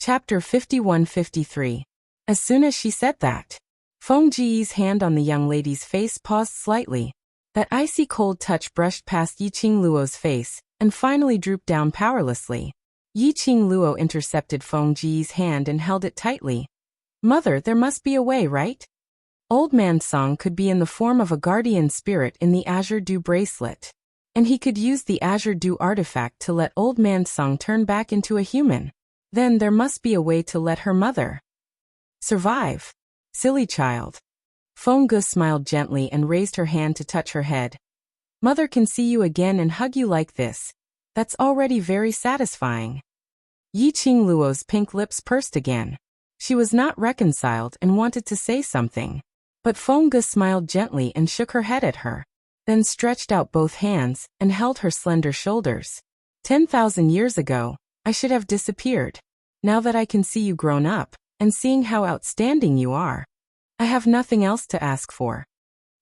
Chapter 51-53. As soon as she said that, Feng Ji's hand on the young lady's face paused slightly. That icy cold touch brushed past Yiqing Luo's face, and finally drooped down powerlessly. Yiqing Luo intercepted Feng Ji's hand and held it tightly. Mother, there must be a way, right? Old Man Song could be in the form of a guardian spirit in the Azure Dew bracelet. And he could use the Azure Dew artifact to let Old Man Song turn back into a human. Then there must be a way to let her mother survive. Silly child. Feng Ge smiled gently and raised her hand to touch her head. Mother can see you again and hug you like this. That's already very satisfying. Yiqing Luo's pink lips pursed again. She was not reconciled and wanted to say something. But Feng Ge smiled gently and shook her head at her, then stretched out both hands and held her slender shoulders. 10,000 years ago, I should have disappeared. Now that I can see you grown up, and seeing how outstanding you are, I have nothing else to ask for.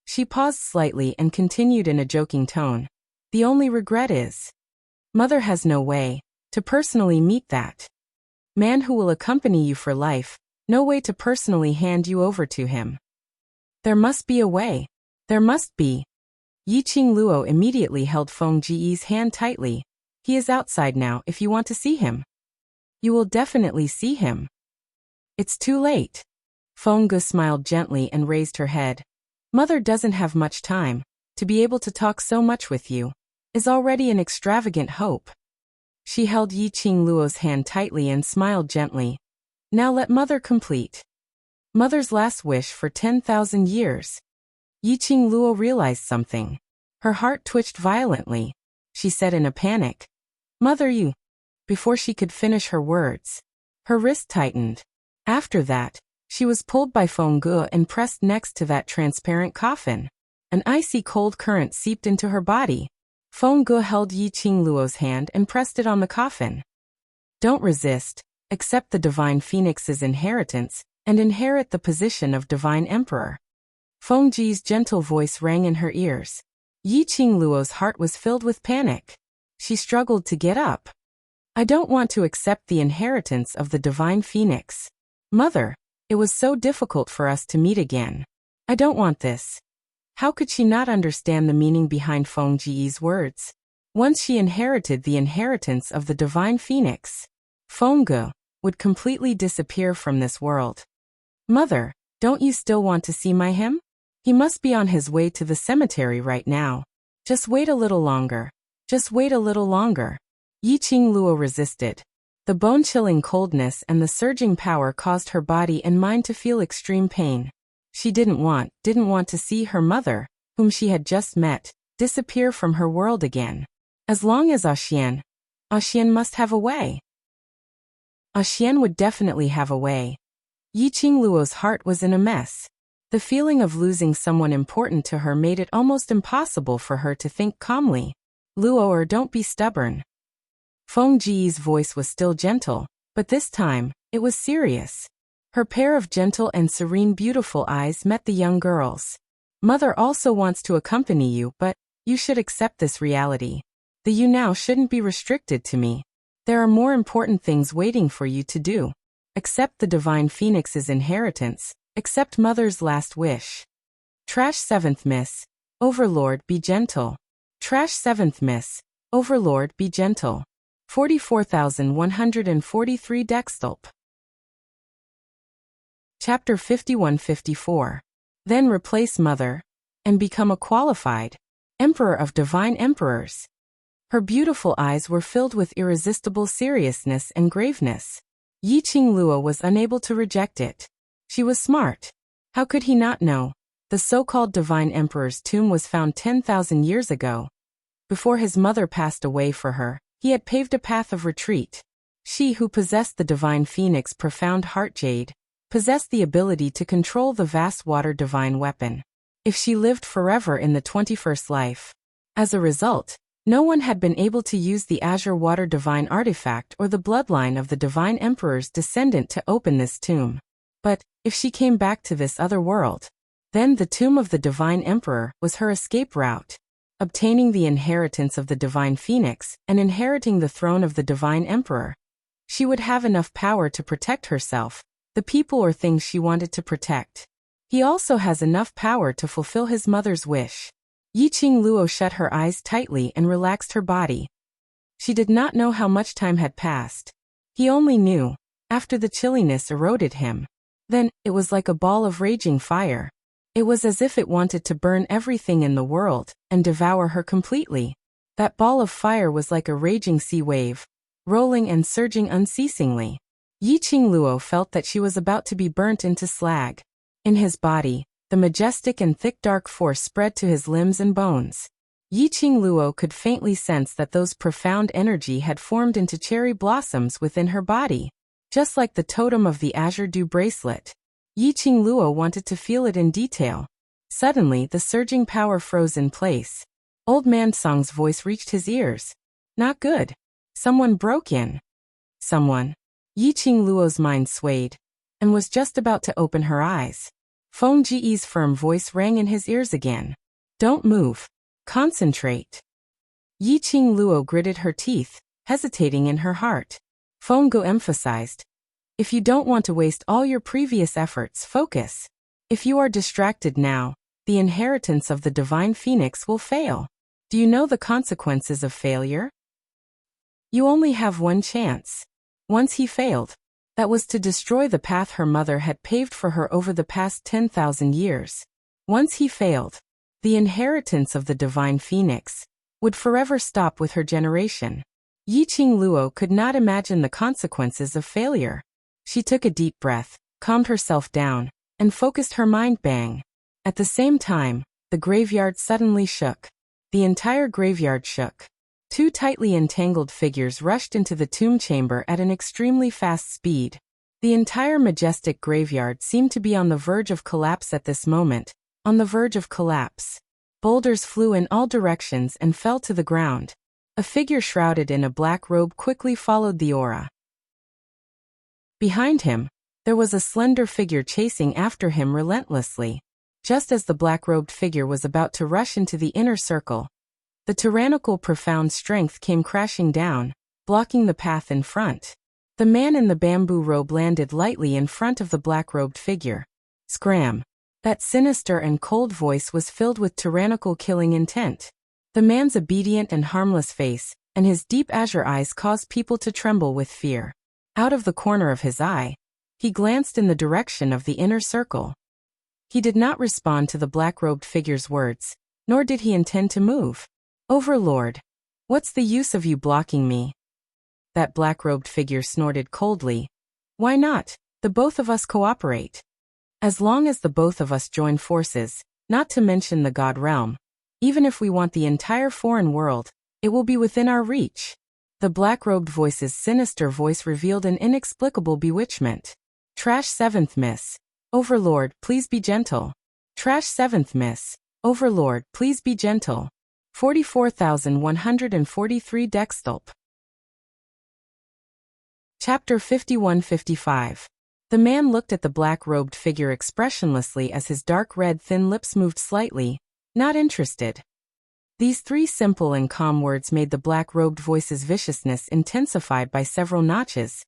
She paused slightly and continued in a joking tone. The only regret is, Mother has no way to personally meet that man who will accompany you for life, no way to personally hand you over to him. There must be a way. There must be. Yiqing Luo immediately held Feng Ji's hand tightly. He is outside now if you want to see him. You will definitely see him. It's too late. Feng Ge smiled gently and raised her head. Mother doesn't have much time. To be able to talk so much with you is already an extravagant hope. She held Yiqing Luo's hand tightly and smiled gently. Now let Mother complete. Mother's last wish for 10,000 years. Yiqing Luo realized something. Her heart twitched violently. She said in a panic, Mother, you. Before she could finish her words, her wrist tightened. After that, she was pulled by Feng Ge and pressed next to that transparent coffin. An icy cold current seeped into her body. Feng Ge held Yiqing Luo's hand and pressed it on the coffin. Don't resist, accept the Divine Phoenix's inheritance, and inherit the position of Divine Emperor. Feng Ji's gentle voice rang in her ears. Yiqing Luo's heart was filled with panic. She struggled to get up. I don't want to accept the inheritance of the Divine Phoenix. Mother, it was so difficult for us to meet again. I don't want this. How could she not understand the meaning behind Feng Ji's words? Once she inherited the inheritance of the Divine Phoenix, Feng Ge would completely disappear from this world. Mother, don't you still want to see my him? He must be on his way to the cemetery right now. Just wait a little longer. Just wait a little longer. Yiqing Luo resisted. The bone-chilling coldness and the surging power caused her body and mind to feel extreme pain. She didn't want to see her mother, whom she had just met, disappear from her world again. As long as Axian must have a way. Axian would definitely have a way. Yiqing Luo's heart was in a mess. The feeling of losing someone important to her made it almost impossible for her to think calmly. Luo, don't be stubborn. Feng Ji's voice was still gentle, but this time, it was serious. Her pair of gentle and serene beautiful eyes met the young girl's. Mother also wants to accompany you, but you should accept this reality. The you now shouldn't be restricted to me. There are more important things waiting for you to do. Accept the Divine Phoenix's inheritance. Accept Mother's last wish. Trash 7th Miss. Overlord, be gentle. Trash 7th Miss. Overlord, be gentle. 44,143 Dextulp. Chapter 51-54. Then replace Mother, and become a qualified Emperor of Divine Emperors. Her beautiful eyes were filled with irresistible seriousness and graveness. Yiqing Luo was unable to reject it. She was smart. How could he not know? The so-called Divine Emperor's tomb was found 10,000 years ago. Before his mother passed away for her, he had paved a path of retreat. She who possessed the Divine Phoenix profound heart jade, possessed the ability to control the vast water divine weapon. If she lived forever in the 21st life. As a result, no one had been able to use the Azure Water Divine artifact or the bloodline of the Divine Emperor's descendant to open this tomb. But, if she came back to this other world, then the tomb of the Divine Emperor was her escape route. Obtaining the inheritance of the Divine Phoenix and inheriting the throne of the Divine Emperor. She would have enough power to protect herself, the people or things she wanted to protect. He also has enough power to fulfill his mother's wish. Yiqing Luo shut her eyes tightly and relaxed her body. She did not know how much time had passed. He only knew, after the chilliness eroded him. Then, it was like a ball of raging fire. It was as if it wanted to burn everything in the world and devour her completely. That ball of fire was like a raging sea wave, rolling and surging unceasingly. Yiqing Luo felt that she was about to be burnt into slag. In his body, the majestic and thick dark force spread to his limbs and bones. Yiqing Luo could faintly sense that those profound energy had formed into cherry blossoms within her body, just like the totem of the azure dew bracelet. Yiqing Luo wanted to feel it in detail. Suddenly, the surging power froze in place. Old Man Song's voice reached his ears. Not good. Someone broke in. Someone. Yiqing Luo's mind swayed, and was just about to open her eyes. Feng Ji's firm voice rang in his ears again. Don't move. Concentrate. Yiqing Luo gritted her teeth, hesitating in her heart. Feng Go emphasized. If you don't want to waste all your previous efforts, focus. If you are distracted now, the inheritance of the divine phoenix will fail. Do you know the consequences of failure? You only have one chance. Once he failed, that was to destroy the path her mother had paved for her over the past 10,000 years. Once he failed, the inheritance of the divine phoenix would forever stop with her generation. Yiqing Luo could not imagine the consequences of failure. She took a deep breath, calmed herself down, and focused her mind. Bang. At the same time, the graveyard suddenly shook. The entire graveyard shook. Two tightly entangled figures rushed into the tomb chamber at an extremely fast speed. The entire majestic graveyard seemed to be on the verge of collapse at this moment, on the verge of collapse. Boulders flew in all directions and fell to the ground. A figure shrouded in a black robe quickly followed the aura. Behind him, there was a slender figure chasing after him relentlessly. Just as the black-robed figure was about to rush into the inner circle, the tyrannical profound strength came crashing down, blocking the path in front. The man in the bamboo robe landed lightly in front of the black-robed figure. Scram! That sinister and cold voice was filled with tyrannical killing intent. The man's obedient and harmless face, and his deep azure eyes caused people to tremble with fear. Out of the corner of his eye, he glanced in the direction of the inner circle. He did not respond to the black-robed figure's words, nor did he intend to move. Overlord, what's the use of you blocking me? That black-robed figure snorted coldly. Why not? The both of us cooperate. As long as the both of us join forces, not to mention the God realm, even if we want the entire foreign world, it will be within our reach. The black-robed voice's sinister voice revealed an inexplicable bewitchment. Trash 7th Miss. Overlord, please be gentle. Trash 7th Miss. Overlord, please be gentle. 44,143 Dextulp. Chapter 51-55. The man looked at the black-robed figure expressionlessly as his dark red thin lips moved slightly, not interested. These three simple and calm words made the black-robed voice's viciousness intensified by several notches.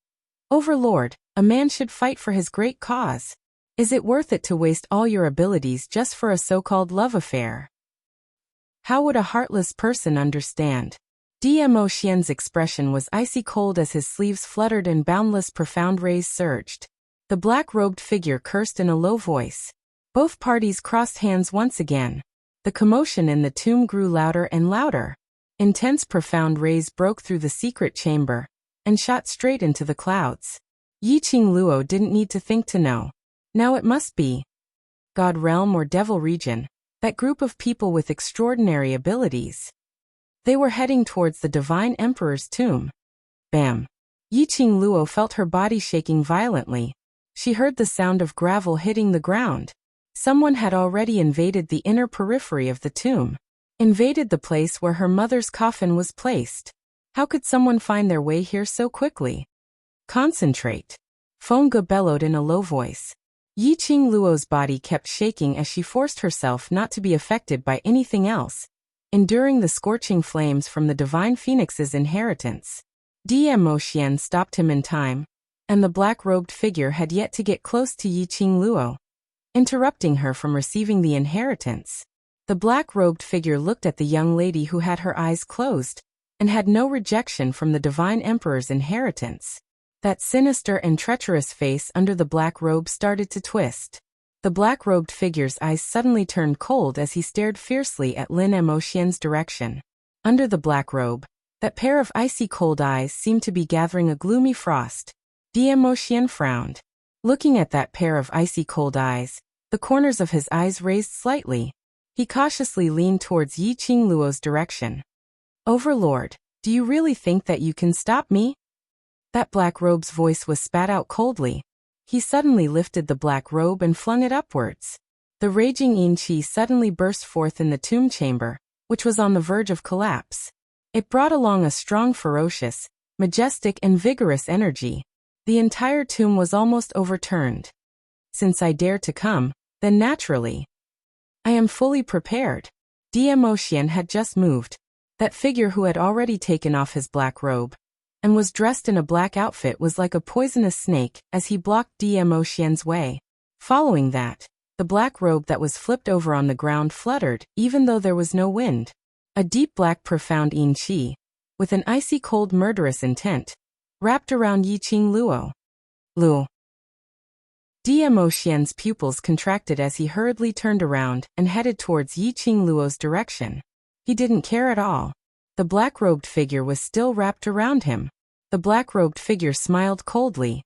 Overlord, a man should fight for his great cause. Is it worth it to waste all your abilities just for a so-called love affair? How would a heartless person understand? Dmo Xian's expression was icy cold as his sleeves fluttered and boundless profound rays surged. The black-robed figure cursed in a low voice. Both parties crossed hands once again. The commotion in the tomb grew louder and louder. Intense profound rays broke through the secret chamber and shot straight into the clouds. Yiqing Luo didn't need to think to know. Now it must be God realm or devil region, that group of people with extraordinary abilities. They were heading towards the divine emperor's tomb. Bam! Yiqing Luo felt her body shaking violently. She heard the sound of gravel hitting the ground. Someone had already invaded the inner periphery of the tomb. Invaded the place where her mother's coffin was placed. How could someone find their way here so quickly? Concentrate. Feng Ge bellowed in a low voice. Yiqing Luo's body kept shaking as she forced herself not to be affected by anything else, enduring the scorching flames from the divine phoenix's inheritance. Dmo Xian stopped him in time, and the black-robed figure had yet to get close to Yiqing Luo, interrupting her from receiving the inheritance. The black-robed figure looked at the young lady who had her eyes closed, and had no rejection from the divine emperor's inheritance. That sinister and treacherous face under the black robe started to twist. The black-robed figure's eyes suddenly turned cold as he stared fiercely at Lin Mo Xian's direction. Under the black robe, that pair of icy cold eyes seemed to be gathering a gloomy frost. Dmo Xian frowned. Looking at that pair of icy cold eyes, the corners of his eyes raised slightly. He cautiously leaned towards Yiqing Luo's direction. "Overlord, do you really think that you can stop me?" That black robe's voice was spat out coldly. He suddenly lifted the black robe and flung it upwards. The raging yin qi suddenly burst forth in the tomb chamber, which was on the verge of collapse. It brought along a strong, ferocious, majestic and vigorous energy. The entire tomb was almost overturned. "Since I dare to come, then naturally, I am fully prepared." Dmo Xian had just moved. That figure who had already taken off his black robe and was dressed in a black outfit was like a poisonous snake as he blocked Dmo Xian's way. Following that, the black robe that was flipped over on the ground fluttered, even though there was no wind. A deep black profound yin qi, with an icy cold murderous intent, wrapped around Yiqing Luo. Luo. Dmo Xian's pupils contracted as he hurriedly turned around and headed towards Yiqing Luo's direction. He didn't care at all. The black-robed figure was still wrapped around him. The black-robed figure smiled coldly.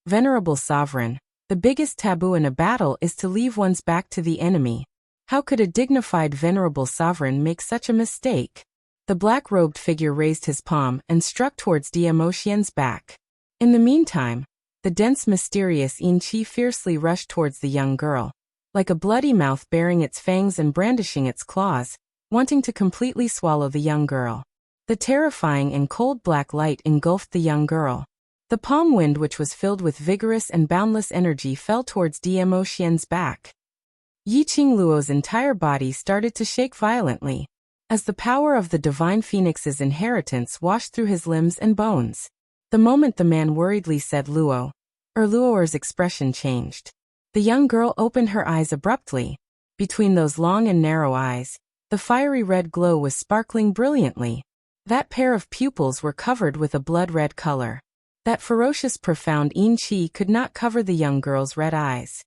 "Venerable sovereign, the biggest taboo in a battle is to leave one's back to the enemy. How could a dignified venerable sovereign make such a mistake?" The black-robed figure raised his palm and struck towards Dmo Xian's back. In the meantime, the dense mysterious yin qi fiercely rushed towards the young girl, like a bloody mouth baring its fangs and brandishing its claws, wanting to completely swallow the young girl. The terrifying and cold black light engulfed the young girl. The palm wind, which was filled with vigorous and boundless energy, fell towards Dmo Xian's back. Yiqing Luo's entire body started to shake violently, as the power of the divine phoenix's inheritance washed through his limbs and bones. The moment the man worriedly said Luo, Luo's expression changed. The young girl opened her eyes abruptly. Between those long and narrow eyes, the fiery red glow was sparkling brilliantly. That pair of pupils were covered with a blood-red color. That ferocious profound yin qi could not cover the young girl's red eyes.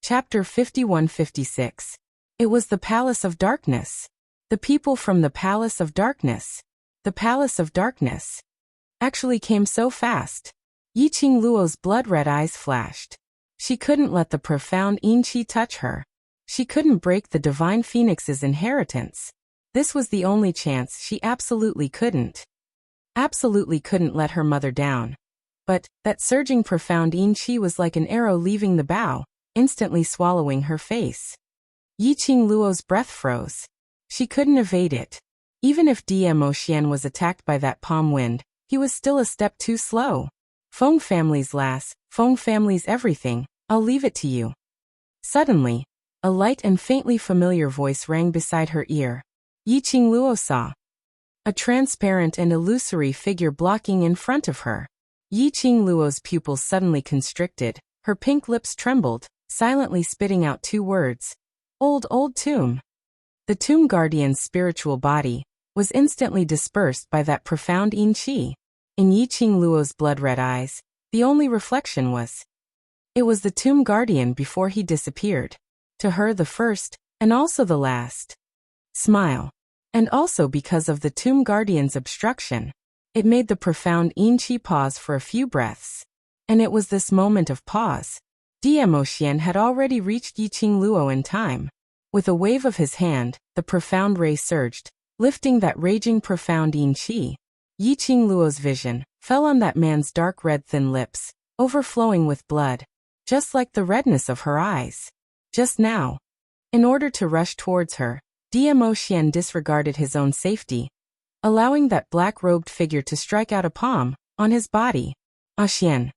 Chapter 51-56. It was the Palace of Darkness. The people from the Palace of Darkness. The Palace of Darkness actually came so fast. Yiqing Luo's blood-red eyes flashed. She couldn't let the profound yin qi touch her. She couldn't break the divine phoenix's inheritance. This was the only chance. She absolutely couldn't let her mother down. But that surging profound yin qi was like an arrow leaving the bow, instantly swallowing her face. Yiqing Luo's breath froze. She couldn't evade it. Even if Dmo Xian was attacked by that palm wind, he was still a step too slow. "Feng family's lass, Feng family's everything, I'll leave it to you." Suddenly, a light and faintly familiar voice rang beside her ear. Yiqing Luo saw a transparent and illusory figure blocking in front of her. Yiqing Luo's pupils suddenly constricted, her pink lips trembled, silently spitting out two words. Old tomb." The tomb guardian's spiritual body was instantly dispersed by that profound yin qi. In Yiqing Luo's blood-red eyes, the only reflection was. It was the tomb guardian before he disappeared. To her, the first, and also the last. Smile. And also because of the tomb guardian's obstruction, it made the profound yin qi pause for a few breaths. And it was this moment of pause. Dmo Xian had already reached Yiqing Luo in time. With a wave of his hand, the profound ray surged, lifting that raging profound yin qi. Yiqing Luo's vision fell on that man's dark red thin lips, overflowing with blood, just like the redness of her eyes. Just now. In order to rush towards her, Dmo Xian disregarded his own safety, allowing that black-robed figure to strike out a palm on his body. "Ah Xian."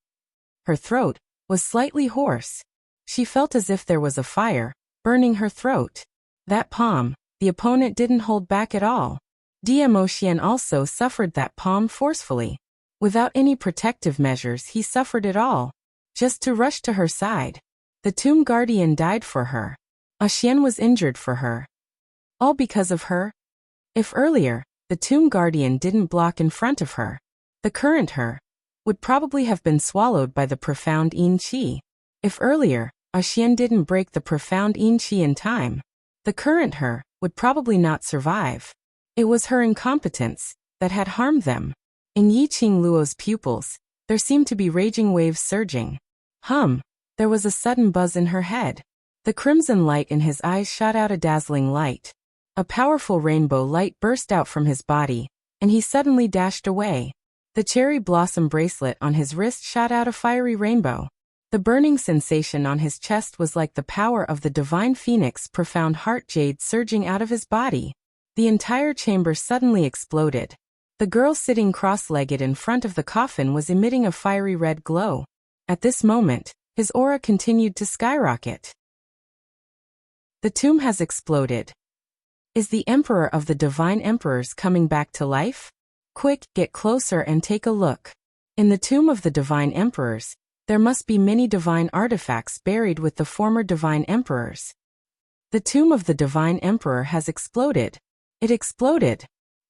Her throat was slightly hoarse. She felt as if there was a fire burning her throat. That palm, the opponent didn't hold back at all. Dmo Xian also suffered that palm forcefully. Without any protective measures, he suffered it all. Just to rush to her side. The tomb guardian died for her. Xian was injured for her. All because of her? If earlier, the tomb guardian didn't block in front of her, the current her would probably have been swallowed by the profound Yin Qi. If earlier, Xian didn't break the profound Yin Qi in time, the current her would probably not survive. It was her incompetence that had harmed them. In Yiqing Luo's pupils, there seemed to be raging waves surging. There was a sudden buzz in her head. The crimson light in his eyes shot out a dazzling light. A powerful rainbow light burst out from his body, and he suddenly dashed away. The cherry blossom bracelet on his wrist shot out a fiery rainbow. The burning sensation on his chest was like the power of the divine phoenix, profound heart jade surging out of his body. The entire chamber suddenly exploded. The girl sitting cross-legged in front of the coffin was emitting a fiery red glow. At this moment, his aura continued to skyrocket. The tomb has exploded. Is the Emperor of the Divine Emperors coming back to life? Quick, get closer and take a look. In the tomb of the Divine Emperors, there must be many divine artifacts buried with the former Divine Emperors. The tomb of the Divine Emperor has exploded. It exploded.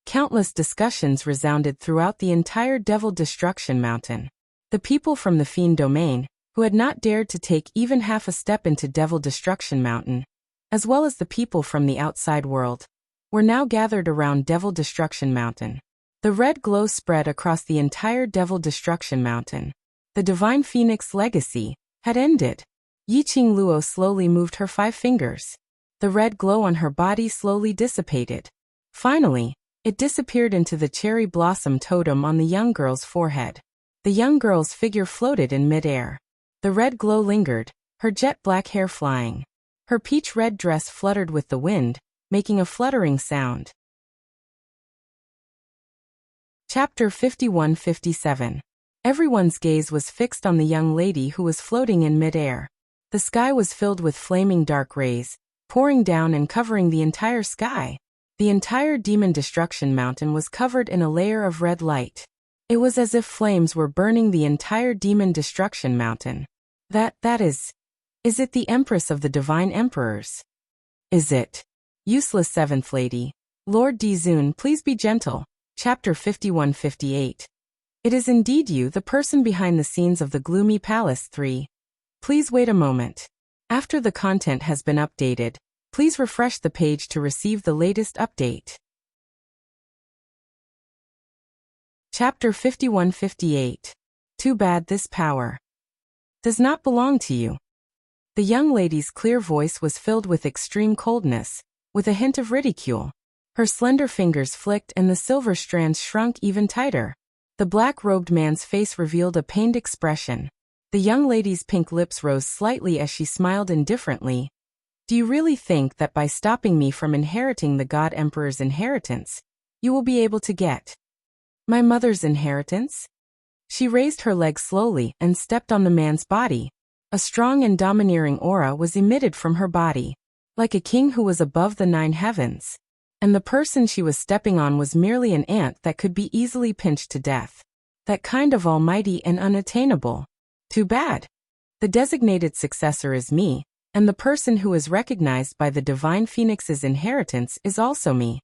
Countless discussions resounded throughout the entire Devil Destruction Mountain. The people from the Fiend Domain, who had not dared to take even half a step into Devil Destruction Mountain, as well as the people from the outside world, were now gathered around Devil Destruction Mountain. The red glow spread across the entire Devil Destruction Mountain. The Divine Phoenix legacy had ended. Yiqing Luo slowly moved her 5 fingers. The red glow on her body slowly dissipated. Finally, it disappeared into the cherry blossom totem on the young girl's forehead. The young girl's figure floated in midair. The red glow lingered, her jet black hair flying. Her peach-red dress fluttered with the wind, making a fluttering sound. Chapter 51-57. Everyone's gaze was fixed on the young lady who was floating in midair. The sky was filled with flaming dark rays, pouring down and covering the entire sky. The entire Demon Destruction Mountain was covered in a layer of red light. It was as if flames were burning the entire Demon Destruction Mountain. Is it the Empress of the Divine Emperors? Is it? Useless Seventh Lady. Lord Dizun, please be gentle. Chapter 51-58. It is indeed you, the person behind the scenes of the Gloomy Palace 3. Please wait a moment. After the content has been updated, please refresh the page to receive the latest update. Chapter 51-58. Too bad this power does not belong to you. The young lady's clear voice was filled with extreme coldness, with a hint of ridicule. Her slender fingers flicked and the silver strands shrunk even tighter. The black-robed man's face revealed a pained expression. The young lady's pink lips rose slightly as she smiled indifferently. Do you really think that by stopping me from inheriting the God Emperor's inheritance, you will be able to get my mother's inheritance? She raised her leg slowly and stepped on the man's body. A strong and domineering aura was emitted from her body, like a king who was above the 9 heavens. And the person she was stepping on was merely an ant that could be easily pinched to death. That kind of almighty and unattainable. Too bad. The designated successor is me, and the person who is recognized by the Divine Phoenix's inheritance is also me.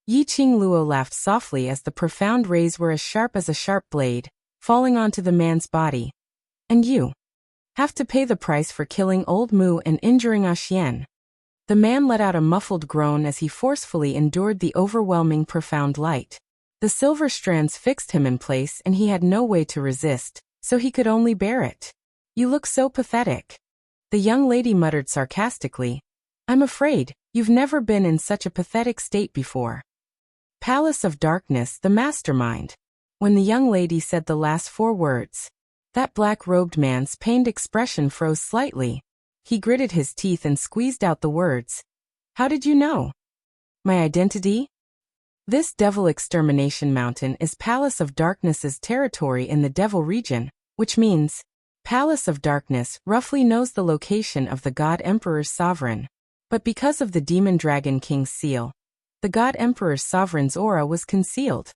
Yiqing Luo laughed softly as the profound rays were as sharp as a sharp blade, falling onto the man's body. And you have to pay the price for killing old Mu and injuring Xian. The man let out a muffled groan as he forcefully endured the overwhelming profound light. The silver strands fixed him in place and he had no way to resist, so he could only bear it. You look so pathetic. The young lady muttered sarcastically. I'm afraid you've never been in such a pathetic state before. Palace of Darkness, the mastermind. When the young lady said the last 4 words, that black-robed man's pained expression froze slightly. He gritted his teeth and squeezed out the words. How did you know? My identity? This Devil Extermination Mountain is Palace of Darkness's territory in the Devil region, which means Palace of Darkness roughly knows the location of the God Emperor's sovereign. But because of the Demon Dragon King's seal, the God Emperor's sovereign's aura was concealed.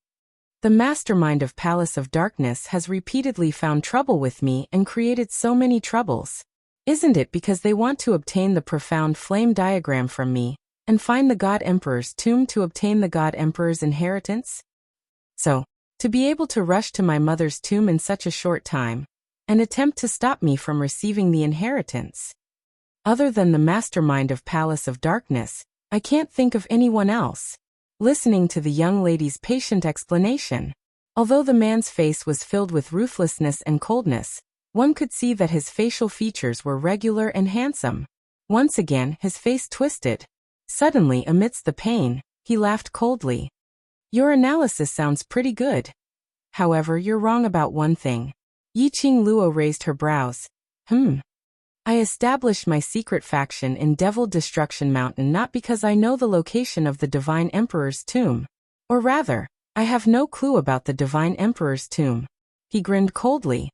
The mastermind of Palace of Darkness has repeatedly found trouble with me and created so many troubles. Isn't it because they want to obtain the profound flame diagram from me, and find the God Emperor's tomb to obtain the God Emperor's inheritance? So, to be able to rush to my mother's tomb in such a short time, and attempt to stop me from receiving the inheritance. Other than the mastermind of Palace of Darkness, I can't think of anyone else. Listening to the young lady's patient explanation, although the man's face was filled with ruthlessness and coldness, one could see that his facial features were regular and handsome. Once again, his face twisted. Suddenly, amidst the pain, he laughed coldly. Your analysis sounds pretty good. However, you're wrong about one thing. Yiqing Luo raised her brows. I established my secret faction in Devil Destruction Mountain not because I know the location of the Divine Emperor's tomb. Or rather, I have no clue about the Divine Emperor's tomb. He grinned coldly.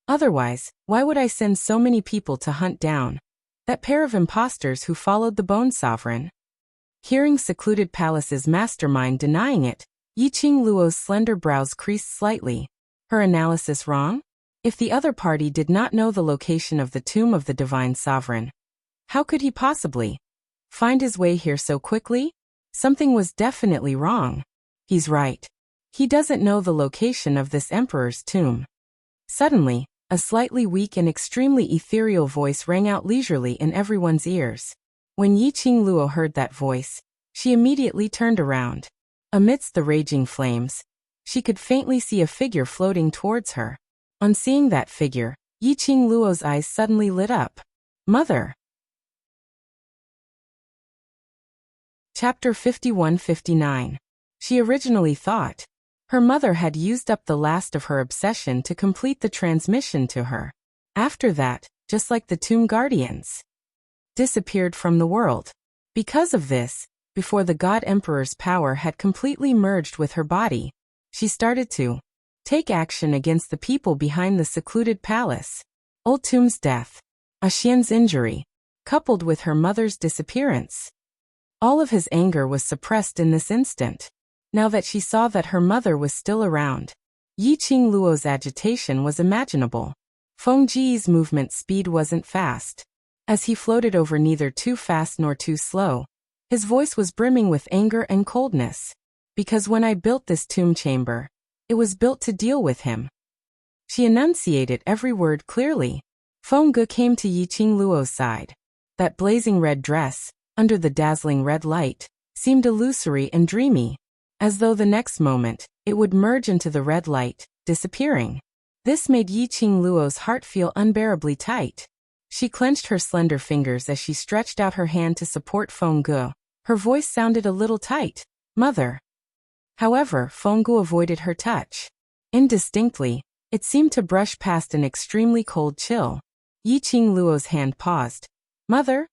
Otherwise, why would I send so many people to hunt down that pair of impostors who followed the Bone Sovereign? Hearing Secluded Palace's mastermind denying it, Yiqing Luo's slender brows creased slightly. Her analysis wrong? If the other party did not know the location of the tomb of the Divine Sovereign, how could he possibly find his way here so quickly? Something was definitely wrong. He's right. He doesn't know the location of this emperor's tomb. Suddenly, a slightly weak and extremely ethereal voice rang out leisurely in everyone's ears. When Yiqing Luo heard that voice, she immediately turned around. Amidst the raging flames, she could faintly see a figure floating towards her. On seeing that figure, Yiqing Luo's eyes suddenly lit up. Mother! Chapter 51-59. She originally thought her mother had used up the last of her obsession to complete the transmission to her. After that, just like the tomb guardians, disappeared from the world. Because of this, before the God Emperor's power had completely merged with her body, she started to take action against the people behind the secluded palace. Old Tomb's death, Xian's injury, coupled with her mother's disappearance. All of his anger was suppressed in this instant. Now that she saw that her mother was still around, Yiqing Luo's agitation was imaginable. Feng Ji's movement speed wasn't fast. As he floated over neither too fast nor too slow, his voice was brimming with anger and coldness. Because when I built this tomb chamber, it was built to deal with him. She enunciated every word clearly. Feng Ge came to Yiqing Luo's side. That blazing red dress, under the dazzling red light, seemed illusory and dreamy, as though the next moment, it would merge into the red light, disappearing. This made Yiqing Luo's heart feel unbearably tight. She clenched her slender fingers as she stretched out her hand to support Feng Ge. Her voice sounded a little tight. Mother. However, Feng Ge avoided her touch. Indistinctly, it seemed to brush past an extremely cold chill. Yiqing Luo's hand paused. Mother?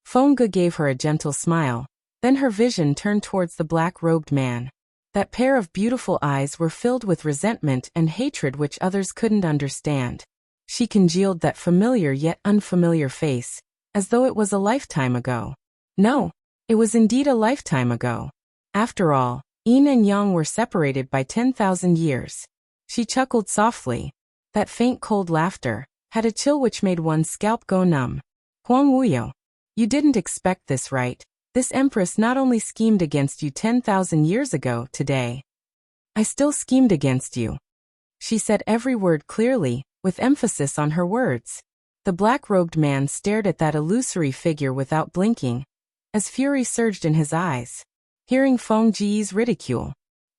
Feng Ge gave her a gentle smile. Then her vision turned towards the black-robed man. That pair of beautiful eyes were filled with resentment and hatred which others couldn't understand. She congealed that familiar yet unfamiliar face, as though it was a lifetime ago. No, it was indeed a lifetime ago. After all, Yin and Yang were separated by 10,000 years. She chuckled softly. That faint cold laughter had a chill which made one's scalp go numb. Huang Wuyo, you didn't expect this, right? This empress not only schemed against you 10,000 years ago, today. I still schemed against you. She said every word clearly, with emphasis on her words. The black-robed man stared at that illusory figure without blinking, as fury surged in his eyes. Hearing Feng Ji's ridicule,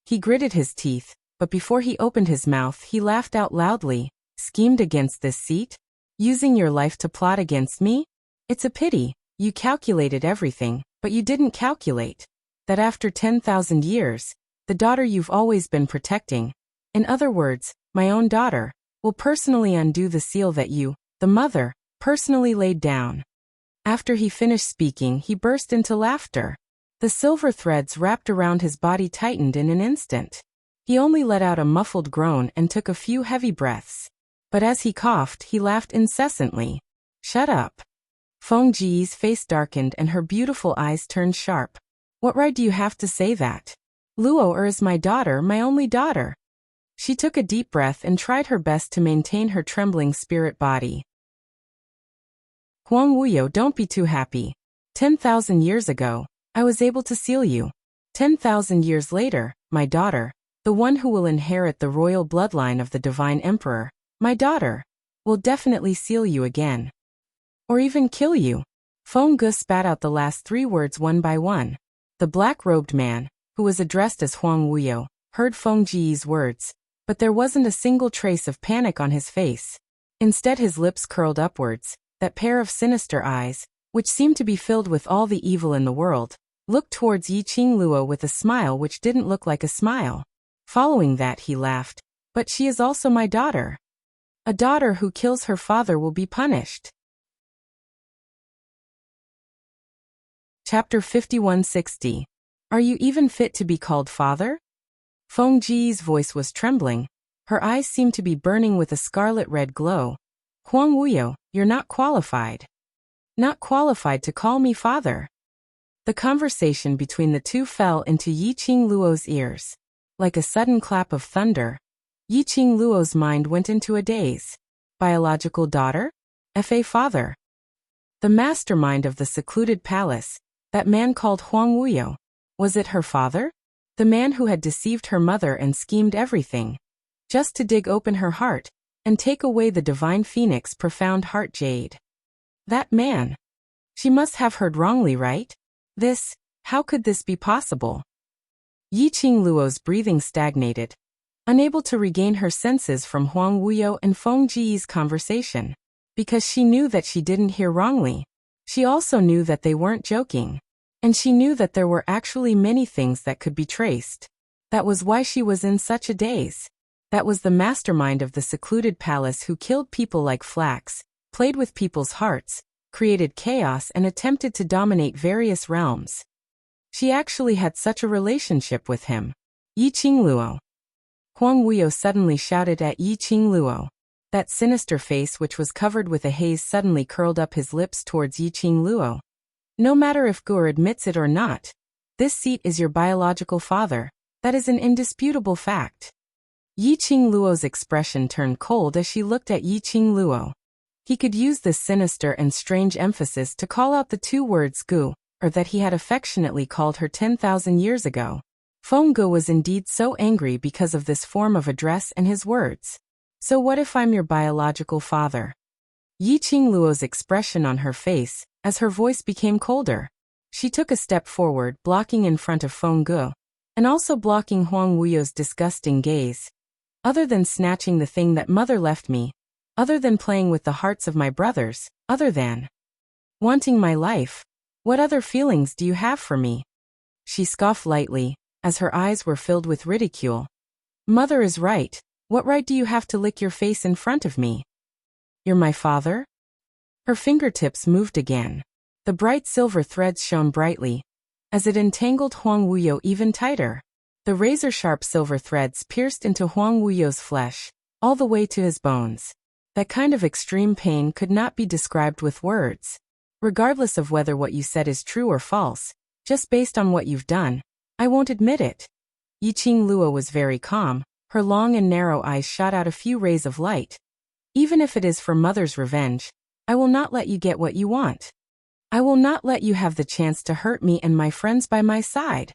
he gritted his teeth, but before he opened his mouth he laughed out loudly. Schemed against this seat? Using your life to plot against me? It's a pity. You calculated everything, but you didn't calculate that after 10,000 years, the daughter you've always been protecting, in other words, my own daughter, will personally undo the seal that you, the mother, personally laid down. After he finished speaking, he burst into laughter. The silver threads wrapped around his body tightened in an instant. He only let out a muffled groan and took a few heavy breaths. But as he coughed, he laughed incessantly. Shut up. Feng Ji's face darkened and her beautiful eyes turned sharp. What right do you have to say that? Luo is my daughter, my only daughter. She took a deep breath and tried her best to maintain her trembling spirit body. Huang Wuyo, don't be too happy. 10,000 years ago, I was able to seal you. 10,000 years later, my daughter, the one who will inherit the royal bloodline of the divine emperor, my daughter, will definitely seal you again. Or even kill you. Feng Ge spat out the last 3 words one by one. The black-robed man, who was addressed as Huang Wuyo, heard Feng Ji's words, but there wasn't a single trace of panic on his face. Instead, his lips curled upwards, that pair of sinister eyes, which seemed to be filled with all the evil in the world, looked towards Yiqing Luo with a smile which didn't look like a smile. Following that, he laughed. But she is also my daughter. A daughter who kills her father will be punished. Chapter 5160. Are you even fit to be called father? Feng Ji's voice was trembling. Her eyes seemed to be burning with a scarlet-red glow. Huang Wuyo, you're not qualified. Not qualified to call me father. The conversation between the two fell into Yiqing Luo's ears. Like a sudden clap of thunder, Yiqing Luo's mind went into a daze. Biological daughter? Fa father. The mastermind of the secluded palace, that man called Huang Wuyo. Was it her father? The man who had deceived her mother and schemed everything, just to dig open her heart, and take away the divine phoenix profound heart jade. That man. She must have heard wrongly, right? How could this be possible? Yiqing Luo's breathing stagnated, unable to regain her senses from Huang Wuyo and Feng Ji's conversation. Because she knew that she didn't hear wrongly. She also knew that they weren't joking. And she knew that there were actually many things that could be traced. That was why she was in such a daze. That was the mastermind of the secluded palace who killed people like flax, played with people's hearts, created chaos and attempted to dominate various realms. She actually had such a relationship with him. Yiqing Luo. Huang Wuyo suddenly shouted at Yiqing Luo. That sinister face which was covered with a haze suddenly curled up his lips towards Yiqing Luo. No matter if Gur admits it or not, this seat is your biological father. That is an indisputable fact. Yiqing Luo's expression turned cold as she looked at Yiqing Luo. He could use this sinister and strange emphasis to call out the 2 words Gu, or that he had affectionately called her 10,000 years ago. Feng Ge was indeed so angry because of this form of address and his words. So what if I'm your biological father? Yiqing Luo's expression on her face, as her voice became colder. She took a step forward, blocking in front of Feng Ge, and also blocking Huang Wuyo's disgusting gaze. Other than snatching the thing that mother left me, other than playing with the hearts of my brothers, other than wanting my life, what other feelings do you have for me? She scoffed lightly, as her eyes were filled with ridicule. Mother is right. What right do you have to lick your face in front of me? You're my father? Her fingertips moved again. The bright silver threads shone brightly, as it entangled Huang Wuyo even tighter. The razor-sharp silver threads pierced into Huang Wuyo's flesh, all the way to his bones. That kind of extreme pain could not be described with words. Regardless of whether what you said is true or false, just based on what you've done, I won't admit it. Yiqing Luo was very calm. Her long and narrow eyes shot out a few rays of light. Even if it is for mother's revenge, I will not let you get what you want. I will not let you have the chance to hurt me and my friends by my side.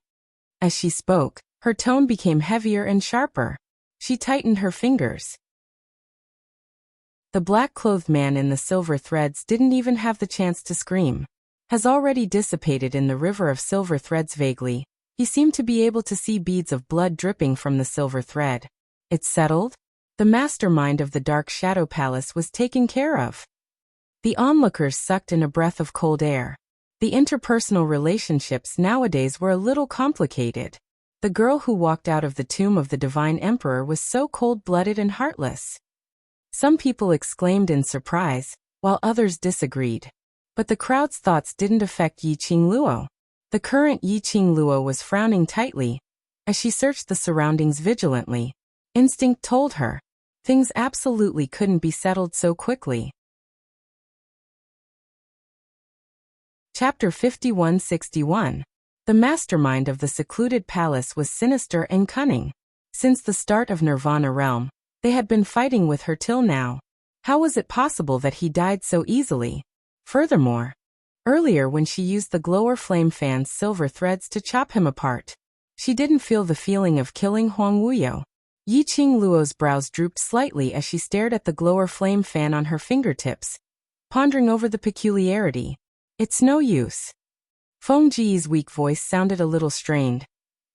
As she spoke, her tone became heavier and sharper. She tightened her fingers. The black-clothed man in the silver threads didn't even have the chance to scream. Has already dissipated in the river of silver threads vaguely. He seemed to be able to see beads of blood dripping from the silver thread. It's settled? The mastermind of the Dark Shadow Palace was taken care of. The onlookers sucked in a breath of cold air. The interpersonal relationships nowadays were a little complicated. The girl who walked out of the tomb of the Divine Emperor was so cold-blooded and heartless. Some people exclaimed in surprise, while others disagreed. But the crowd's thoughts didn't affect Yiqing Luo. The current Yiqing Luo was frowning tightly. As she searched the surroundings vigilantly, instinct told her, things absolutely couldn't be settled so quickly. Chapter 5161. The mastermind of the secluded palace was sinister and cunning. Since the start of Nirvana realm, they had been fighting with her till now. How was it possible that he died so easily? Furthermore, earlier when she used the glower flame fan's silver threads to chop him apart, she didn't feel the feeling of killing Huang Wuyo. Yiqing Luo's brows drooped slightly as she stared at the glower flame fan on her fingertips, pondering over the peculiarity. It's no use. Feng Ji's weak voice sounded a little strained.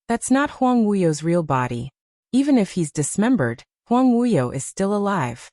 That's not Huang Wuyo's real body. Even if he's dismembered, Huang Wuyo is still alive.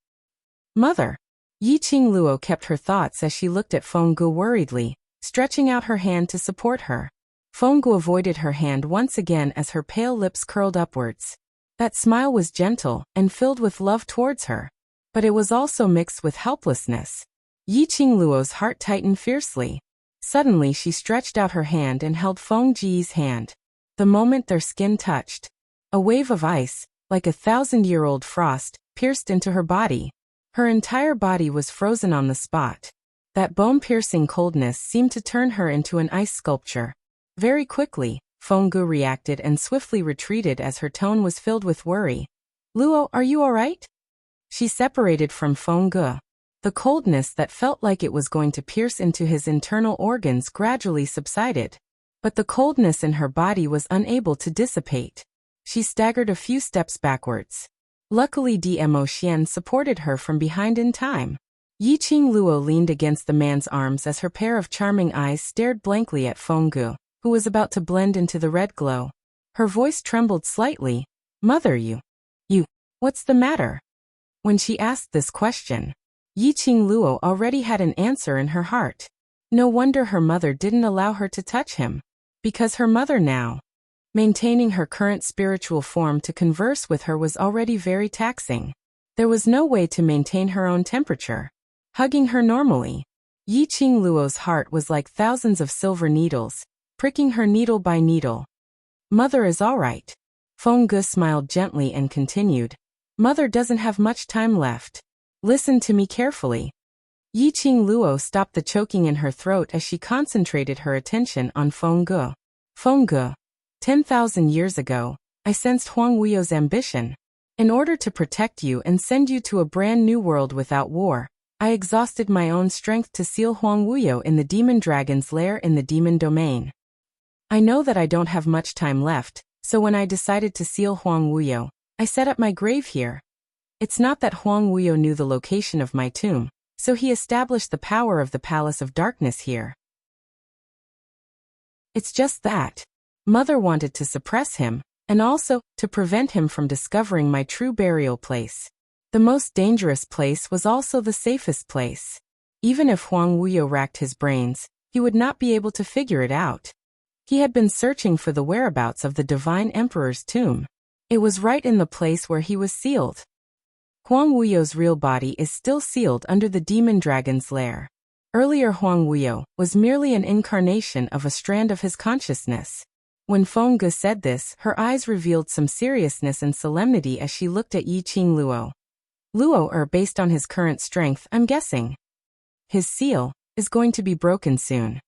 Mother. Yiqing Luo kept her thoughts as she looked at Feng Gu worriedly, stretching out her hand to support her. Feng Gu avoided her hand once again as her pale lips curled upwards. That smile was gentle and filled with love towards her, but it was also mixed with helplessness. Yiqing Luo's heart tightened fiercely. Suddenly she stretched out her hand and held Feng Ji's hand. The moment their skin touched, a wave of ice, like a 1,000-year-old frost, pierced into her body. Her entire body was frozen on the spot. That bone-piercing coldness seemed to turn her into an ice sculpture. Very quickly, Feng Gu reacted and swiftly retreated as her tone was filled with worry. Luo, are you all right? She separated from Feng Gu. The coldness that felt like it was going to pierce into his internal organs gradually subsided. But the coldness in her body was unable to dissipate. She staggered a few steps backwards. Luckily Dmo Xian supported her from behind in time. Yiqing Luo leaned against the man's arms as her pair of charming eyes stared blankly at Feng Gu, who was about to blend into the red glow. Her voice trembled slightly. Mother, you, what's the matter? When she asked this question, Yiqing Luo already had an answer in her heart. No wonder her mother didn't allow her to touch him. Because her mother now, maintaining her current spiritual form to converse with her was already very taxing. There was no way to maintain her own temperature. Hugging her normally, Yiqing Luo's heart was like thousands of silver needles, pricking her needle by needle. Mother is all right. Feng Gu smiled gently and continued. Mother doesn't have much time left. Listen to me carefully. Yiqing Luo stopped the choking in her throat as she concentrated her attention on Feng Gu. Feng Gu. 10,000 years ago, I sensed Huang Wuyo's ambition. In order to protect you and send you to a brand new world without war, I exhausted my own strength to seal Huang Wuyo in the demon dragon's lair in the demon domain. I know that I don't have much time left, so when I decided to seal Huang Wuyo, I set up my grave here. It's not that Huang Wuyo knew the location of my tomb, so he established the power of the Palace of Darkness here. It's just that Mother wanted to suppress him, and also to prevent him from discovering my true burial place. The most dangerous place was also the safest place. Even if Huang Wuyo racked his brains, he would not be able to figure it out. He had been searching for the whereabouts of the Divine Emperor's tomb. It was right in the place where he was sealed. Huang Wuyo's real body is still sealed under the demon dragon's lair. Earlier Huang Wuyo was merely an incarnation of a strand of his consciousness. When Feng Gu said this, her eyes revealed some seriousness and solemnity as she looked at Yiqing Luo. Luo, based on his current strength, I'm guessing. His seal is going to be broken soon.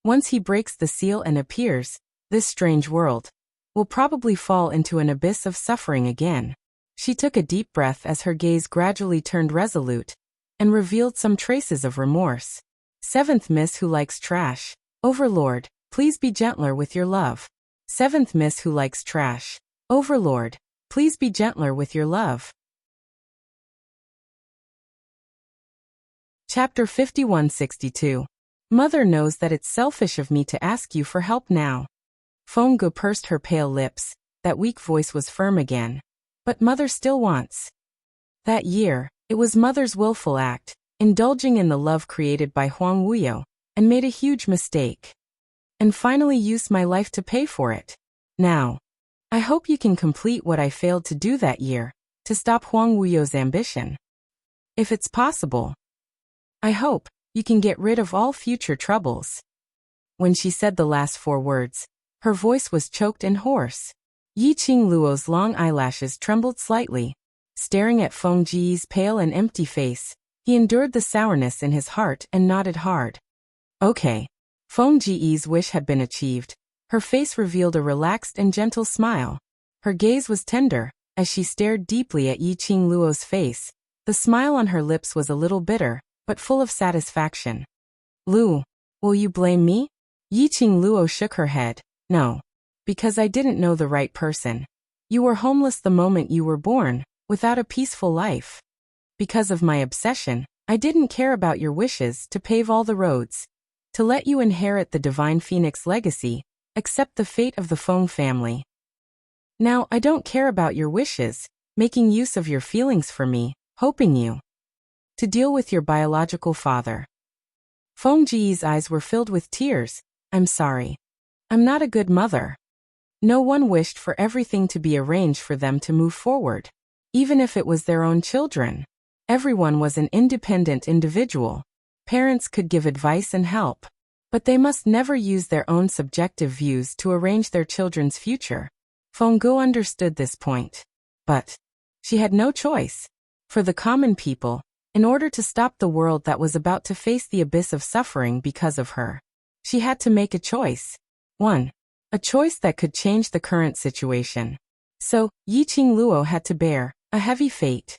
Once he breaks the seal and appears, this strange world will probably fall into an abyss of suffering again. She took a deep breath as her gaze gradually turned resolute and revealed some traces of remorse. Seventh Miss who likes trash. Overlord, please be gentler with your love. Seventh Miss who likes trash. Overlord, please be gentler with your love. Chapter 5162. Mother knows that it's selfish of me to ask you for help now. Feng Gu pursed her pale lips. That weak voice was firm again. But Mother still wants. That year, it was Mother's willful act, indulging in the love created by Huang Wuyo, and made a huge mistake. And finally used my life to pay for it. Now, I hope you can complete what I failed to do that year, to stop Huang Wuyo's ambition. If it's possible, I hope you can get rid of all future troubles. When she said the last 4 words, her voice was choked and hoarse. Yiqing Luo's long eyelashes trembled slightly. Staring at Feng Ji's pale and empty face, he endured the sourness in his heart and nodded hard. Okay. Feng Ji's wish had been achieved, Her face revealed a relaxed and gentle smile. Her gaze was tender, as she stared deeply at Yiqing Luo's face. The smile on her lips was a little bitter, but full of satisfaction. Lu, will you blame me? Yiqing Luo shook her head. No. Because I didn't know the right person. You were homeless the moment you were born, without a peaceful life. Because of my obsession, I didn't care about your wishes to pave all the roads, to let you inherit the divine phoenix legacy, accept the fate of the Feng family. Now I don't care about your wishes, making use of your feelings for me, hoping you to deal with your biological father. Feng Ji's eyes were filled with tears. I'm sorry. I'm not a good mother. No one wished for everything to be arranged for them to move forward, even if it was their own children. Everyone was an independent individual. Parents could give advice and help, but they must never use their own subjective views to arrange their children's future. Feng Gu understood this point. But she had no choice. For the common people, in order to stop the world that was about to face the abyss of suffering because of her, she had to make a choice. 1. A choice that could change the current situation. So, Yiqing Luo had to bear a heavy fate.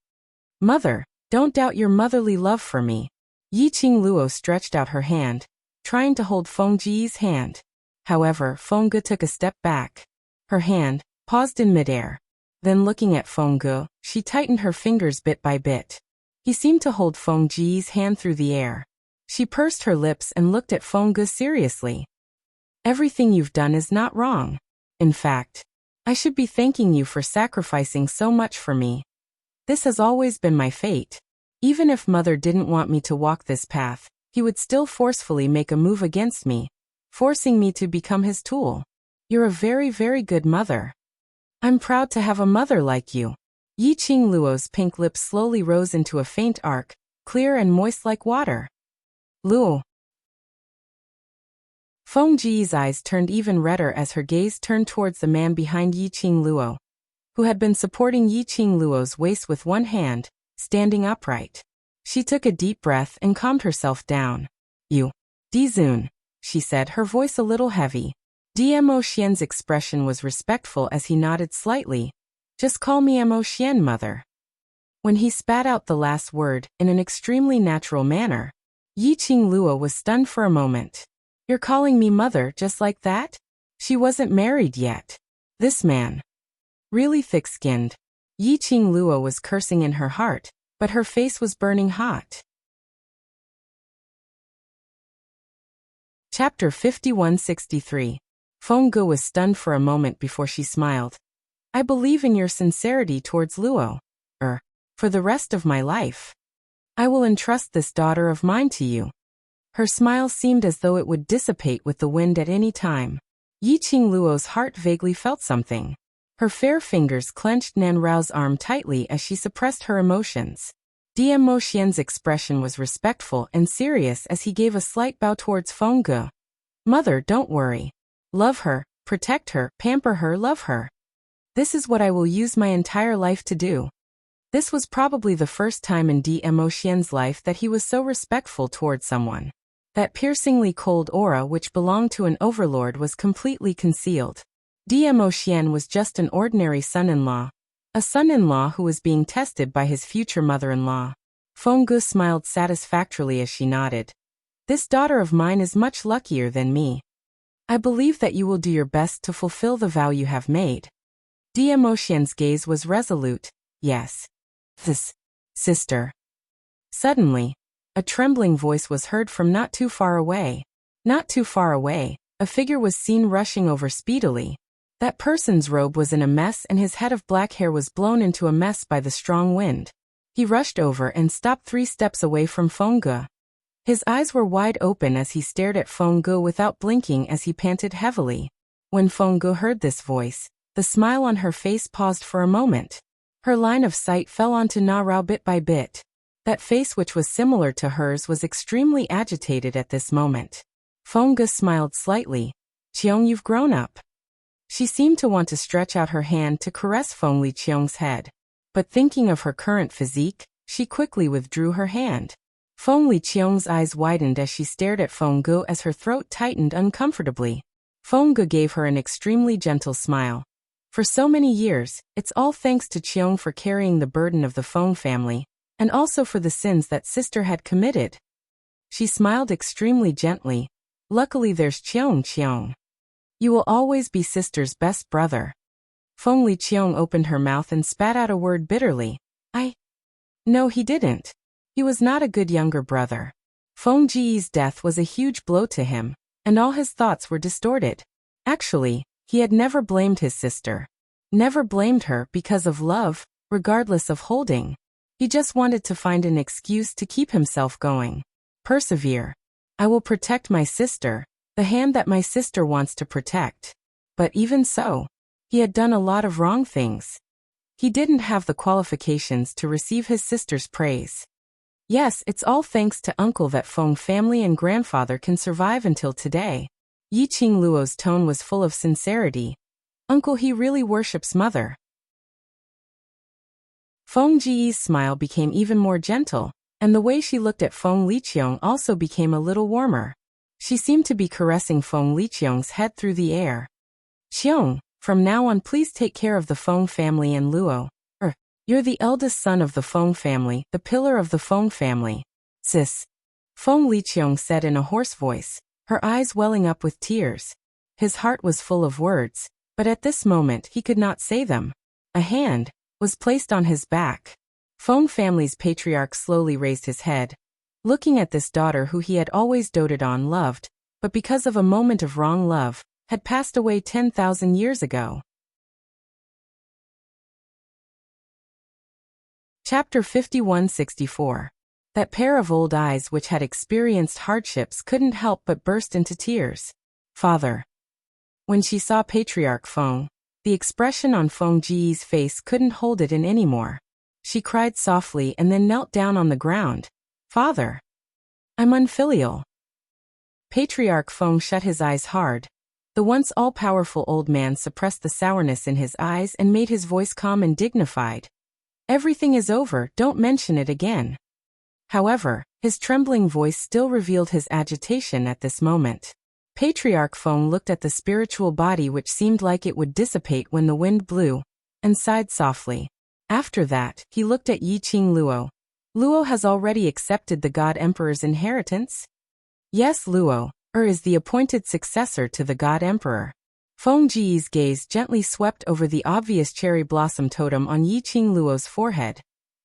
Mother, don't doubt your motherly love for me. Yiqing Luo stretched out her hand, trying to hold Feng Ji's hand. However, Feng Gu took a step back. Her hand paused in midair. Then looking at Feng Gu, she tightened her fingers bit by bit. He seemed to hold Feng Ji's hand through the air. She pursed her lips and looked at Feng Gu seriously. Everything you've done is not wrong. In fact, I should be thanking you for sacrificing so much for me. This has always been my fate. Even if Mother didn't want me to walk this path, he would still forcefully make a move against me, forcing me to become his tool. You're a very, very good mother. I'm proud to have a mother like you. Yiqing Luo's pink lips slowly rose into a faint arc, clear and moist like water. Luo. Feng Ji's eyes turned even redder as her gaze turned towards the man behind Yiqing Luo, who had been supporting Yiqing Luo's waist with one hand, standing upright. She took a deep breath and calmed herself down. You. Dizun, she said, her voice a little heavy. Mo Xian's expression was respectful as he nodded slightly. Just call me Mo Xian, mother. When he spat out the last word in an extremely natural manner, Yiqing Luo was stunned for a moment. You're calling me mother just like that? She wasn't married yet. This man. Really thick-skinned. Yiqing Luo was cursing in her heart, but her face was burning hot. Chapter 5163. Feng Gu was stunned for a moment before she smiled. I believe in your sincerity towards Luo. For the rest of my life. I will entrust this daughter of mine to you. Her smile seemed as though it would dissipate with the wind at any time. Yiqing Luo's heart vaguely felt something. Her fair fingers clenched Nan Rao's arm tightly as she suppressed her emotions. Mo Xian's expression was respectful and serious as he gave a slight bow towards Feng Gu. Mother, don't worry. Love her, protect her, pamper her, love her. This is what I will use my entire life to do. This was probably the first time in Mo Xian's life that he was so respectful towards someone. That piercingly cold aura which belonged to an overlord was completely concealed. Mo Xian was just an ordinary son-in-law. A son-in-law who was being tested by his future mother-in-law. Feng Gu smiled satisfactorily as she nodded. This daughter of mine is much luckier than me. I believe that you will do your best to fulfill the vow you have made. Mo Xian's gaze was resolute. Yes. This. Sister. Suddenly, a trembling voice was heard from not too far away. Not too far away, a figure was seen rushing over speedily. That person's robe was in a mess and his head of black hair was blown into a mess by the strong wind. He rushed over and stopped 3 steps away from Feng Gu. His eyes were wide open as he stared at Feng Gu without blinking as he panted heavily. When Feng Gu heard this voice, the smile on her face paused for a moment. Her line of sight fell onto Na Rao bit by bit. That face which was similar to hers was extremely agitated at this moment. Feng Gu smiled slightly. Qiong, you've grown up. She seemed to want to stretch out her hand to caress Feng Li Qiong's head. But thinking of her current physique, she quickly withdrew her hand. Feng Li Qiong's eyes widened as she stared at Feng Gu as her throat tightened uncomfortably. Feng Ge gave her an extremely gentle smile. For so many years, it's all thanks to Qiong for carrying the burden of the Feng family, and also for the sins that sister had committed. She smiled extremely gently. Luckily there's Qiong. You will always be sister's best brother. Feng Li Qiong opened her mouth and spat out a word bitterly. No, he didn't. He was not a good younger brother. Feng Ji's death was a huge blow to him, and all his thoughts were distorted. Actually, he had never blamed his sister. Never blamed her because of love, regardless of holding. He just wanted to find an excuse to keep himself going. Persevere. I will protect my sister, the hand that my sister wants to protect. But even so, he had done a lot of wrong things. He didn't have the qualifications to receive his sister's praise. Yes, it's all thanks to uncle that Feng family and grandfather can survive until today. Yiqing Luo's tone was full of sincerity. Uncle, he really worships mother. Feng Ji's smile became even more gentle, and the way she looked at Feng Liqiong also became a little warmer. She seemed to be caressing Feng Liqiong's head through the air. Qiong, from now on please take care of the Feng family and Luo. You're the eldest son of the Feng family, the pillar of the Feng family. Sis. Feng Liqiong said in a hoarse voice, her eyes welling up with tears. His heart was full of words, but at this moment he could not say them. A hand was placed on his back. Feng family's patriarch slowly raised his head, looking at this daughter who he had always doted on, loved, but because of a moment of wrong love, had passed away 10,000 years ago. Chapter 5164. That pair of old eyes which had experienced hardships couldn't help but burst into tears. Father. When she saw Patriarch Feng, the expression on Feng Ji's face couldn't hold it in anymore. She cried softly and then knelt down on the ground. Father. I'm unfilial. Patriarch Feng shut his eyes hard. The once all-powerful old man suppressed the sourness in his eyes and made his voice calm and dignified. Everything is over, don't mention it again. However, his trembling voice still revealed his agitation at this moment. Patriarch Feng looked at the spiritual body which seemed like it would dissipate when the wind blew, and sighed softly. After that, he looked at Yiqing Luo. Luo has already accepted the God Emperor's inheritance? Yes, Luo is the appointed successor to the God Emperor. Feng Ji's gaze gently swept over the obvious cherry blossom totem on Yiqing Luo's forehead.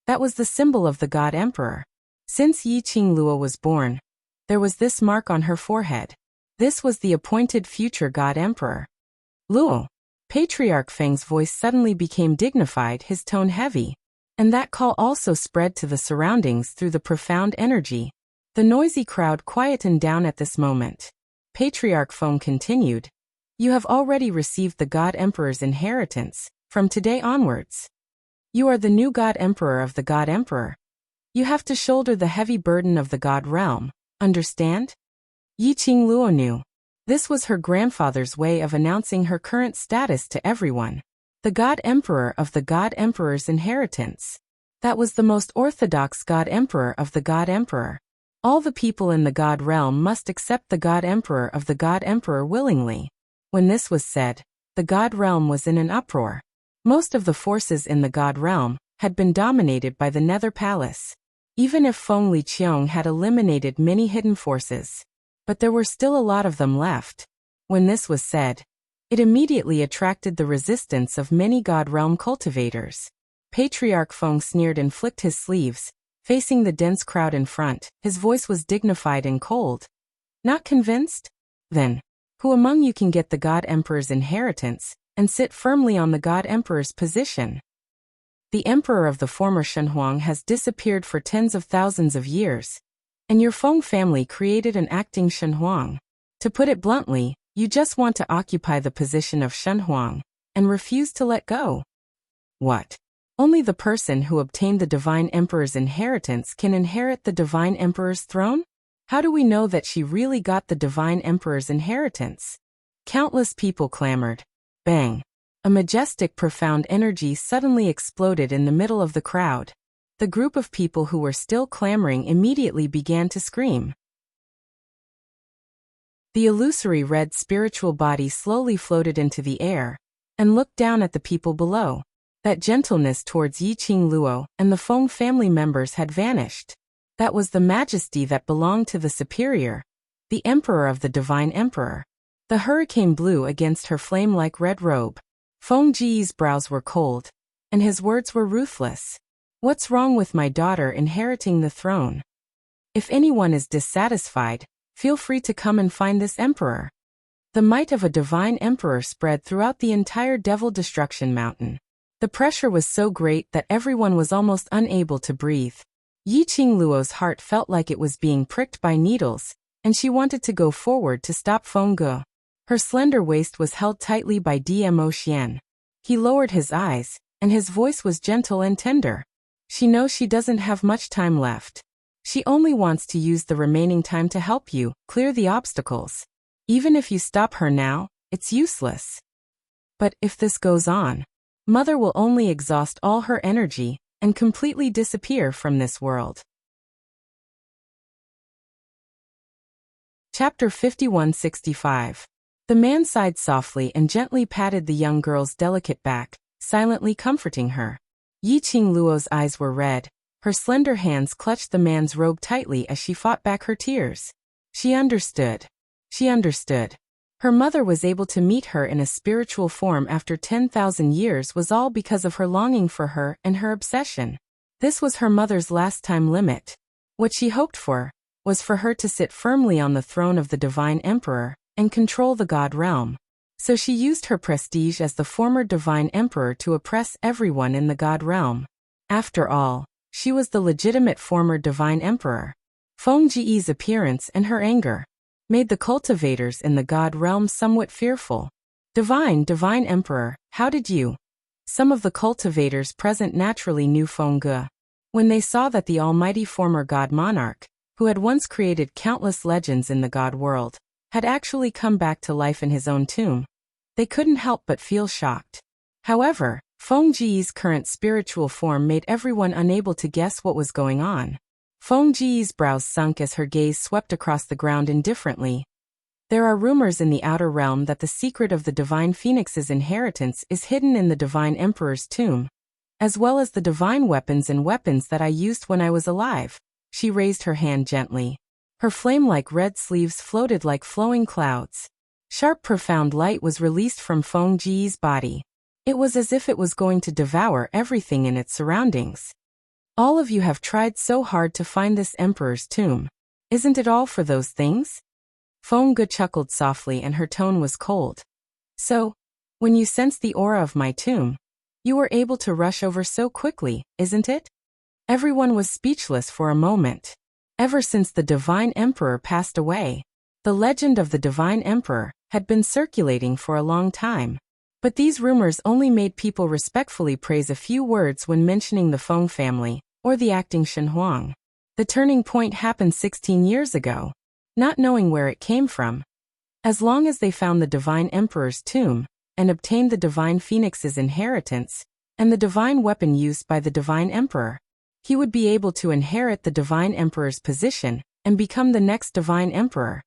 That was the symbol of the God Emperor. Since Yiqing Luo was born, there was this mark on her forehead. This was the appointed future God Emperor. Luo. Patriarch Feng's voice suddenly became dignified, his tone heavy. And that call also spread to the surroundings through the profound energy. The noisy crowd quietened down at this moment. Patriarch Feng continued. You have already received the God Emperor's inheritance, from today onwards. You are the new God Emperor of the God Emperor. You have to shoulder the heavy burden of the God realm, understand? Yiqing Luo knew. This was her grandfather's way of announcing her current status to everyone. The God Emperor of the God Emperor's inheritance. That was the most orthodox God Emperor of the God Emperor. All the people in the God realm must accept the God Emperor of the God Emperor willingly. When this was said, the God realm was in an uproar. Most of the forces in the God realm had been dominated by the Nether Palace. Even if Feng Liqiong had eliminated many hidden forces. But there were still a lot of them left. When this was said, it immediately attracted the resistance of many God realm cultivators. Patriarch Feng sneered and flicked his sleeves, facing the dense crowd in front. His voice was dignified and cold. Not convinced? Then, who among you can get the God Emperor's inheritance, and sit firmly on the God Emperor's position? The Emperor of the former Shenhuang has disappeared for tens of thousands of years, and your Feng family created an acting Shenhuang. To put it bluntly, you just want to occupy the position of Shenhuang, and refuse to let go. What? Only the person who obtained the Divine Emperor's inheritance can inherit the Divine Emperor's throne? How do we know that she really got the Divine Emperor's inheritance? Countless people clamored. Bang! A majestic, profound energy suddenly exploded in the middle of the crowd. The group of people who were still clamoring immediately began to scream. The illusory red spiritual body slowly floated into the air and looked down at the people below. That gentleness towards Yiqing Luo and the Feng family members had vanished. That was the majesty that belonged to the superior, the emperor of the divine emperor. The hurricane blew against her flame-like red robe. Feng Ji's brows were cold, and his words were ruthless. What's wrong with my daughter inheriting the throne? If anyone is dissatisfied, feel free to come and find this emperor. The might of a divine emperor spread throughout the entire Devil Destruction Mountain. The pressure was so great that everyone was almost unable to breathe. Yiqing Luo's heart felt like it was being pricked by needles, and she wanted to go forward to stop Feng Ge. Her slender waist was held tightly by Dmo Xian. He lowered his eyes, and his voice was gentle and tender. She knows she doesn't have much time left. She only wants to use the remaining time to help you clear the obstacles. Even if you stop her now, it's useless. But if this goes on, Mother will only exhaust all her energy and completely disappear from this world. Chapter 5165. The man sighed softly and gently patted the young girl's delicate back, silently comforting her. Yiqing Luo's eyes were red. Her slender hands clutched the man's robe tightly as she fought back her tears. She understood. She understood. Her mother was able to meet her in a spiritual form after 10,000 years was all because of her longing for her and her obsession. This was her mother's last time limit. What she hoped for was for her to sit firmly on the throne of the divine emperor and control the god realm. So she used her prestige as the former divine emperor to oppress everyone in the god realm. After all, she was the legitimate former divine emperor. Feng Ji's appearance and her anger made the cultivators in the god realm somewhat fearful. Divine emperor, how did you? Some of the cultivators present naturally knew Feng Ge. When they saw that the almighty former god monarch, who had once created countless legends in the god world, had actually come back to life in his own tomb, they couldn't help but feel shocked. However, Feng Ji's current spiritual form made everyone unable to guess what was going on. Feng Ji's brows sunk as her gaze swept across the ground indifferently. There are rumors in the outer realm that the secret of the divine phoenix's inheritance is hidden in the divine emperor's tomb, as well as the divine weapons and weapons that I used when I was alive. She raised her hand gently. Her flame-like red sleeves floated like flowing clouds. Sharp, profound light was released from Feng Ji's body. It was as if it was going to devour everything in its surroundings. All of you have tried so hard to find this emperor's tomb. Isn't it all for those things? Feng Ge chuckled softly and her tone was cold. So, when you sensed the aura of my tomb, you were able to rush over so quickly, isn't it? Everyone was speechless for a moment. Ever since the divine emperor passed away, the legend of the divine emperor had been circulating for a long time. But these rumors only made people respectfully praise a few words when mentioning the Feng family, or the acting Shen Huang. The turning point happened 16 years ago. Not knowing where it came from. As long as they found the divine emperor's tomb, and obtained the divine phoenix's inheritance, and the divine weapon used by the divine emperor, he would be able to inherit the divine emperor's position, and become the next divine emperor.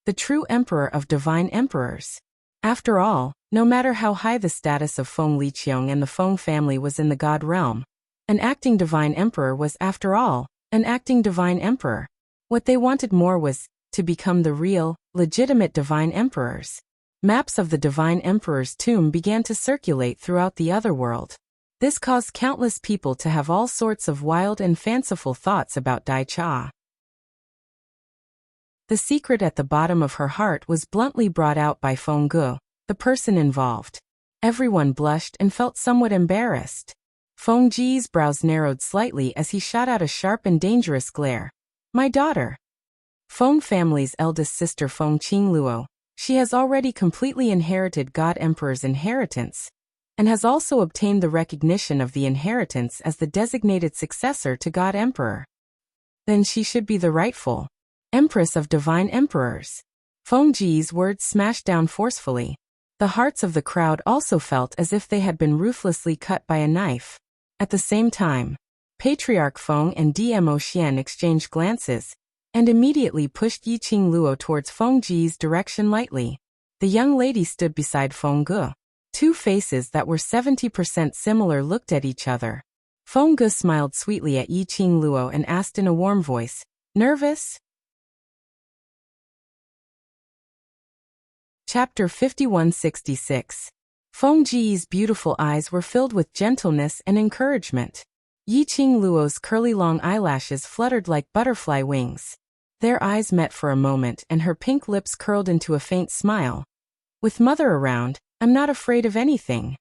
The true emperor of divine emperors. After all, no matter how high the status of Feng Liqiang and the Feng family was in the god realm, an acting divine emperor was, after all, an acting divine emperor. What they wanted more was to become the real, legitimate divine emperors. Maps of the divine emperor's tomb began to circulate throughout the otherworld. This caused countless people to have all sorts of wild and fanciful thoughts about Dai Cha. The secret at the bottom of her heart was bluntly brought out by Feng Ge, the person involved. Everyone blushed and felt somewhat embarrassed. Feng Ji's brows narrowed slightly as he shot out a sharp and dangerous glare. My daughter. Feng family's eldest sister Feng Qingluo. She has already completely inherited God Emperor's inheritance, and has also obtained the recognition of the inheritance as the designated successor to God Emperor. Then she should be the rightful Empress of Divine Emperors. Feng Ji's words smashed down forcefully. The hearts of the crowd also felt as if they had been ruthlessly cut by a knife. At the same time, Patriarch Feng and Dmo Xian exchanged glances, and immediately pushed Yiqing Luo towards Feng Ji's direction lightly. The young lady stood beside Feng Ge. Two faces that were 70% similar looked at each other. Feng Ge smiled sweetly at Yiqing Luo and asked in a warm voice, "Nervous?" Chapter 5166. Feng Ji's beautiful eyes were filled with gentleness and encouragement. Yiqing Luo's curly long eyelashes fluttered like butterfly wings. Their eyes met for a moment and her pink lips curled into a faint smile. "With mother around, I'm not afraid of anything."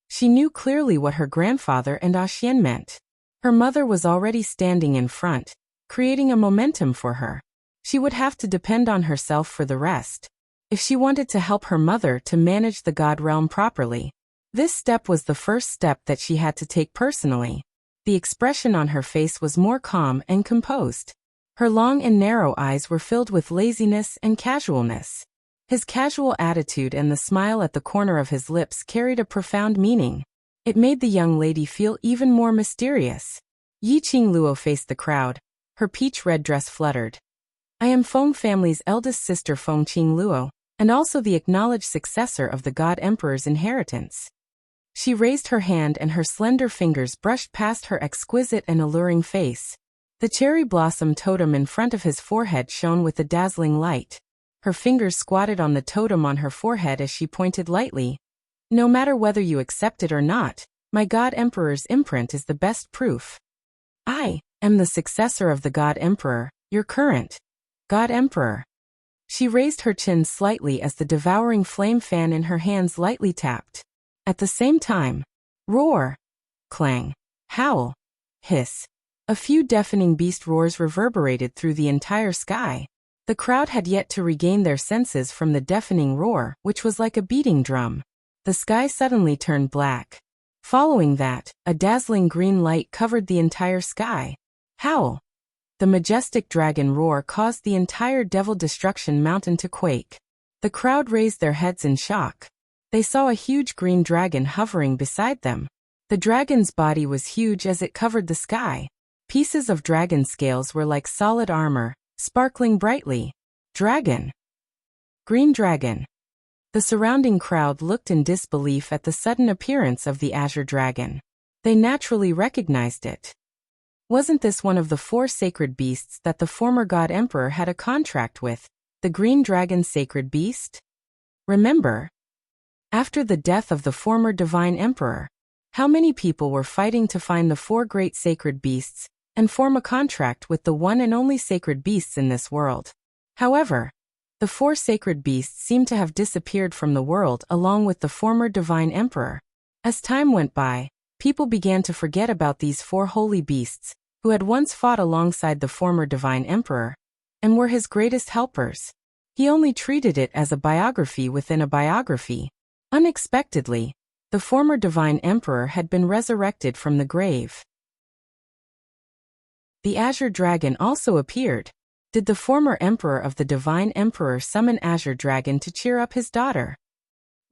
She knew clearly what her grandfather and Xian meant. Her mother was already standing in front, creating a momentum for her. She would have to depend on herself for the rest, if she wanted to help her mother to manage the God realm properly. This step was the first step that she had to take personally. The expression on her face was more calm and composed. Her long and narrow eyes were filled with laziness and casualness. His casual attitude and the smile at the corner of his lips carried a profound meaning. It made the young lady feel even more mysterious. Yiqing Luo faced the crowd. Her peach-red dress fluttered. "I am Feng family's eldest sister Feng Qing Luo, and also the acknowledged successor of the God Emperor's inheritance." She raised her hand and her slender fingers brushed past her exquisite and alluring face. The cherry blossom totem in front of his forehead shone with a dazzling light. Her fingers squatted on the totem on her forehead as she pointed lightly. "No matter whether you accept it or not, my God Emperor's imprint is the best proof. I am the successor of the God Emperor, your current God Emperor." She raised her chin slightly as the devouring flame fan in her hands lightly tapped. At the same time, roar, clang, howl, hiss. A few deafening beast roars reverberated through the entire sky. The crowd had yet to regain their senses from the deafening roar, which was like a beating drum. The sky suddenly turned black. Following that, a dazzling green light covered the entire sky. Howl. The majestic dragon roar caused the entire Devil Destruction Mountain to quake. The crowd raised their heads in shock. They saw a huge green dragon hovering beside them. The dragon's body was huge as it covered the sky. Pieces of dragon scales were like solid armor, sparkling brightly. Dragon. Green dragon. The surrounding crowd looked in disbelief at the sudden appearance of the azure dragon. They naturally recognized it. Wasn't this one of the 4 sacred beasts that the former God Emperor had a contract with, the green dragon sacred beast? Remember? After the death of the former divine emperor, how many people were fighting to find the 4 great sacred beasts and form a contract with the one and only sacred beasts in this world? However, the 4 sacred beasts seemed to have disappeared from the world along with the former divine emperor. As time went by, people began to forget about these 4 holy beasts, who had once fought alongside the former divine emperor, and were his greatest helpers. He only treated it as a biography within a biography. Unexpectedly, the former divine emperor had been resurrected from the grave. The azure dragon also appeared. Did the former emperor of the divine emperor summon azure dragon to cheer up his daughter?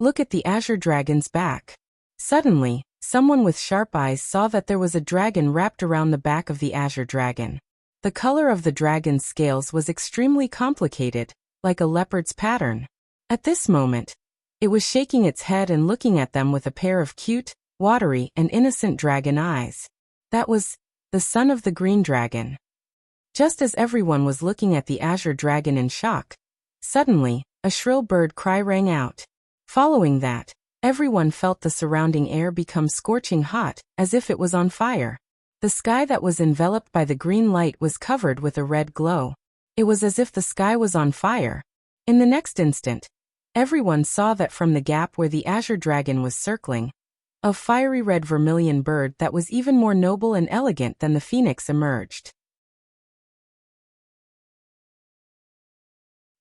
Look at the azure dragon's back. Suddenly, someone with sharp eyes saw that there was a dragon wrapped around the back of the azure dragon. The color of the dragon's scales was extremely complicated, like a leopard's pattern. At this moment, it was shaking its head and looking at them with a pair of cute, watery, and innocent dragon eyes. That was the son of the green dragon. Just as everyone was looking at the azure dragon in shock, suddenly, a shrill bird cry rang out. Following that, everyone felt the surrounding air become scorching hot, as if it was on fire. The sky that was enveloped by the green light was covered with a red glow. It was as if the sky was on fire. In the next instant, everyone saw that from the gap where the azure dragon was circling, a fiery red vermilion bird that was even more noble and elegant than the phoenix emerged.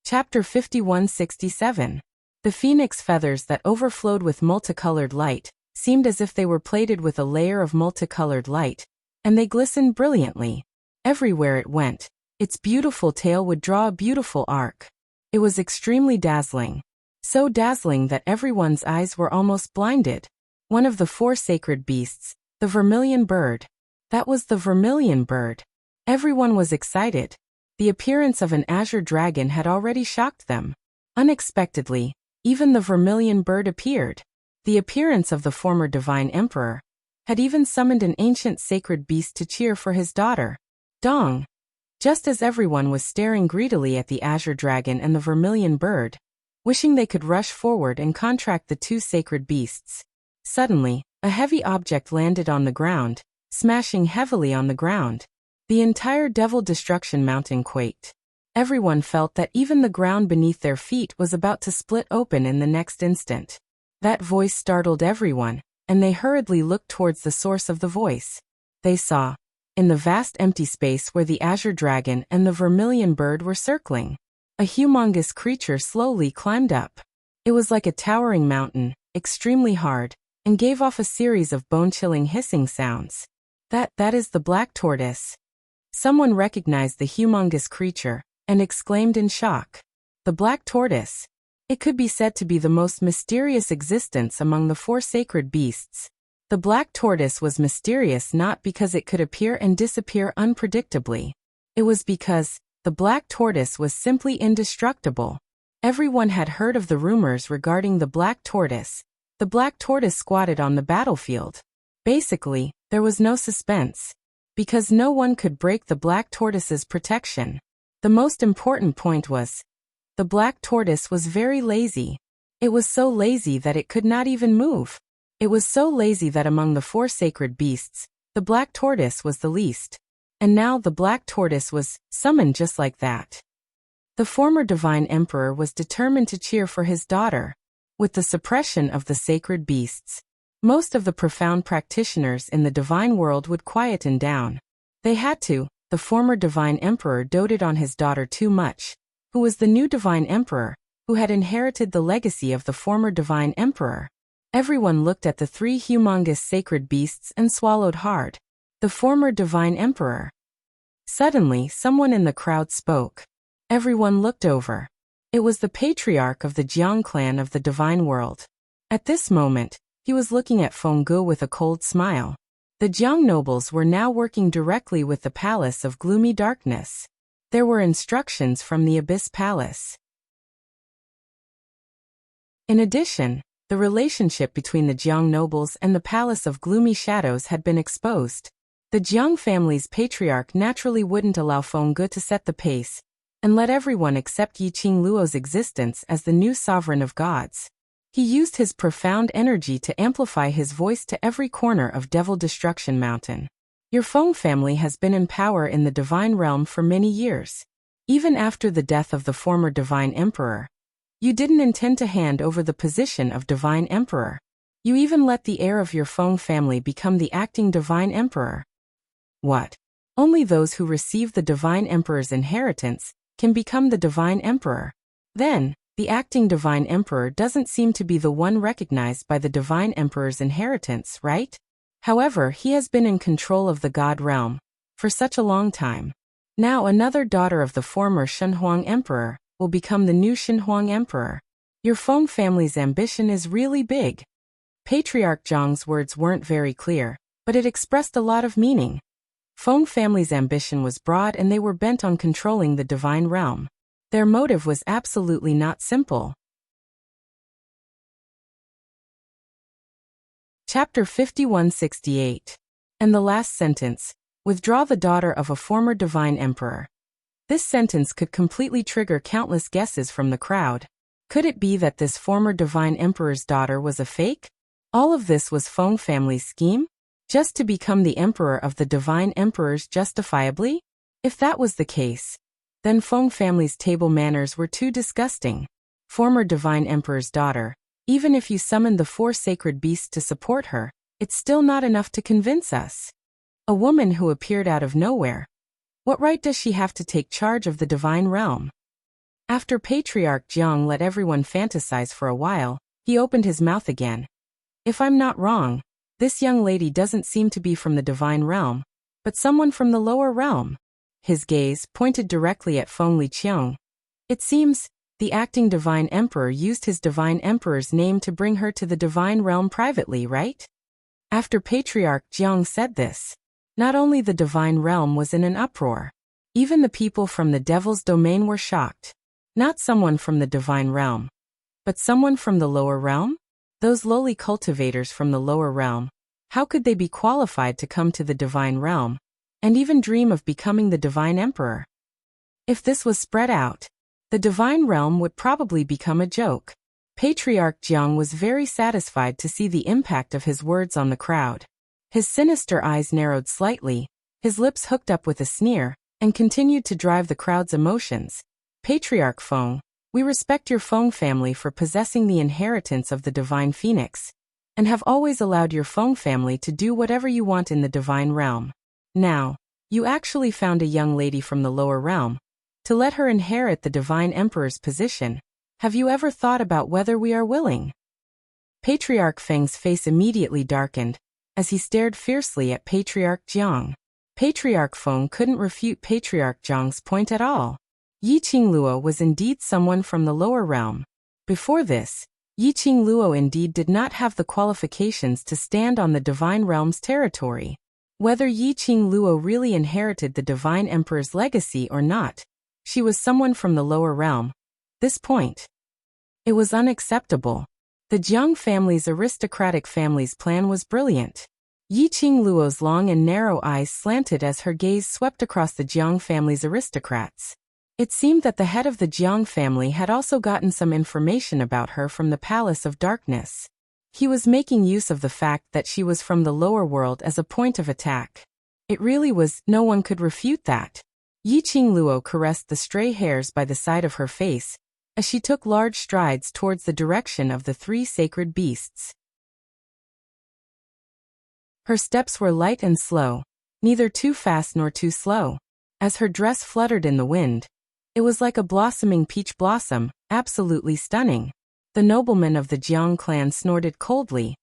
Chapter 5167. The phoenix feathers that overflowed with multicolored light seemed as if they were plated with a layer of multicolored light, and they glistened brilliantly. Everywhere it went, its beautiful tail would draw a beautiful arc. It was extremely dazzling. So dazzling that everyone's eyes were almost blinded. One of the 4 sacred beasts, the vermilion bird. That was the vermilion bird. Everyone was excited. The appearance of an azure dragon had already shocked them. Unexpectedly, even the vermilion bird appeared. The appearance of the former divine emperor had even summoned an ancient sacred beast to cheer for his daughter, Dong. Just as everyone was staring greedily at the azure dragon and the vermilion bird, wishing they could rush forward and contract the two sacred beasts, suddenly, a heavy object landed on the ground, smashing heavily on the ground. The entire Devil Destruction Mountain quaked. Everyone felt that even the ground beneath their feet was about to split open in the next instant. That voice startled everyone, and they hurriedly looked towards the source of the voice. They saw, in the vast empty space where the azure dragon and the vermilion bird were circling, a humongous creature slowly climbed up. It was like a towering mountain, extremely hard, and gave off a series of bone-chilling hissing sounds. That is the black tortoise. Someone recognized the humongous creature and exclaimed in shock. The black tortoise. It could be said to be the most mysterious existence among the four sacred beasts. The black tortoise was mysterious not because it could appear and disappear unpredictably. It was because the black tortoise was simply indestructible. Everyone had heard of the rumors regarding the black tortoise. The black tortoise squatted on the battlefield. Basically, there was no suspense, because no one could break the black tortoise's protection. The most important point was, the black tortoise was very lazy. It was so lazy that it could not even move. It was so lazy that among the four sacred beasts, the black tortoise was the least. And now the black tortoise was summoned just like that. The former divine emperor was determined to cheer for his daughter. With the suppression of the sacred beasts, most of the profound practitioners in the divine world would quieten down. They had to. The former divine emperor doted on his daughter too much, who was the new divine emperor, who had inherited the legacy of the former divine emperor. Everyone looked at the three humongous sacred beasts and swallowed hard. The former divine emperor. Suddenly, someone in the crowd spoke. Everyone looked over. It was the patriarch of the Jiang clan of the divine world. At this moment, he was looking at Feng Ge with a cold smile. The Jiang nobles were now working directly with the Palace of Gloomy Darkness. There were instructions from the Abyss Palace. In addition, the relationship between the Jiang nobles and the Palace of Gloomy Shadows had been exposed. The Jiang family's patriarch naturally wouldn't allow Feng Ge to set the pace and let everyone accept Yiqing Luo's existence as the new sovereign of gods. He used his profound energy to amplify his voice to every corner of Devil Destruction Mountain. Your Feng family has been in power in the divine realm for many years. Even after the death of the former divine emperor, you didn't intend to hand over the position of divine emperor. You even let the heir of your Feng family become the acting divine emperor. What? Only those who receive the divine emperor's inheritance can become the divine emperor. Then, the acting divine emperor doesn't seem to be the one recognized by the divine emperor's inheritance, right? However, he has been in control of the god realm for such a long time. Now another daughter of the former Shenhuang emperor will become the new Shenhuang emperor. Your Feng family's ambition is really big. Patriarch Zhang's words weren't very clear, but it expressed a lot of meaning. Feng family's ambition was broad and they were bent on controlling the divine realm. Their motive was absolutely not simple. Chapter 5168. And the last sentence, withdraw the daughter of a former divine emperor. This sentence could completely trigger countless guesses from the crowd. Could it be that this former divine emperor's daughter was a fake? All of this was Feng family's scheme? Just to become the emperor of the divine emperors justifiably? If that was the case, then Feng family's table manners were too disgusting. Former divine emperor's daughter, even if you summoned the four sacred beasts to support her, it's still not enough to convince us. A woman who appeared out of nowhere. What right does she have to take charge of the divine realm? After Patriarch Jiang let everyone fantasize for a while, he opened his mouth again. If I'm not wrong, this young lady doesn't seem to be from the divine realm, but someone from the lower realm. His gaze pointed directly at Feng Liqiang. It seems, the acting divine emperor used his divine emperor's name to bring her to the divine realm privately, right? After Patriarch Jiang said this, not only the divine realm was in an uproar. Even the people from the devil's domain were shocked. Not someone from the divine realm, but someone from the lower realm? Those lowly cultivators from the lower realm. How could they be qualified to come to the divine realm, and even dream of becoming the divine emperor? If this was spread out, the divine realm would probably become a joke. Patriarch Jiang was very satisfied to see the impact of his words on the crowd. His sinister eyes narrowed slightly, his lips hooked up with a sneer, and continued to drive the crowd's emotions. Patriarch Feng, we respect your Feng family for possessing the inheritance of the divine phoenix, and have always allowed your Feng family to do whatever you want in the divine realm. Now, you actually found a young lady from the lower realm, to let her inherit the divine emperor's position. Have you ever thought about whether we are willing? Patriarch Feng's face immediately darkened, as he stared fiercely at Patriarch Jiang. Patriarch Feng couldn't refute Patriarch Jiang's point at all. Yi Qingluo was indeed someone from the lower realm. Before this, Yi Qingluo indeed did not have the qualifications to stand on the divine realm's territory. Whether Yi Qingluo really inherited the divine emperor's legacy or not, she was someone from the lower realm. This point. It was unacceptable. The Jiang family's aristocratic family's plan was brilliant. Yi Qingluo's long and narrow eyes slanted as her gaze swept across the Jiang family's aristocrats. It seemed that the head of the Jiang family had also gotten some information about her from the Palace of Darkness. He was making use of the fact that she was from the lower world as a point of attack. It really was, no one could refute that. Yi Qingluo caressed the stray hairs by the side of her face, as she took large strides towards the direction of the three sacred beasts. Her steps were light and slow, neither too fast nor too slow. As her dress fluttered in the wind, it was like a blossoming peach blossom, absolutely stunning. The nobleman of the Jiang clan snorted coldly.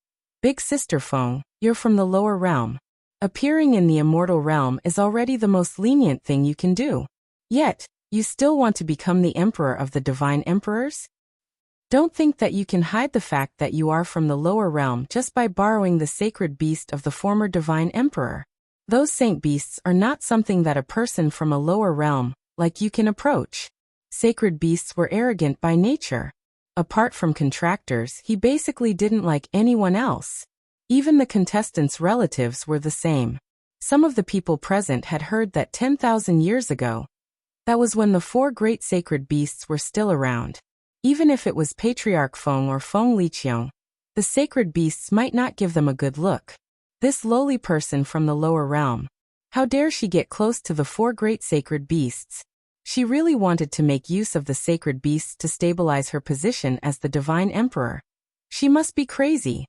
Big Sister Feng, you're from the lower realm. Appearing in the immortal realm is already the most lenient thing you can do. Yet, you still want to become the emperor of the divine emperors? Don't think that you can hide the fact that you are from the lower realm just by borrowing the sacred beast of the former divine emperor. Those saint beasts are not something that a person from a lower realm, like you, can approach. Sacred beasts were arrogant by nature. Apart from contractors, he basically didn't like anyone else. Even the contestants' relatives were the same. Some of the people present had heard that 10,000 years ago, that was when the four great sacred beasts were still around. Even if it was Patriarch Feng or Feng Liqiang, the sacred beasts might not give them a good look. This lowly person from the lower realm. How dare she get close to the four great sacred beasts? She really wanted to make use of the sacred beasts to stabilize her position as the divine emperor. She must be crazy.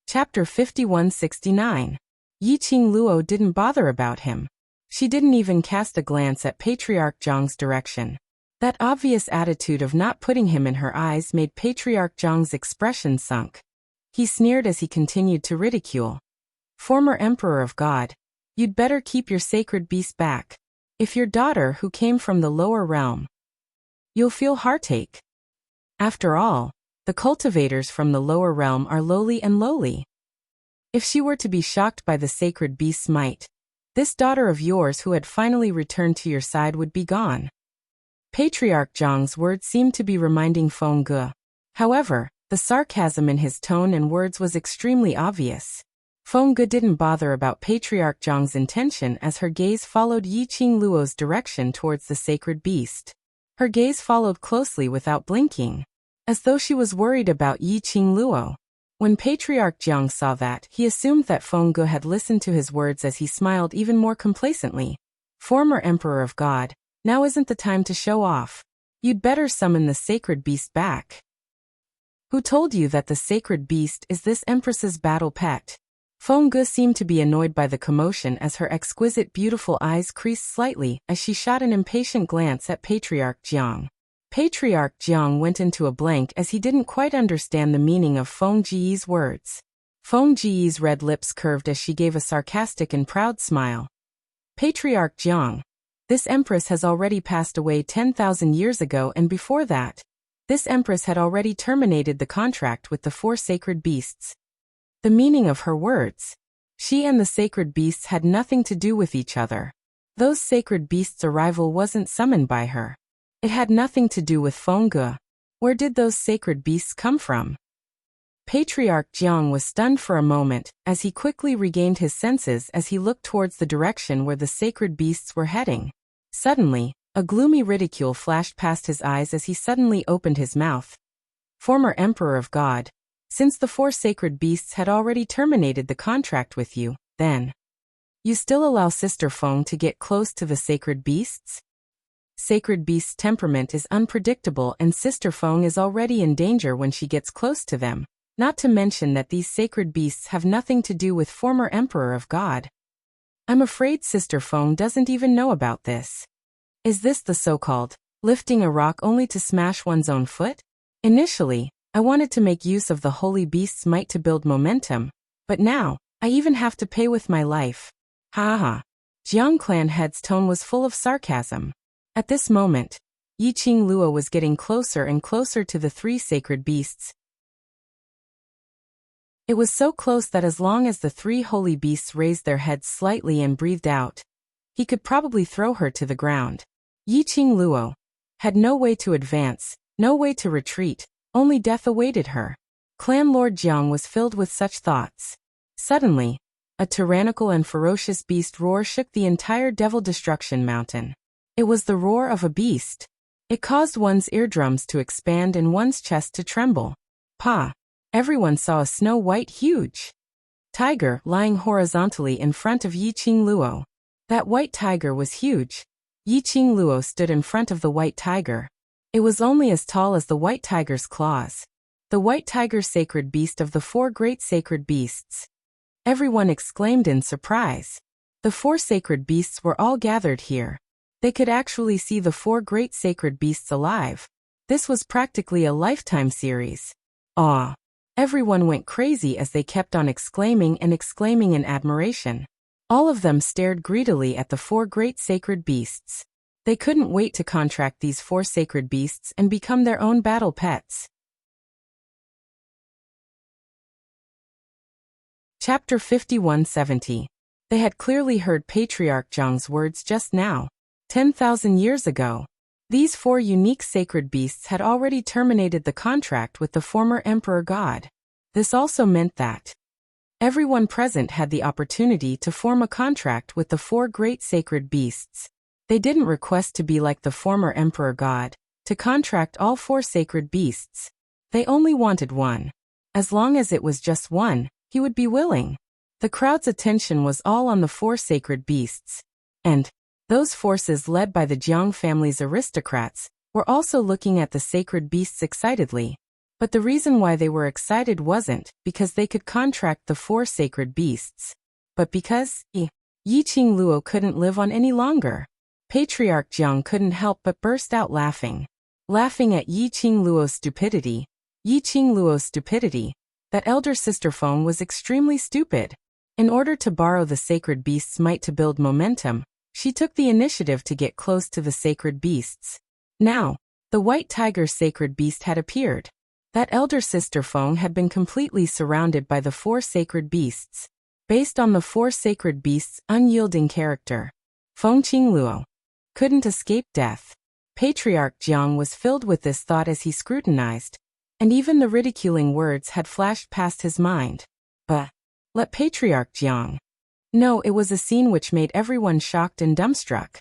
Chapter 5169. Yi Qingluo didn't bother about him. She didn't even cast a glance at Patriarch Jiang's direction. That obvious attitude of not putting him in her eyes made Patriarch Jiang's expression sunk. He sneered as he continued to ridicule. Former Emperor of God, you'd better keep your sacred beast back. If your daughter who came from the lower realm, you'll feel heartache. After all, the cultivators from the lower realm are lowly and lowly. If she were to be shocked by the sacred beast's might, this daughter of yours who had finally returned to your side would be gone. Patriarch Jiang's words seemed to be reminding Feng Ge. However, the sarcasm in his tone and words was extremely obvious. Feng Ge didn't bother about Patriarch Jiang's intention as her gaze followed Yi Qingluo's direction towards the sacred beast. Her gaze followed closely without blinking, as though she was worried about Yi Qingluo. When Patriarch Jiang saw that, he assumed that Feng Ge had listened to his words as he smiled even more complacently. Former Emperor of God, now isn't the time to show off. You'd better summon the sacred beast back. Who told you that the sacred beast is this Empress's battle pet? Feng Ge seemed to be annoyed by the commotion as her exquisite beautiful eyes creased slightly as she shot an impatient glance at Patriarch Jiang. Patriarch Jiang went into a blank as he didn't quite understand the meaning of Feng Ji's words. Feng Ji's red lips curved as she gave a sarcastic and proud smile. Patriarch Jiang, this empress has already passed away 10,000 years ago, and before that, this empress had already terminated the contract with the four sacred beasts. The meaning of her words. She and the sacred beasts had nothing to do with each other. Those sacred beasts' arrival wasn't summoned by her. It had nothing to do with Feng Ge. Where did those sacred beasts come from? Patriarch Jiang was stunned for a moment, as he quickly regained his senses as he looked towards the direction where the sacred beasts were heading. Suddenly, a gloomy ridicule flashed past his eyes as he suddenly opened his mouth. Former Emperor of God, since the 4 sacred beasts had already terminated the contract with you, then you still allow Sister Feng to get close to the sacred beasts? Sacred beasts' temperament is unpredictable and Sister Feng is already in danger when she gets close to them, not to mention that these sacred beasts have nothing to do with former Emperor of God. I'm afraid Sister Feng doesn't even know about this. Is this the so-called lifting a rock only to smash one's own foot? Initially, I wanted to make use of the holy beast's might to build momentum, but now, I even have to pay with my life. Ha ha. Jiang clan head's tone was full of sarcasm. At this moment, Yiqing Luo was getting closer and closer to the 3 sacred beasts. It was so close that as long as the 3 holy beasts raised their heads slightly and breathed out, he could probably throw her to the ground. Yiqing Luo had no way to advance, no way to retreat, only death awaited her. Clan Lord Jiang was filled with such thoughts. Suddenly, a tyrannical and ferocious beast roar shook the entire Devil Destruction Mountain. It was the roar of a beast. It caused one's eardrums to expand and one's chest to tremble. Pa! Everyone saw a snow-white huge tiger lying horizontally in front of Yiqing Luo. That white tiger was huge. Yiqing Luo stood in front of the white tiger. It was only as tall as the white tiger's claws. The white tiger, sacred beast of the 4 great sacred beasts. Everyone exclaimed in surprise. The 4 sacred beasts were all gathered here. They could actually see the 4 great sacred beasts alive. This was practically a lifetime series. Awe! Everyone went crazy as they kept on exclaiming in admiration. All of them stared greedily at the 4 great sacred beasts. They couldn't wait to contract these 4 sacred beasts and become their own battle pets. Chapter 5170. They had clearly heard Patriarch Jiang's words just now. 10,000 years ago, these 4 unique sacred beasts had already terminated the contract with the former Emperor God. This also meant that everyone present had the opportunity to form a contract with the 4 great sacred beasts. They didn't request to be like the former Emperor God, to contract all 4 sacred beasts. They only wanted one. As long as it was just one, he would be willing. The crowd's attention was all on the 4 sacred beasts. And those forces led by the Jiang family's aristocrats were also looking at the sacred beasts excitedly. But the reason why they were excited wasn't because they could contract the 4 sacred beasts, but because Yiqing Luo couldn't live on any longer. Patriarch Jiang couldn't help but burst out laughing. Laughing at Yiqing Luo's stupidity. Yiqing Luo's stupidity. That elder sister Feng was extremely stupid. In order to borrow the sacred beast's might to build momentum, she took the initiative to get close to the sacred beasts. Now, the white tiger's sacred beast had appeared. That elder sister Feng had been completely surrounded by the 4 sacred beasts. Based on the 4 sacred beasts' unyielding character, Feng Qingluo couldn't escape death. Patriarch Jiang was filled with this thought as he scrutinized, and even the ridiculing words had flashed past his mind. But let Patriarch Jiang know it was a scene which made everyone shocked and dumbstruck.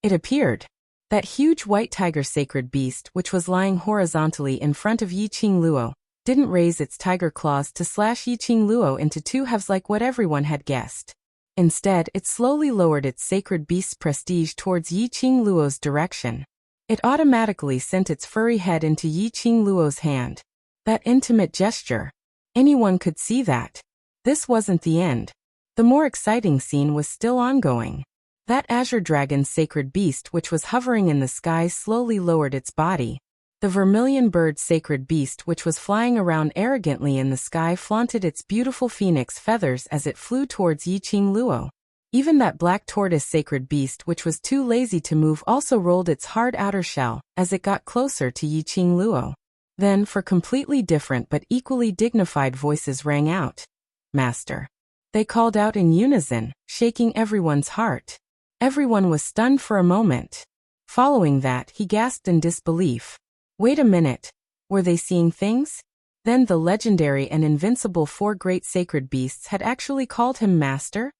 It appeared that huge white tiger sacred beast, which was lying horizontally in front of Yiqing Luo, didn't raise its tiger claws to slash Yiqing Luo into 2 halves like what everyone had guessed. Instead, it slowly lowered its sacred beast's prestige towards Yiqing Luo's direction. It automatically sent its furry head into Yiqing Luo's hand. That intimate gesture. Anyone could see that. This wasn't the end. The more exciting scene was still ongoing. That azure dragon's sacred beast, which was hovering in the sky, slowly lowered its body. The vermilion bird's sacred beast, which was flying around arrogantly in the sky, flaunted its beautiful phoenix feathers as it flew towards Yiqing Luo. Even that black tortoise sacred beast, which was too lazy to move, also rolled its hard outer shell as it got closer to Yiqing Luo. Then, 4 completely different but equally dignified voices rang out. Master. They called out in unison, shaking everyone's heart. Everyone was stunned for a moment. Following that, he gasped in disbelief. Wait a minute. Were they seeing things? Then the legendary and invincible four great sacred beasts had actually called him master?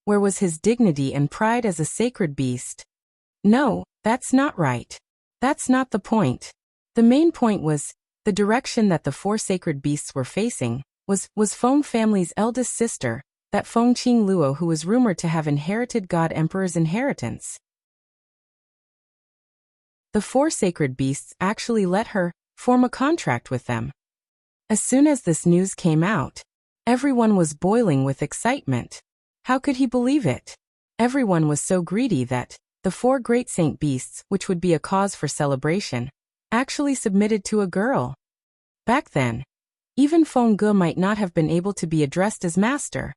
Where was his dignity and pride as a sacred beast? No, that's not right. That's not the point. The main point was, the direction that the four sacred beasts were facing was Feng family's eldest sister, that Feng Qingluo who was rumored to have inherited God Emperor's inheritance. The four sacred beasts actually let her form a contract with them. As soon as this news came out, everyone was boiling with excitement. How could he believe it? Everyone was so greedy that the four great saint beasts, which would be a cause for celebration, actually submitted to a girl. Back then, even Feng Ge might not have been able to be addressed as master.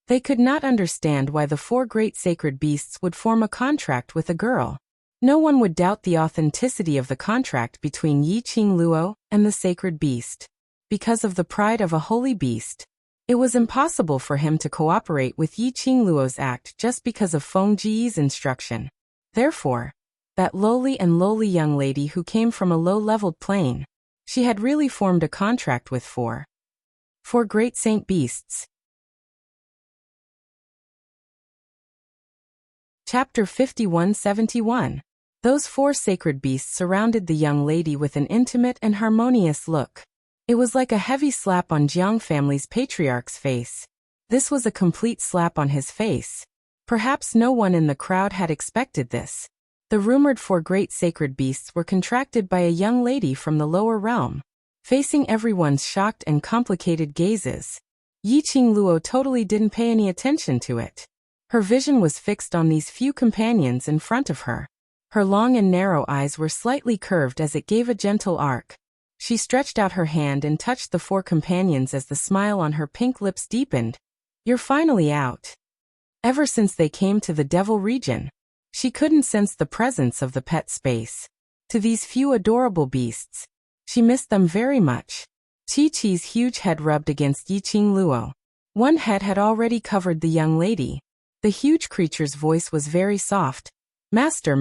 They could not understand why the four great sacred beasts would form a contract with a girl. No one would doubt the authenticity of the contract between Yi Qingluo and the sacred beast. Because of the pride of a holy beast, it was impossible for him to cooperate with Yi Qingluo's act just because of Feng Ji's instruction. Therefore, that lowly young lady who came from a low-leveled plane, she had really formed a contract with four great saint beasts. Chapter 51-71. Those four sacred beasts surrounded the young lady with an intimate and harmonious look. It was like a heavy slap on Jiang family's patriarch's face. This was a complete slap on his face. Perhaps no one in the crowd had expected this. The rumored four great sacred beasts were contracted by a young lady from the lower realm. Facing everyone's shocked and complicated gazes, Yi Qingluo totally didn't pay any attention to it. Her vision was fixed on these few companions in front of her. Her long and narrow eyes were slightly curved as it gave a gentle arc. She stretched out her hand and touched the four companions as the smile on her pink lips deepened. You're finally out. Ever since they came to the Devil region, she couldn't sense the presence of the pet space. To these few adorable beasts, she missed them very much. Chi-Chi's huge head rubbed against Yi Qingluo. One head had already covered the young lady. The huge creature's voice was very soft. Master,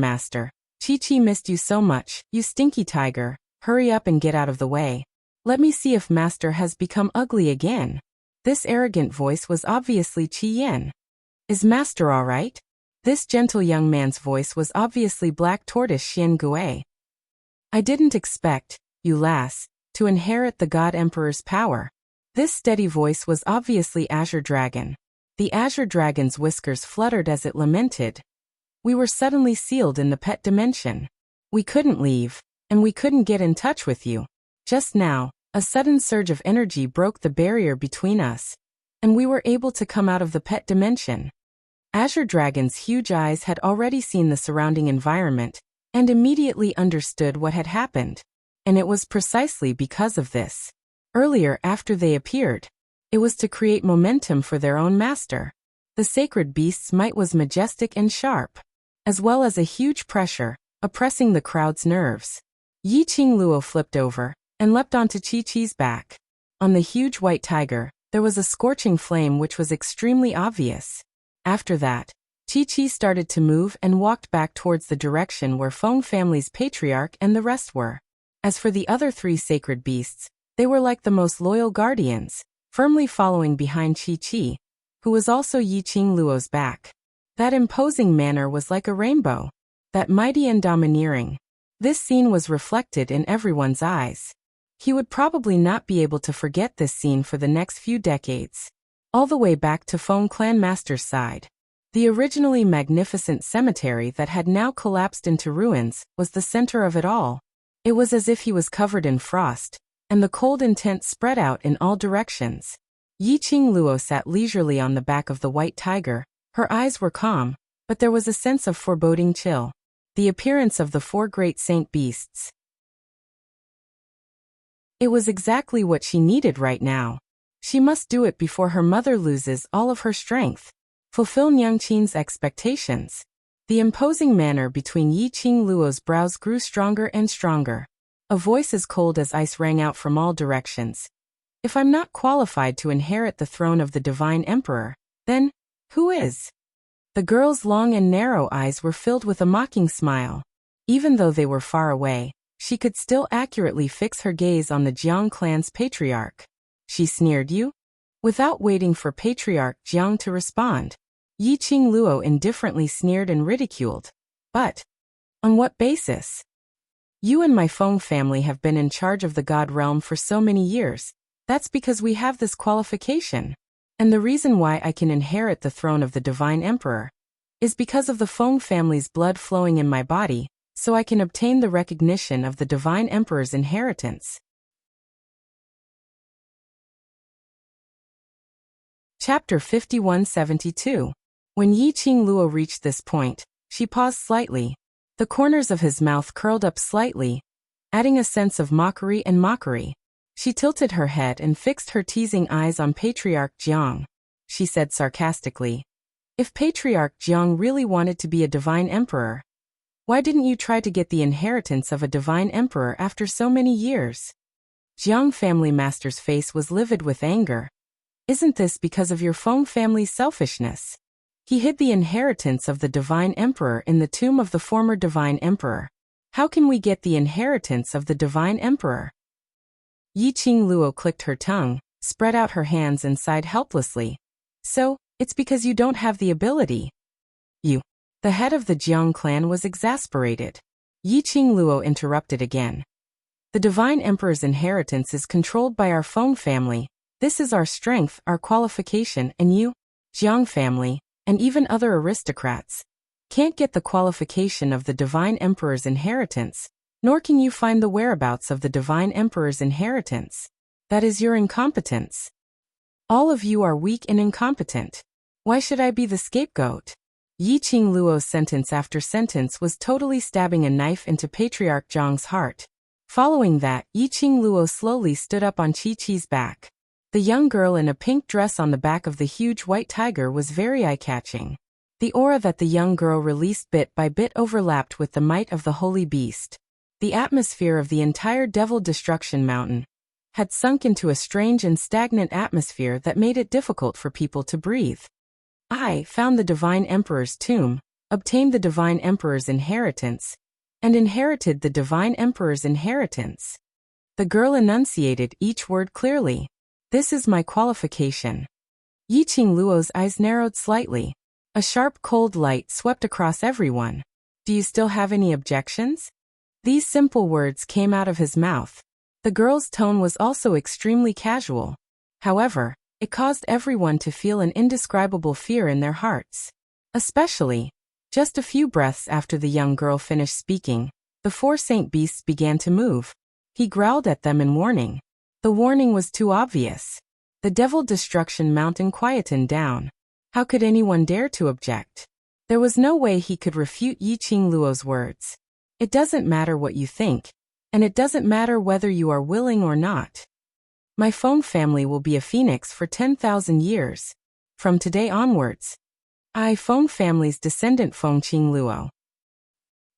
Chi-Chi missed you so much, you stinky tiger. Hurry up and get out of the way. Let me see if Master has become ugly again. This arrogant voice was obviously Qi Yan. Is Master all right? This gentle young man's voice was obviously Black Tortoise Xian Gui. I didn't expect, you lass, to inherit the God Emperor's power. This steady voice was obviously Azure Dragon. The Azure Dragon's whiskers fluttered as it lamented. We were suddenly sealed in the pet dimension. We couldn't leave. And we couldn't get in touch with you. Just now, a sudden surge of energy broke the barrier between us, and we were able to come out of the pet dimension. Azure Dragon's huge eyes had already seen the surrounding environment, and immediately understood what had happened. And it was precisely because of this. Earlier, after they appeared, it was to create momentum for their own master. The sacred beast's might was majestic and sharp, as well as a huge pressure, oppressing the crowd's nerves. Yi Qingluo flipped over and leapt onto Chi-Chi's back. On the huge white tiger, there was a scorching flame which was extremely obvious. After that, Chi-Chi started to move and walked back towards the direction where Feng family's patriarch and the rest were. As for the other three sacred beasts, they were like the most loyal guardians, firmly following behind Chi-Chi, who was also Yi Qingluo's back. That imposing manner was like a rainbow, that mighty and domineering. This scene was reflected in everyone's eyes. He would probably not be able to forget this scene for the next few decades. All the way back to Feng Clan Master's side. The originally magnificent cemetery that had now collapsed into ruins was the center of it all. It was as if he was covered in frost, and the cold intent spread out in all directions. Yi Qingluo sat leisurely on the back of the white tiger. Her eyes were calm, but there was a sense of foreboding chill. The appearance of the four great saint beasts. It was exactly what she needed right now. She must do it before her mother loses all of her strength. Fulfill Niang Qin's expectations. The imposing manner between Yi Qingluo's brows grew stronger and stronger. A voice as cold as ice rang out from all directions. If I'm not qualified to inherit the throne of the divine emperor, then who is? The girl's long and narrow eyes were filled with a mocking smile. Even though they were far away, she could still accurately fix her gaze on the Jiang clan's patriarch. She sneered, you? Without waiting for Patriarch Jiang to respond, Yi Qingluo indifferently sneered and ridiculed. But on what basis? You and my Feng family have been in charge of the God realm for so many years. That's because we have this qualification. And the reason why I can inherit the throne of the divine emperor is because of the Feng family's blood flowing in my body, so I can obtain the recognition of the divine emperor's inheritance. Chapter 5172. When Yi Qingluo reached this point, she paused slightly. The corners of his mouth curled up slightly, adding a sense of mockery and mockery. She tilted her head and fixed her teasing eyes on Patriarch Jiang. She said sarcastically, if Patriarch Jiang really wanted to be a divine emperor, why didn't you try to get the inheritance of a divine emperor after so many years? Jiang family master's face was livid with anger. Isn't this because of your Feng family's selfishness? He hid the inheritance of the divine emperor in the tomb of the former divine emperor. How can we get the inheritance of the divine emperor? Yi Qingluo clicked her tongue, spread out her hands and sighed helplessly. So, it's because you don't have the ability. You. The head of the Jiang clan was exasperated. Yi Qingluo interrupted again. The divine emperor's inheritance is controlled by our Feng family. This is our strength, our qualification, and you, Jiang family, and even other aristocrats, can't get the qualification of the divine emperor's inheritance, nor can you find the whereabouts of the divine emperor's inheritance. That is your incompetence. All of you are weak and incompetent. Why should I be the scapegoat? Yi Qingluo's sentence after sentence was totally stabbing a knife into Patriarch Jiang's heart. Following that, Yi Qingluo slowly stood up on Chi-Chi's back. The young girl in a pink dress on the back of the huge white tiger was very eye-catching. The aura that the young girl released bit by bit overlapped with the might of the holy beast. The atmosphere of the entire Devil Destruction Mountain had sunk into a strange and stagnant atmosphere that made it difficult for people to breathe. I found the Divine Emperor's tomb, obtained the Divine Emperor's inheritance, and inherited the Divine Emperor's inheritance. The girl enunciated each word clearly. This is my qualification. Yi Qingluo's eyes narrowed slightly. A sharp cold light swept across everyone. Do you still have any objections? These simple words came out of his mouth. The girl's tone was also extremely casual. However, it caused everyone to feel an indescribable fear in their hearts. Especially, just a few breaths after the young girl finished speaking, the four saint beasts began to move. He growled at them in warning. The warning was too obvious. The Devil Destruction Mountain quietened down. How could anyone dare to object? There was no way he could refute Yi Qingluo's words. It doesn't matter what you think, and it doesn't matter whether you are willing or not. My Feng family will be a phoenix for 10,000 years. From today onwards, I, Feng family's descendant Feng Qingluo.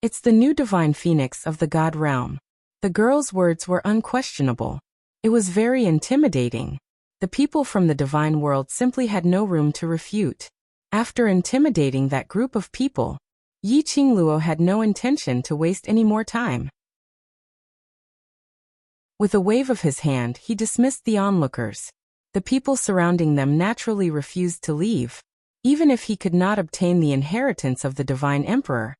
It's the new divine phoenix of the God realm. The girl's words were unquestionable. It was very intimidating. The people from the divine world simply had no room to refute. After intimidating that group of people, Yi Qingluo had no intention to waste any more time. With a wave of his hand, he dismissed the onlookers. The people surrounding them naturally refused to leave. Even if he could not obtain the inheritance of the divine emperor,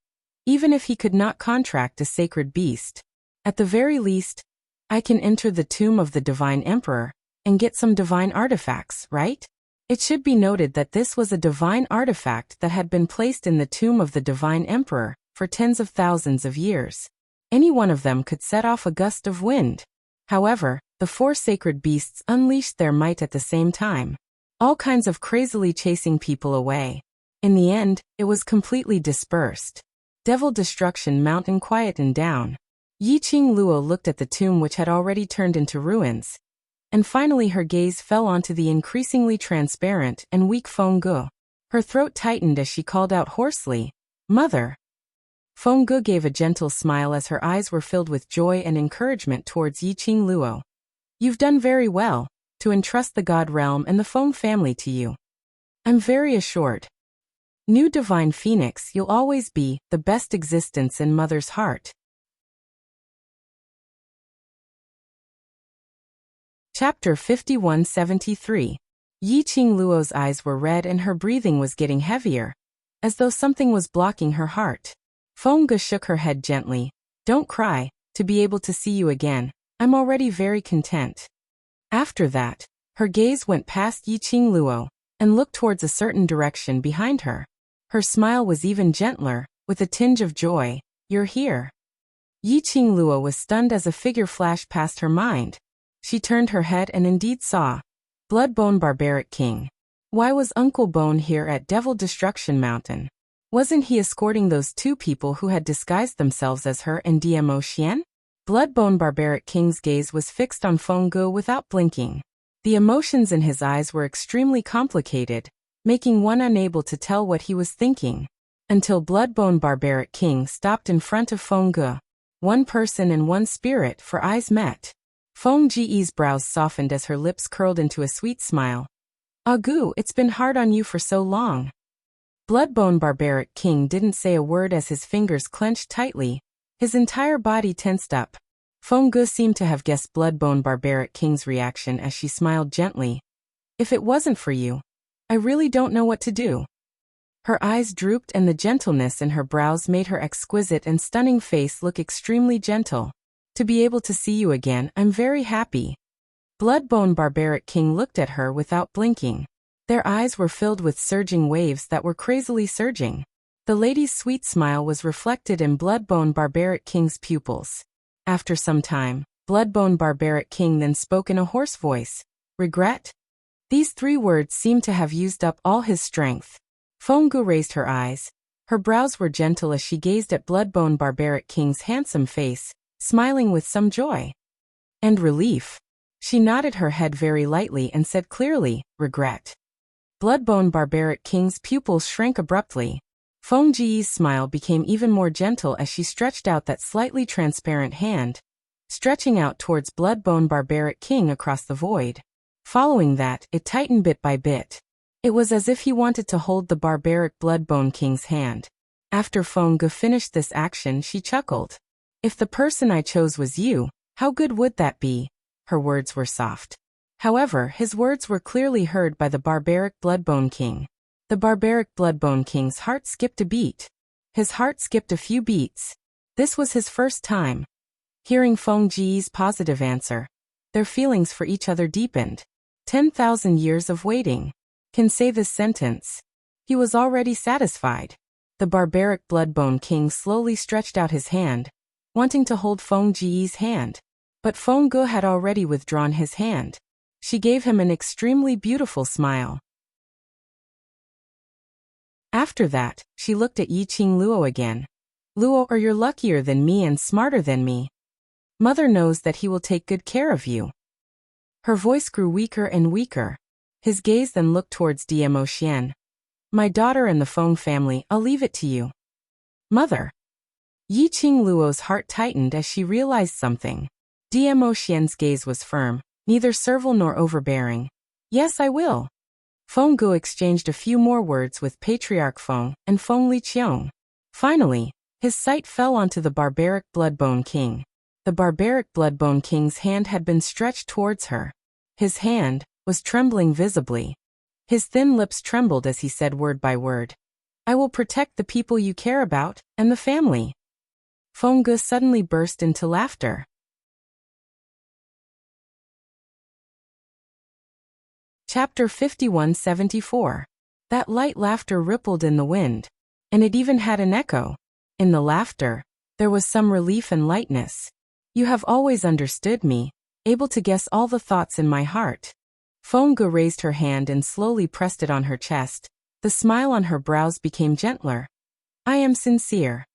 even if he could not contract a sacred beast, at the very least, I can enter the tomb of the divine emperor and get some divine artifacts, right? It should be noted that this was a divine artifact that had been placed in the tomb of the divine emperor for tens of thousands of years. Any one of them could set off a gust of wind. However, the four sacred beasts unleashed their might at the same time, all kinds of crazily chasing people away. In the end, it was completely dispersed. Devil Destruction Mountain quietened down. Yi Qingluo looked at the tomb which had already turned into ruins, and finally her gaze fell onto the increasingly transparent and weak Feng Ge. Her throat tightened as she called out hoarsely, "Mother!" Feng Ge gave a gentle smile as her eyes were filled with joy and encouragement towards Yi Qingluo. "You've done very well. to entrust the God realm and the Feng family to you. I'm very assured. New divine phoenix, you'll always be the best existence in mother's heart. Chapter 5173. Yi Qingluo's eyes were red and her breathing was getting heavier, as though something was blocking her heart. Feng Ge shook her head gently. Don't cry, to be able to see you again, I'm already very content. After that, her gaze went past Yi Qingluo and looked towards a certain direction behind her. Her smile was even gentler, with a tinge of joy. You're here. Yi Qingluo was stunned as a figure flashed past her mind. She turned her head and indeed saw Bloodbone Barbaric King. Why was Uncle Bone here at Devil Destruction Mountain? Wasn't he escorting those two people who had disguised themselves as her and Dmo Xian? Bloodbone Barbaric King's gaze was fixed on Feng Ge without blinking. The emotions in his eyes were extremely complicated, making one unable to tell what he was thinking. Until Bloodbone Barbaric King stopped in front of Feng Ge. One person and one spirit, for eyes met. Feng Ge's brows softened as her lips curled into a sweet smile. Agu, it's been hard on you for so long. Bloodbone Barbaric King didn't say a word as his fingers clenched tightly. His entire body tensed up. Feng Ge seemed to have guessed Bloodbone Barbaric King's reaction as she smiled gently. If it wasn't for you, I really don't know what to do. Her eyes drooped and the gentleness in her brows made her exquisite and stunning face look extremely gentle. To be able to see you again, I'm very happy. Bloodbone Barbaric King looked at her without blinking. Their eyes were filled with surging waves that were crazily surging. The lady's sweet smile was reflected in Bloodbone Barbaric King's pupils. After some time, Bloodbone Barbaric King then spoke in a hoarse voice. Regret? These 3 words seemed to have used up all his strength. Feng Ge raised her eyes. Her brows were gentle as she gazed at Bloodbone Barbaric King's handsome face, smiling with some joy and relief. She nodded her head very lightly and said clearly, regret. Bloodbone Barbaric King's pupils shrank abruptly. Feng Ge's smile became even more gentle as she stretched out that slightly transparent hand, stretching out towards Bloodbone Barbaric King across the void. Following that, it tightened bit by bit. It was as if he wanted to hold the barbaric Bloodbone King's hand. After Feng Ge finished this action, she chuckled. If the person I chose was you, how good would that be? Her words were soft. However, his words were clearly heard by the barbaric Bloodbone King. The barbaric Bloodbone King's heart skipped a beat. His heart skipped a few beats. This was his first time hearing Feng Ge's positive answer. Their feelings for each other deepened. 10,000 years of waiting can say this sentence. He was already satisfied. The barbaric Bloodbone King slowly stretched out his hand, wanting to hold Feng Ge's hand. But Feng Ge had already withdrawn his hand. She gave him an extremely beautiful smile. After that, she looked at Yi Qingluo again. Luo, you're luckier than me and smarter than me. Mother knows that he will take good care of you. Her voice grew weaker and weaker. His gaze then looked towards Dmo Xian. My daughter and the Feng family, I'll leave it to you. Mother. Yi Qingluo's heart tightened as she realized something. Dmo Xian's gaze was firm, neither servile nor overbearing. Yes, I will. Feng Ge exchanged a few more words with Patriarch Feng and Feng Liqiong. Finally, his sight fell onto the barbaric Bloodbone King. The barbaric Bloodbone King's hand had been stretched towards her. His hand was trembling visibly. His thin lips trembled as he said word by word. I will protect the people you care about, and the family. Feng Ge suddenly burst into laughter. Chapter 5174. That light laughter rippled in the wind, and it even had an echo. In the laughter, there was some relief and lightness. You have always understood me, able to guess all the thoughts in my heart. Feng Ge raised her hand and slowly pressed it on her chest. The smile on her brows became gentler. I am sincere.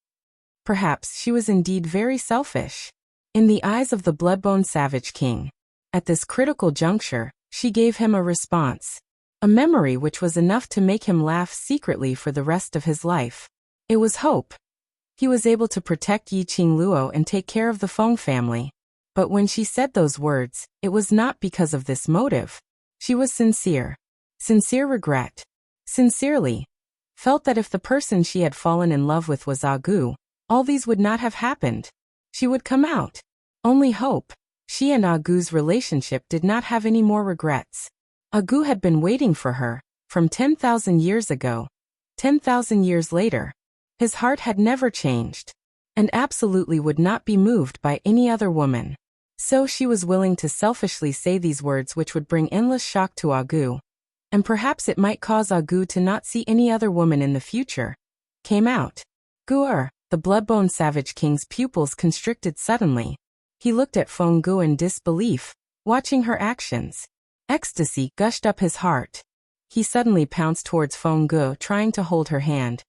Perhaps she was indeed very selfish. In the eyes of the Bloodbone Savage King. At this critical juncture, she gave him a response. A memory which was enough to make him laugh secretly for the rest of his life. It was hope. He was able to protect Yi Qingluo and take care of the Feng family. But when she said those words, it was not because of this motive. She was sincere. Sincere regret. Sincerely felt that if the person she had fallen in love with was Agu, all these would not have happened. She would come out. Only hope. She and Agu's relationship did not have any more regrets. Agu had been waiting for her, from 10,000 years ago. 10,000 years later. His heart had never changed, and absolutely would not be moved by any other woman. So she was willing to selfishly say these words which would bring endless shock to Agu, and perhaps it might cause Agu to not see any other woman in the future. Came out. Gu'er, the blood-bone savage king's pupils constricted suddenly. He looked at Feng Gu in disbelief, watching her actions. Ecstasy gushed up his heart. He suddenly pounced towards Feng Gu, trying to hold her hand.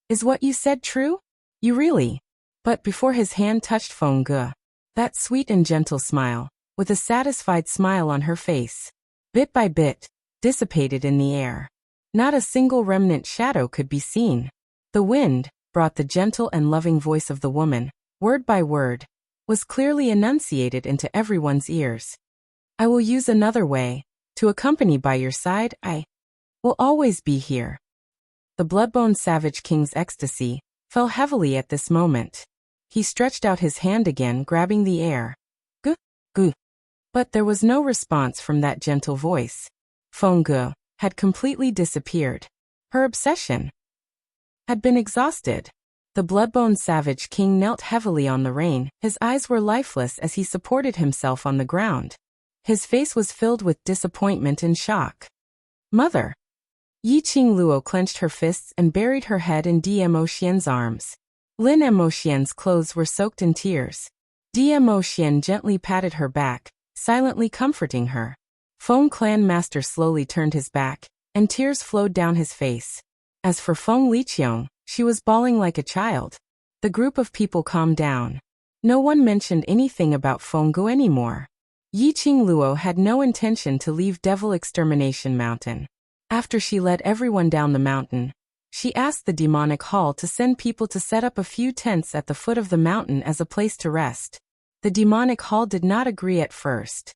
Is what you said true? You really? But before his hand touched Feng Gu, that sweet and gentle smile, with a satisfied smile on her face, bit by bit, dissipated in the air. Not a single remnant shadow could be seen. The wind brought the gentle and loving voice of the woman, word by word, was clearly enunciated into everyone's ears. I will use another way, to accompany by your side. I will always be here. The blood-bone savage king's ecstasy fell heavily at this moment. He stretched out his hand again, grabbing the air. Gu, gu. But there was no response from that gentle voice. Feng Gu had completely disappeared. Her obsession had been exhausted. The blood-bone savage king knelt heavily on the rain. His eyes were lifeless as he supported himself on the ground. His face was filled with disappointment and shock. Mother! Yi Qingluo clenched her fists and buried her head in Dmo Xian's arms. Lin Mo Xian's clothes were soaked in tears. Dmo Xian gently patted her back, silently comforting her. Feng clan master slowly turned his back, and tears flowed down his face. As for Feng Liqiang, she was bawling like a child. The group of people calmed down. No one mentioned anything about Feng Gu anymore. Yi Qingluo had no intention to leave Devil Extermination Mountain. After she led everyone down the mountain, she asked the demonic hall to send people to set up a few tents at the foot of the mountain as a place to rest. The demonic hall did not agree at first.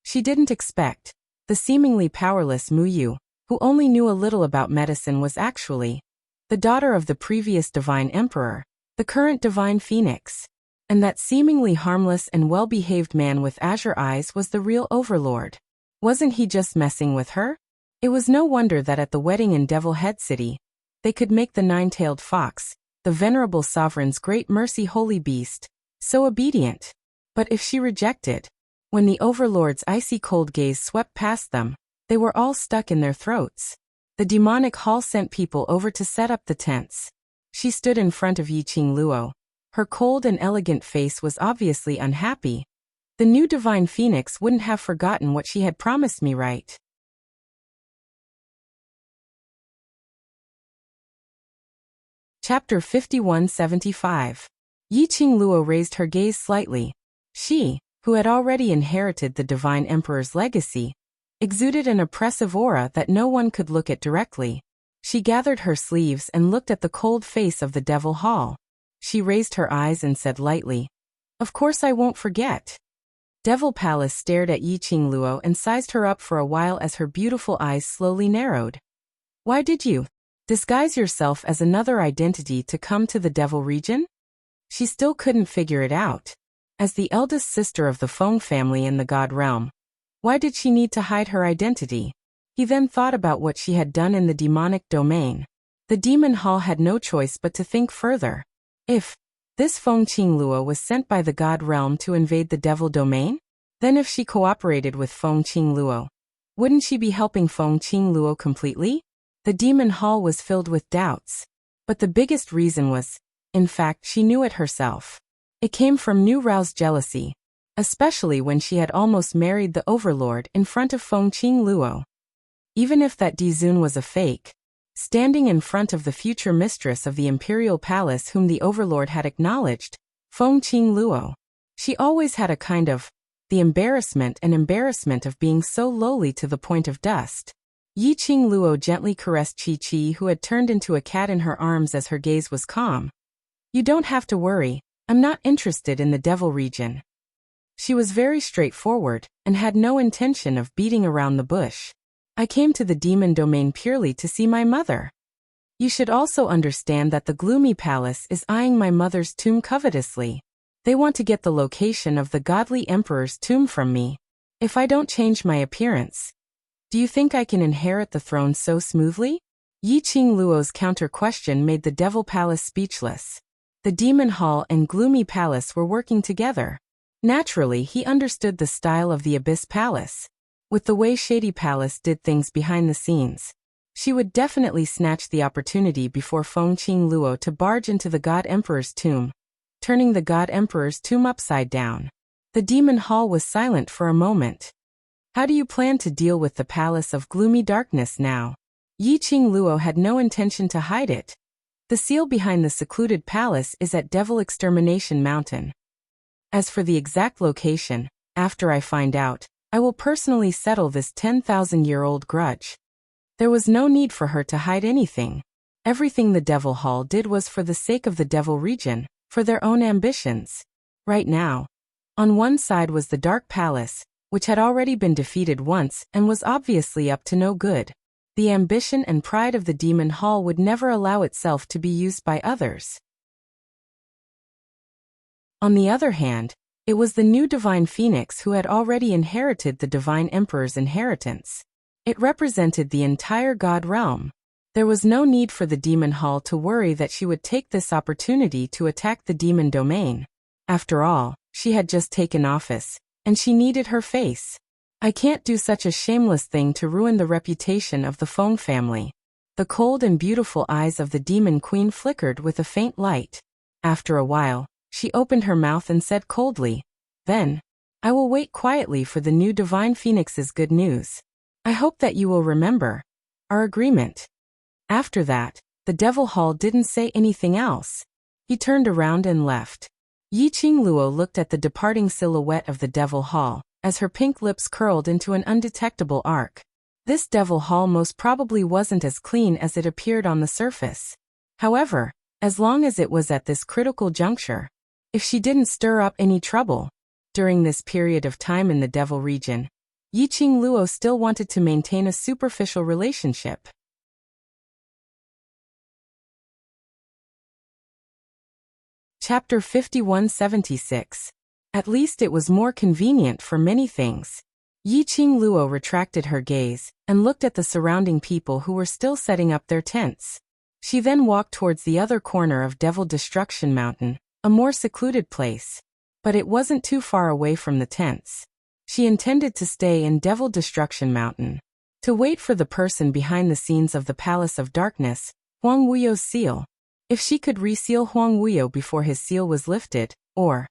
She didn't expect. The seemingly powerless Mu Yu, who only knew a little about medicine, was actually the daughter of the previous divine emperor, the current divine phoenix. And that seemingly harmless and well-behaved man with azure eyes was the real overlord. Wasn't he just messing with her? It was no wonder that at the wedding in Devil Head City, they could make the nine-tailed fox, the venerable sovereign's great mercy holy beast, so obedient. But if she rejected, when the overlord's icy cold gaze swept past them, they were all stuck in their throats. The demonic hall sent people over to set up the tents. She stood in front of Yi Qingluo. Her cold and elegant face was obviously unhappy. The new divine phoenix wouldn't have forgotten what she had promised me, right? Chapter 5175. Yi Qingluo raised her gaze slightly. She, who had already inherited the divine emperor's legacy, exuded an oppressive aura that no one could look at directly. She gathered her sleeves and looked at the cold face of the devil hall. She raised her eyes and said lightly, "Of course I won't forget." Devil Palace stared at Yi Qingluo and sized her up for a while as her beautiful eyes slowly narrowed. "Why did you disguise yourself as another identity to come to the Devil region?" She still couldn't figure it out. As the eldest sister of the Feng family in the God realm, why did she need to hide her identity? He then thought about what she had done in the demonic domain. The demon hall had no choice but to think further. If this Feng Qingluo was sent by the God realm to invade the devil domain, then if she cooperated with Feng Qingluo, wouldn't she be helping Feng Qingluo completely? The demon hall was filled with doubts. But the biggest reason was, in fact, she knew it herself. It came from New Rao's jealousy, especially when she had almost married the overlord in front of Feng Qingluo. Even if that Dizun was a fake, standing in front of the future mistress of the imperial palace whom the overlord had acknowledged, Feng Qingluo, she always had a kind of the embarrassment of being so lowly to the point of dust. Yi Qingluo gently caressed Chi-Chi, who had turned into a cat in her arms as her gaze was calm. "You don't have to worry, I'm not interested in the devil region. She was very straightforward and had no intention of beating around the bush. I came to the demon domain purely to see my mother. You should also understand that the gloomy palace is eyeing my mother's tomb covetously. They want to get the location of the godly emperor's tomb from me. If I don't change my appearance, do you think I can inherit the throne so smoothly? Yi Qingluo's counter-question made the devil palace speechless. The demon hall and gloomy palace were working together. Naturally, he understood the style of the abyss palace. With the way Shady Palace did things behind the scenes, she would definitely snatch the opportunity before Feng Qingluo to barge into the God Emperor's tomb, turning the God Emperor's tomb upside down. The demon hall was silent for a moment. How do you plan to deal with the palace of gloomy darkness now? Yi Qingluo had no intention to hide it. The seal behind the secluded palace is at Devil Extermination Mountain. As for the exact location, after I find out, I will personally settle this 10,000-year-old grudge. There was no need for her to hide anything. Everything the Devil Hall did was for the sake of the Devil region, for their own ambitions. Right now, on one side was the Dark Palace, which had already been defeated once and was obviously up to no good. The ambition and pride of the Demon Hall would never allow itself to be used by others. On the other hand, it was the new Divine Phoenix who had already inherited the Divine Emperor's inheritance. It represented the entire God realm. There was no need for the Demon Hall to worry that she would take this opportunity to attack the demon domain. After all, she had just taken office, and she needed her face. I can't do such a shameless thing to ruin the reputation of the Feng family. The cold and beautiful eyes of the Demon Queen flickered with a faint light. After a while, she opened her mouth and said coldly, "Then, I will wait quietly for the new Divine Phoenix's good news. I hope that you will remember our agreement." After that, the Devil Hall didn't say anything else. He turned around and left. Yi Qingluo looked at the departing silhouette of the Devil Hall, as her pink lips curled into an undetectable arc. This Devil Hall most probably wasn't as clean as it appeared on the surface. However, as long as it was at this critical juncture, if she didn't stir up any trouble during this period of time in the Devil region, Yi Qingluo still wanted to maintain a superficial relationship. Chapter 5176. At least it was more convenient for many things. Yi Qingluo retracted her gaze and looked at the surrounding people who were still setting up their tents. She then walked towards the other corner of Devil Destruction Mountain, a more secluded place. But it wasn't too far away from the tents. She intended to stay in Devil Destruction Mountain, to wait for the person behind the scenes of the Palace of Darkness, Huang Wuyo's seal. If she could reseal Huang Wuyo before his seal was lifted, or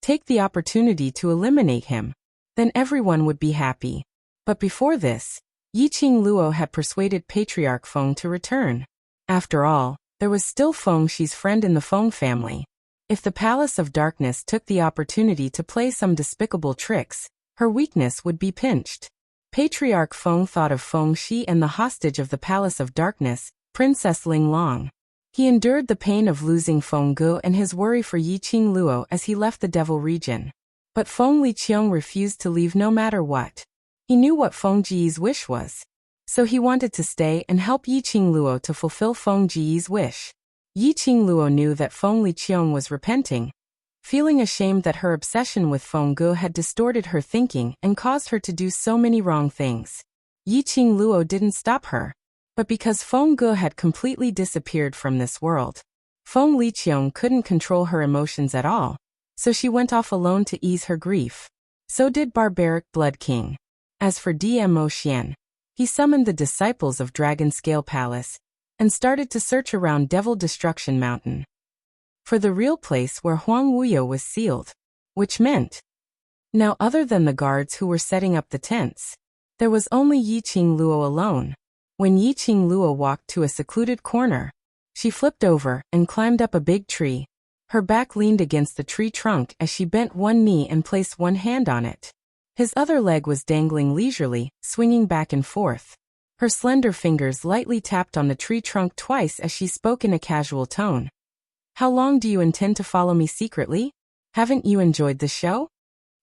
take the opportunity to eliminate him, then everyone would be happy. But before this, Yi Qingluo had persuaded Patriarch Feng to return. After all, there was still Feng Shi's friend in the Feng family. If the Palace of Darkness took the opportunity to play some despicable tricks, her weakness would be pinched. Patriarch Feng thought of Feng Shi and the hostage of the Palace of Darkness, Princess Ling Long. He endured the pain of losing Feng Ge and his worry for Yi Qingluo as he left the Devil region. But Feng Liqiong refused to leave no matter what. He knew what Feng Ji's wish was. So he wanted to stay and help Yi Qingluo to fulfill Feng Ji's wish. Yi Qingluo knew that Feng Liqiong was repenting, feeling ashamed that her obsession with Feng Ge had distorted her thinking and caused her to do so many wrong things. Yi Qingluo didn't stop her. But because Feng Ge had completely disappeared from this world, Feng Liqiong couldn't control her emotions at all, so she went off alone to ease her grief. So did Barbaric Blood King. As for Dmo Xian, he summoned the disciples of Dragon Scale Palace and started to search around Devil Destruction Mountain for the real place where Huang Wuyo was sealed, which meant, now other than the guards who were setting up the tents, there was only Yi Qingluo alone. When Yi Qingluo walked to a secluded corner, she flipped over and climbed up a big tree. Her back leaned against the tree trunk as she bent one knee and placed one hand on it. His other leg was dangling leisurely, swinging back and forth. Her slender fingers lightly tapped on the tree trunk twice as she spoke in a casual tone. How long do you intend to follow me secretly? Haven't you enjoyed the show?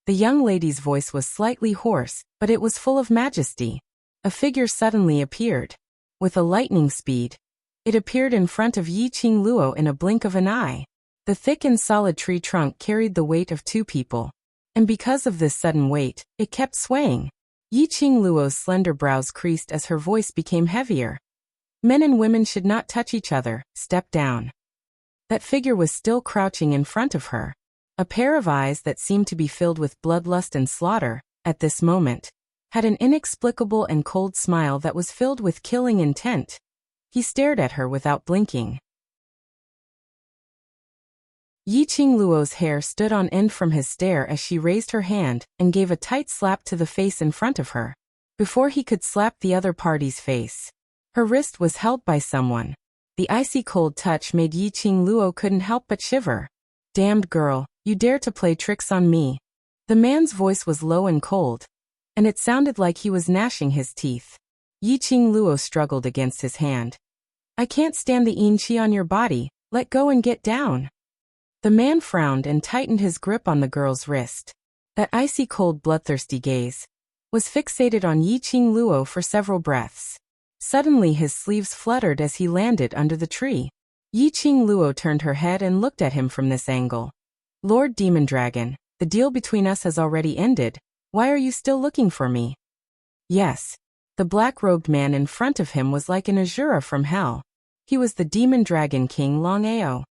The young lady's voice was slightly hoarse, but it was full of majesty. A figure suddenly appeared. With a lightning speed, it appeared in front of Yiqing Luo in a blink of an eye. The thick and solid tree trunk carried the weight of 2 people. And because of this sudden weight, it kept swaying. Yiqing Luo's slender brows creased as her voice became heavier. Men and women should not touch each other, step down. That figure was still crouching in front of her. A pair of eyes that seemed to be filled with bloodlust and slaughter, at this moment, had an inexplicable and cold smile that was filled with killing intent. He stared at her without blinking. Yiqing Luo's hair stood on end from his stare as she raised her hand and gave a tight slap to the face in front of her. Before he could slap the other party's face, her wrist was held by someone. The icy cold touch made Yiqing Luo couldn't help but shiver. Damned girl, you dare to play tricks on me. The man's voice was low and cold, and it sounded like he was gnashing his teeth. Yiqing Luo struggled against his hand. I can't stand the yin qi on your body, let go and get down. The man frowned and tightened his grip on the girl's wrist. That icy cold bloodthirsty gaze was fixated on Yiqing Luo for several breaths. Suddenly his sleeves fluttered as he landed under the tree. Yiqing Luo turned her head and looked at him from this angle. Lord Demon Dragon, the deal between us has already ended. Why are you still looking for me? Yes. The black-robed man in front of him was like an Azura from hell. He was the Demon Dragon King Long Ao.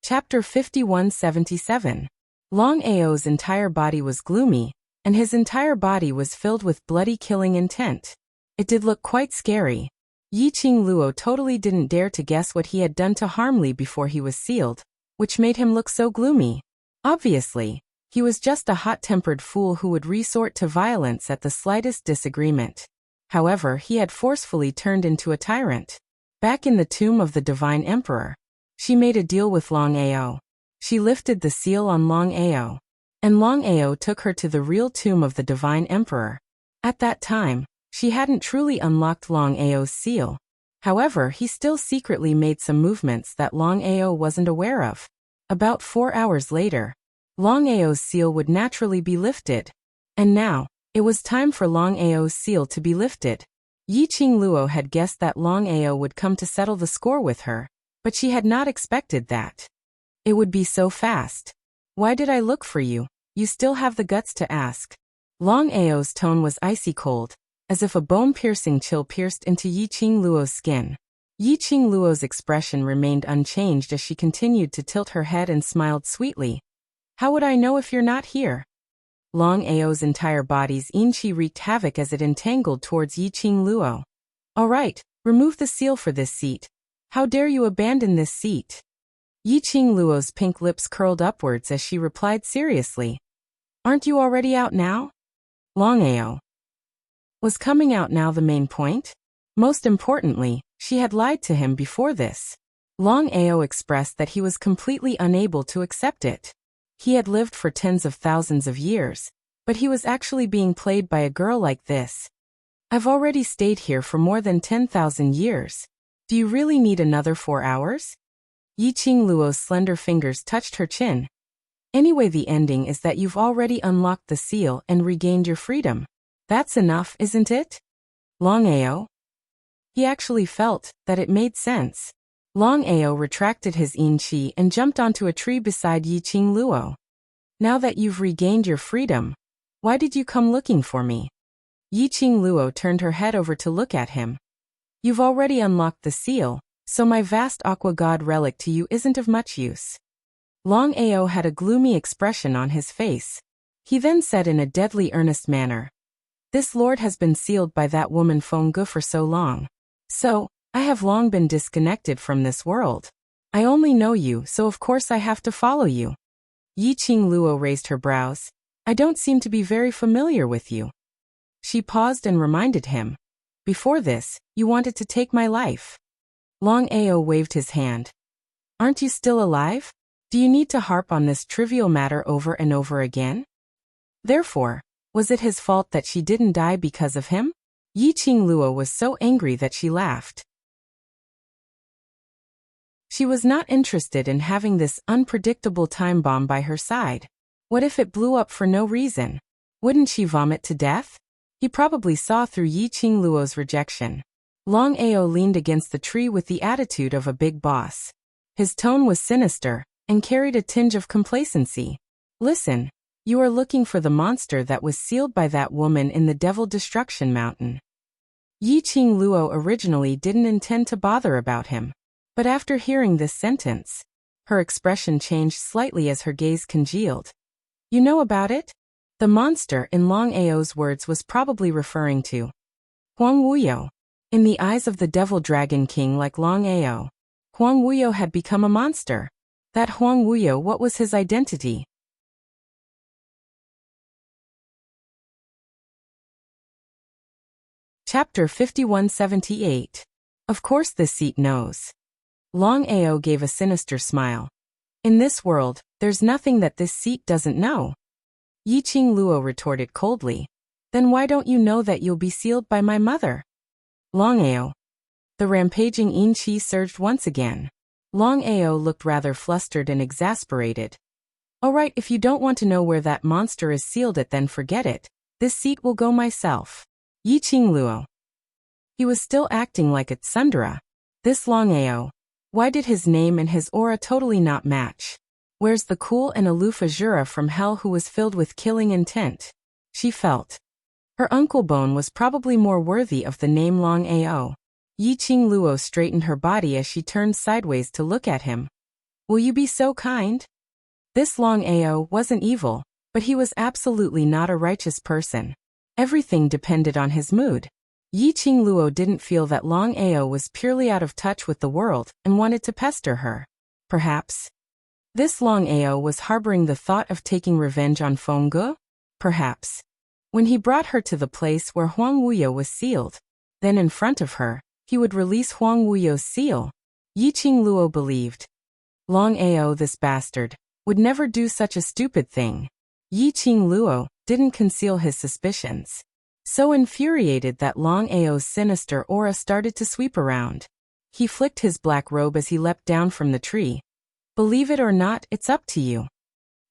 Chapter 5177. Long Ao's entire body was gloomy, and his entire body was filled with bloody killing intent. It did look quite scary. Yiqing Luo totally didn't dare to guess what he had done to harm Li before he was sealed, which made him look so gloomy. Obviously, he was just a hot-tempered fool who would resort to violence at the slightest disagreement. However, he had forcefully turned into a tyrant. Back in the tomb of the Divine Emperor, she made a deal with Long Ao. She lifted the seal on Long Ao, and Long Ao took her to the real tomb of the Divine Emperor. At that time, she hadn't truly unlocked Long Ao's seal. However, he still secretly made some movements that Long Ao wasn't aware of. About 4 hours later, Long Ao's seal would naturally be lifted. And now, it was time for Long Ao's seal to be lifted. Yiqing Luo had guessed that Long Ao would come to settle the score with her, but she had not expected that it would be so fast. Why did I look for you? You still have the guts to ask. Long Ao's tone was icy cold, as if a bone-piercing chill pierced into Yiqing Luo's skin. Yiqing Luo's expression remained unchanged as she continued to tilt her head and smiled sweetly. How would I know if you're not here? Long Ao's entire body's yin qi wreaked havoc as it entangled towards Yiqing Luo. All right, remove the seal for this seat. How dare you abandon this seat? Yiqing Luo's pink lips curled upwards as she replied seriously. Aren't you already out now? Long Ao. Was coming out now the main point? Most importantly, she had lied to him before this. Long Ao expressed that he was completely unable to accept it. He had lived for tens of thousands of years, but he was actually being played by a girl like this. I've already stayed here for more than 10,000 years. Do you really need another 4 hours? Yiqing Luo's slender fingers touched her chin. Anyway, the ending is that you've already unlocked the seal and regained your freedom. That's enough, isn't it? Long Ao. He actually felt that it made sense. Long Ao retracted his yin qi and jumped onto a tree beside Yiqing Luo. Now that you've regained your freedom, why did you come looking for me? Yiqing Luo turned her head over to look at him. You've already unlocked the seal, so my vast aqua god relic to you isn't of much use. Long Ao had a gloomy expression on his face. He then said in a deadly earnest manner, This lord has been sealed by that woman Feng Gu for so long. So, I have long been disconnected from this world. I only know you, so of course I have to follow you. Yiqing Luo raised her brows. I don't seem to be very familiar with you. She paused and reminded him. Before this, you wanted to take my life. Long Ao waved his hand. Aren't you still alive? Do you need to harp on this trivial matter over and over again? Therefore, was it his fault that she didn't die because of him? Yiqing Luo was so angry that she laughed. She was not interested in having this unpredictable time bomb by her side. What if it blew up for no reason? Wouldn't she vomit to death? He probably saw through Yi Qingluo's rejection. Long Ao leaned against the tree with the attitude of a big boss. His tone was sinister and carried a tinge of complacency. Listen, you are looking for the monster that was sealed by that woman in the Devil Destruction Mountain. Yi Qingluo originally didn't intend to bother about him. But after hearing this sentence, her expression changed slightly as her gaze congealed. You know about it? The monster in Long Ao's words was probably referring to Huang Wuyo. In the eyes of the Devil Dragon King like Long Ao, Huang Wuyo had become a monster. That Huang Wuyo, what was his identity? Chapter 5178. Of course this seat knows. Long Ao gave a sinister smile. In this world, there's nothing that this seat doesn't know. Yi Qingluo retorted coldly. Then why don't you know that you'll be sealed by my mother? Long Ao. The rampaging Yin Qi surged once again. Long Ao looked rather flustered and exasperated. All right, if you don't want to know where that monster is sealed at, then forget it. This seat will go myself. Yi Qingluo. He was still acting like a tsundere. This Long Ao. Why did his name and his aura totally not match? Where's the cool and aloof Azura from hell who was filled with killing intent? She felt. Her uncle Bone was probably more worthy of the name Long Ao. Yi Qingluo straightened her body as she turned sideways to look at him. Will you be so kind? This Long Ao wasn't evil, but he was absolutely not a righteous person. Everything depended on his mood. Yi Qingluo didn't feel that Long Ao was purely out of touch with the world and wanted to pester her. Perhaps. This Long Ao was harboring the thought of taking revenge on Fengge? Perhaps. When he brought her to the place where Huang Wuyo was sealed, then in front of her, he would release Huang Wuyo's seal. Yi Qingluo believed. Long Ao, this bastard, would never do such a stupid thing. Yi Qingluo didn't conceal his suspicions. So infuriated that Long Ao's sinister aura started to sweep around. He flicked his black robe as he leapt down from the tree. Believe it or not, it's up to you.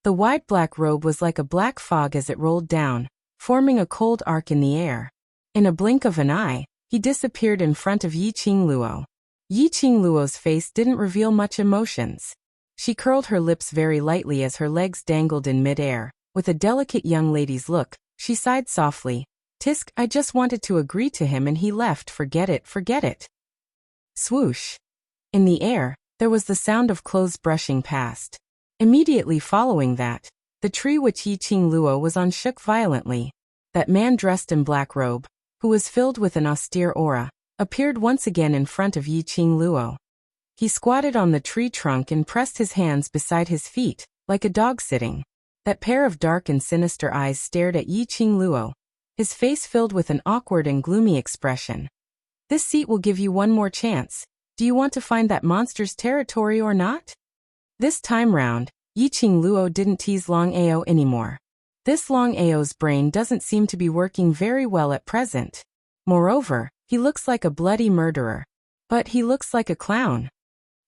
The wide black robe was like a black fog as it rolled down, forming a cold arc in the air. In a blink of an eye, he disappeared in front of Yi Qingluo. Yi Qingluo's face didn't reveal much emotions. She curled her lips very lightly as her legs dangled in mid-air. With a delicate young lady's look, she sighed softly. Tisk, I just wanted to agree to him and he left. Forget it, forget it. Swoosh. In the air, there was the sound of clothes brushing past. Immediately following that, the tree which Yi Qingluo was on shook violently. That man dressed in black robe, who was filled with an austere aura, appeared once again in front of Yi Qingluo. He squatted on the tree trunk and pressed his hands beside his feet, like a dog sitting. That pair of dark and sinister eyes stared at Yi Qingluo, his face filled with an awkward and gloomy expression. This seat will give you one more chance. Do you want to find that monster's territory or not? This time round, Yi Qingluo didn't tease Long Ao anymore. This Long Ao's brain doesn't seem to be working very well at present. Moreover, he looks like a bloody murderer. But he looks like a clown.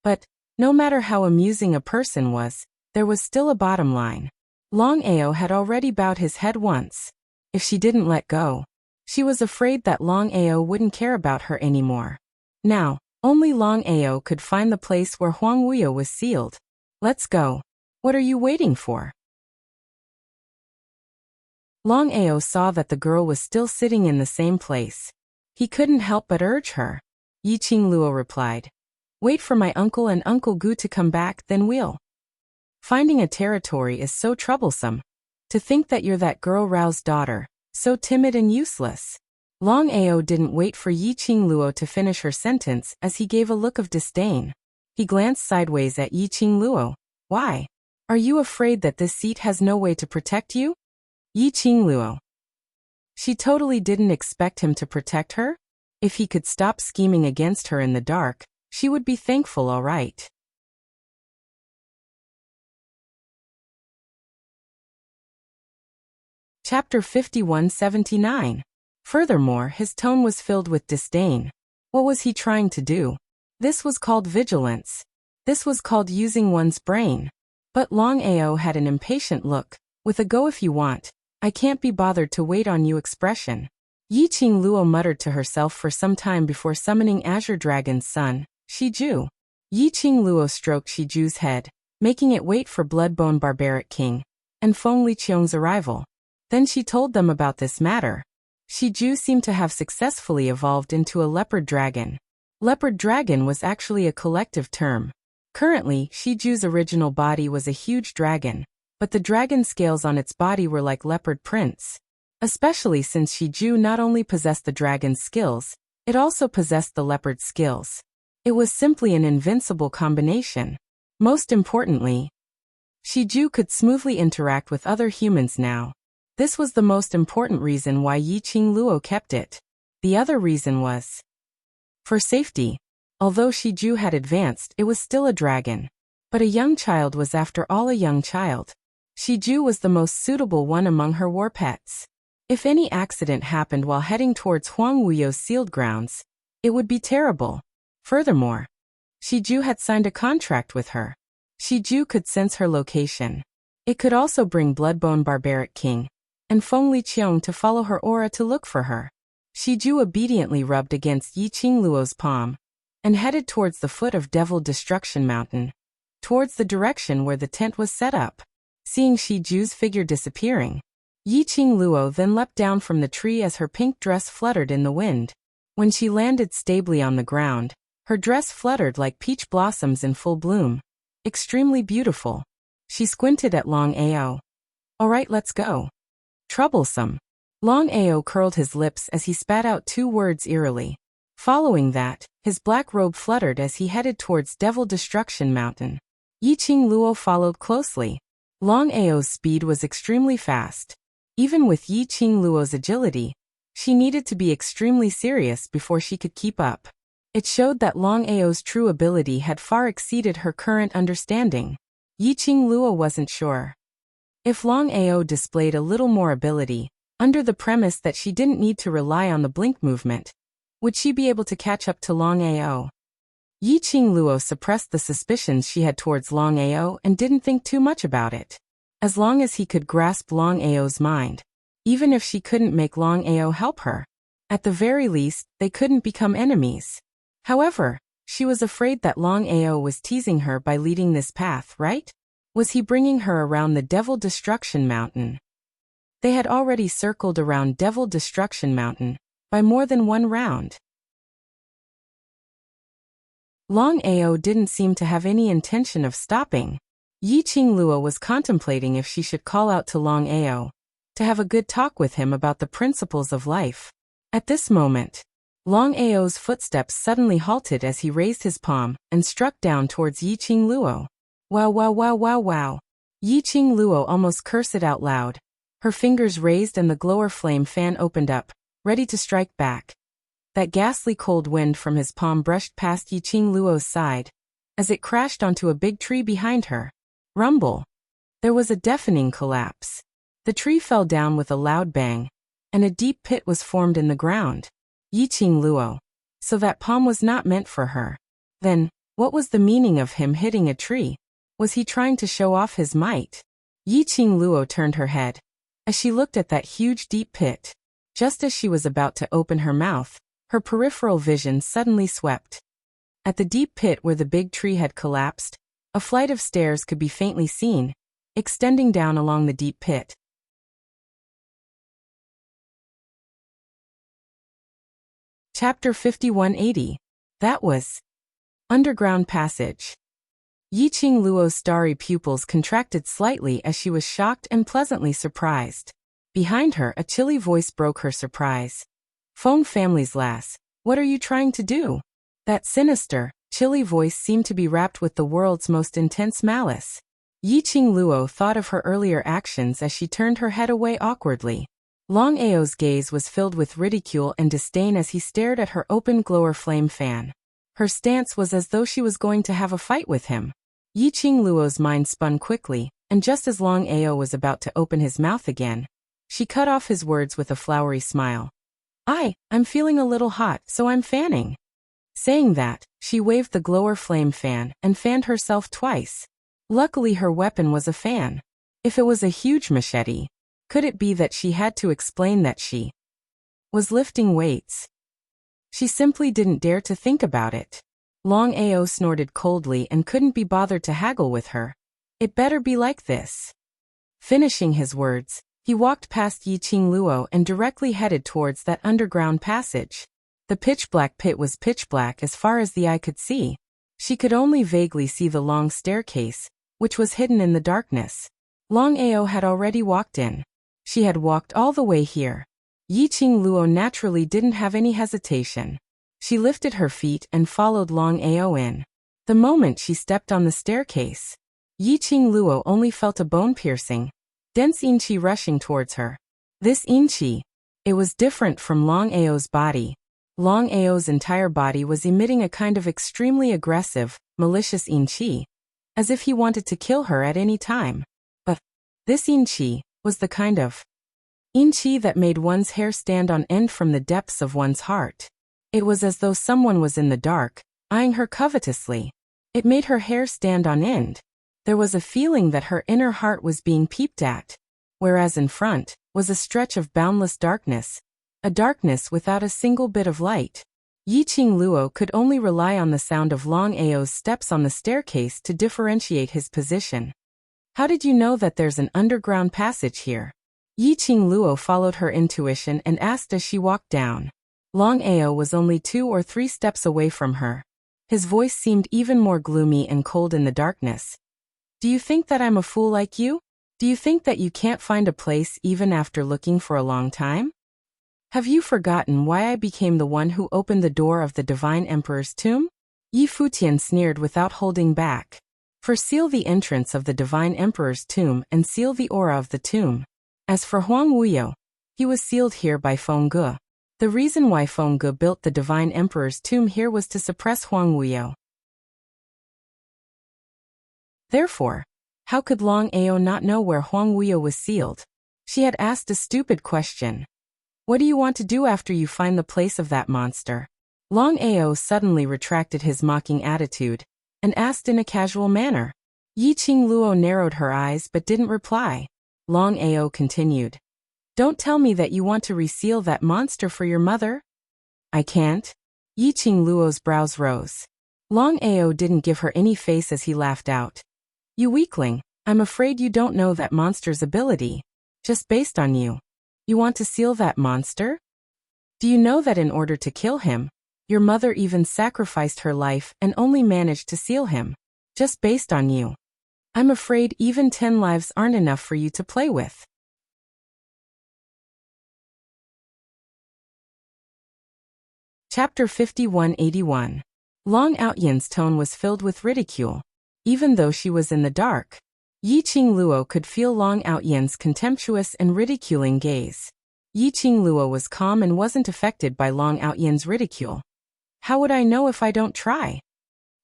But, no matter how amusing a person was, there was still a bottom line. Long Ao had already bowed his head once. If she didn't let go, she was afraid that Long Ao wouldn't care about her anymore. Now, only Long Ao could find the place where Huang Wuyo was sealed. Let's go. What are you waiting for? Long Ao saw that the girl was still sitting in the same place. He couldn't help but urge her. Yi Qingluo replied. Wait for my uncle and Uncle Gu to come back, then we'll. Finding a territory is so troublesome. To think that you're that girl Rao's daughter, so timid and useless. Long Ao didn't wait for Yi Qingluo to finish her sentence as he gave a look of disdain. He glanced sideways at Yi Qingluo. Why? Are you afraid that this seat has no way to protect you? Yi Qingluo. She totally didn't expect him to protect her. If he could stop scheming against her in the dark, she would be thankful, all right. Chapter 5179. Furthermore, his tone was filled with disdain. What was he trying to do? This was called vigilance. This was called using one's brain. But Long Ao had an impatient look, with a go if you want, I can't be bothered to wait on you expression. Yiqing Luo muttered to herself for some time before summoning Azure Dragon's son, Shiju. Yiqing Luo stroked Shiju's head, making it wait for Bloodbone Barbaric King and Feng Liqiong's arrival. Then she told them about this matter. Shiju seemed to have successfully evolved into a leopard dragon. Leopard dragon was actually a collective term. Currently, Shiju's original body was a huge dragon, but the dragon scales on its body were like leopard prints. Especially since Shiju not only possessed the dragon's skills, it also possessed the leopard's skills. It was simply an invincible combination. Most importantly, Shiju could smoothly interact with other humans now. This was the most important reason why Yiqing Luo kept it. The other reason was for safety. Although Shiju had advanced, it was still a dragon. But a young child was after all a young child. Shiju was the most suitable one among her war pets. If any accident happened while heading towards Huang Wuyo's sealed grounds, it would be terrible. Furthermore, Shiju had signed a contract with her. Shiju could sense her location. It could also bring Bloodbone Barbaric King and Feng Liqiong to follow her aura to look for her. Shiju obediently rubbed against Yiqing Luo's palm and headed towards the foot of Devil Destruction Mountain, towards the direction where the tent was set up. Seeing Shiju's figure disappearing, Yiqing Luo then leapt down from the tree as her pink dress fluttered in the wind. When she landed stably on the ground, her dress fluttered like peach blossoms in full bloom. Extremely beautiful. She squinted at Long Ao. Alright, let's go. Troublesome. Long Ao curled his lips as he spat out 2 words eerily. Following that, his black robe fluttered as he headed towards Devil Destruction Mountain. Yiqing Luo followed closely. Long Ao's speed was extremely fast. Even with Yiqing Luo's agility, she needed to be extremely serious before she could keep up. It showed that Long Ao's true ability had far exceeded her current understanding. Yiqing Luo wasn't sure if Long Ao displayed a little more ability, under the premise that she didn't need to rely on the blink movement, would she be able to catch up to Long Ao? Yiqing Luo suppressed the suspicions she had towards Long Ao and didn't think too much about it. As long as he could grasp Long Ao's mind, even if she couldn't make Long Ao help her, at the very least, they couldn't become enemies. However, she was afraid that Long Ao was teasing her by leading this path, right? Was he bringing her around the Devil Destruction Mountain? They had already circled around Devil Destruction Mountain by more than one round. Long Ao didn't seem to have any intention of stopping. Yiqing Luo was contemplating if she should call out to Long Ao to have a good talk with him about the principles of life. At this moment, Long Ao's footsteps suddenly halted as he raised his palm and struck down towards Yiqing Luo. Wow wow wow wow wow. Yiqing Luo almost cursed it out loud. Her fingers raised and the glower flame fan opened up, ready to strike back. That ghastly cold wind from his palm brushed past Yiqing Luo's side as it crashed onto a big tree behind her. Rumble. There was a deafening collapse. The tree fell down with a loud bang, and a deep pit was formed in the ground. Yiqing Luo. So that palm was not meant for her. Then, what was the meaning of him hitting a tree? Was he trying to show off his might? Yiqing Luo turned her head as she looked at that huge deep pit. Just as she was about to open her mouth, her peripheral vision suddenly swept. At the deep pit where the big tree had collapsed, a flight of stairs could be faintly seen, extending down along the deep pit. Chapter 5180. That was Underground Passage. Yiqing Luo's starry pupils contracted slightly as she was shocked and pleasantly surprised. Behind her, a chilly voice broke her surprise. Feng family's lass, what are you trying to do? That sinister, chilly voice seemed to be wrapped with the world's most intense malice. Yiqing Luo thought of her earlier actions as she turned her head away awkwardly. Long Ao's gaze was filled with ridicule and disdain as he stared at her open glower flame fan. Her stance was as though she was going to have a fight with him. Yiqing Luo's mind spun quickly, and just as Long Ao was about to open his mouth again, she cut off his words with a flowery smile. I'm feeling a little hot, so I'm fanning. Saying that, she waved the glower flame fan and fanned herself twice. Luckily her weapon was a fan. If it was a huge machete, could it be that she had to explain that she was lifting weights? She simply didn't dare to think about it. Long Ao snorted coldly and couldn't be bothered to haggle with her. It better be like this. Finishing his words, he walked past Yiqing Luo and directly headed towards that underground passage. The pitch-black pit was pitch-black as far as the eye could see. She could only vaguely see the long staircase, which was hidden in the darkness. Long Ao had already walked in. She had walked all the way here. Yiqing Luo naturally didn't have any hesitation. She lifted her feet and followed Long Ao in. The moment she stepped on the staircase, Yiqing Luo only felt a bone-piercing, dense inchi rushing towards her. This inchi, it was different from Long Ao's body. Long Ao's entire body was emitting a kind of extremely aggressive, malicious inchi, as if he wanted to kill her at any time. But this inchi was the kind of inchi that made one's hair stand on end from the depths of one's heart. It was as though someone was in the dark, eyeing her covetously. It made her hair stand on end. There was a feeling that her inner heart was being peeped at, whereas in front was a stretch of boundless darkness, a darkness without a single bit of light. Yiqing Luo could only rely on the sound of Long Ao's steps on the staircase to differentiate his position. How did you know that there's an underground passage here? Yiqing Luo followed her intuition and asked as she walked down. Long Ao was only 2 or 3 steps away from her. His voice seemed even more gloomy and cold in the darkness. Do you think that I'm a fool like you? Do you think that you can't find a place even after looking for a long time? Have you forgotten why I became the one who opened the door of the Divine Emperor's tomb? Yi Futian sneered without holding back. For seal the entrance of the Divine Emperor's tomb and seal the aura of the tomb. As for Huang Wuyo, he was sealed here by Feng Ge. The reason why Feng Ge built the Divine Emperor's tomb here was to suppress Huang Wuyo. Therefore, how could Long Ao not know where Huang Wuyo was sealed? She had asked a stupid question. What do you want to do after you find the place of that monster? Long Ao suddenly retracted his mocking attitude and asked in a casual manner. Yiqing Luo narrowed her eyes but didn't reply. Long Ao continued. Don't tell me that you want to reseal that monster for your mother? I can't. Yiqing Luo's brows rose. Long Ao didn't give her any face as he laughed out. You weakling, I'm afraid you don't know that monster's ability. Just based on you. You want to seal that monster? Do you know that in order to kill him, your mother even sacrificed her life and only managed to seal him? Just based on you. I'm afraid even 10 lives aren't enough for you to play with. Chapter 5181. Long Outyan's tone was filled with ridicule. Even though she was in the dark, Yiqing Luo could feel Long Outyan's contemptuous and ridiculing gaze. Yiqing Luo was calm and wasn't affected by Long Outyan's ridicule. How would I know if I don't try?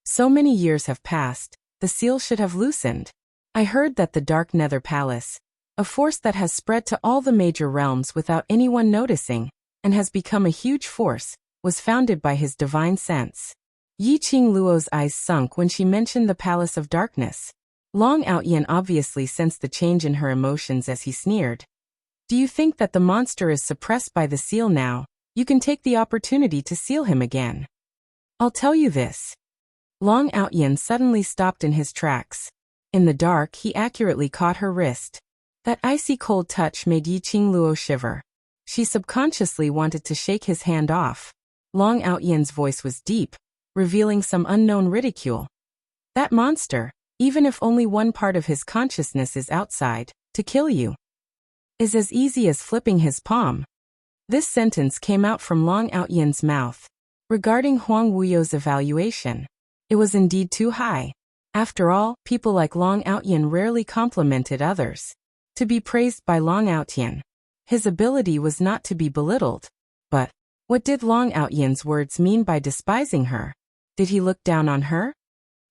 So many years have passed, the seal should have loosened. I heard that the Dark Nether Palace, a force that has spread to all the major realms without anyone noticing, and has become a huge force, was founded by his divine sense. Yiqing Luo's eyes sunk when she mentioned the Palace of Darkness. Long Outyan obviously sensed the change in her emotions as he sneered. Do you think that the monster is suppressed by the seal now? You can take the opportunity to seal him again. I'll tell you this. Long Outyan suddenly stopped in his tracks. In the dark, he accurately caught her wrist. That icy cold touch made Yiqing Luo shiver. She subconsciously wanted to shake his hand off. Long Outyan's voice was deep, revealing some unknown ridicule. That monster, even if only one part of his consciousness is outside, to kill you, is as easy as flipping his palm. This sentence came out from Long Outyan's mouth. Regarding Huang Wuyo's evaluation, it was indeed too high. After all, people like Long Outyan rarely complimented others. To be praised by Long Outyan, his ability was not to be belittled. But what did Long Outyan's words mean by despising her? Did he look down on her?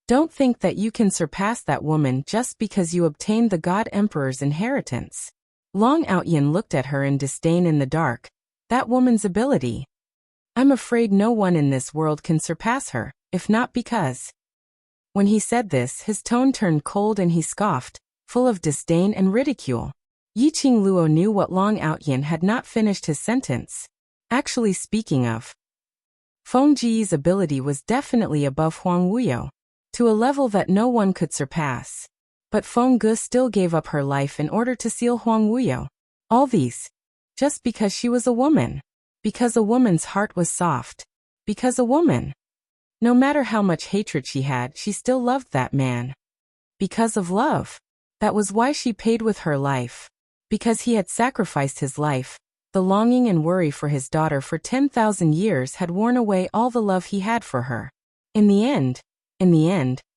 Don't think that you can surpass that woman just because you obtained the God Emperor's inheritance. Long Outyan looked at her in disdain in the dark. That woman's ability. I'm afraid no one in this world can surpass her, if not because. When he said this, his tone turned cold and he scoffed, full of disdain and ridicule. Yiqing Luo knew what Long Outyin had not finished his sentence. Actually, speaking of, Feng Ji's ability was definitely above Huang Wuyo, to a level that no one could surpass. But Feng Ge still gave up her life in order to seal Huang Wuyo. All these, just because she was a woman. Because a woman's heart was soft. Because a woman. No matter how much hatred she had, she still loved that man. Because of love. That was why she paid with her life. Because he had sacrificed his life, the longing and worry for his daughter for 10,000 years had worn away all the love he had for her. In the end,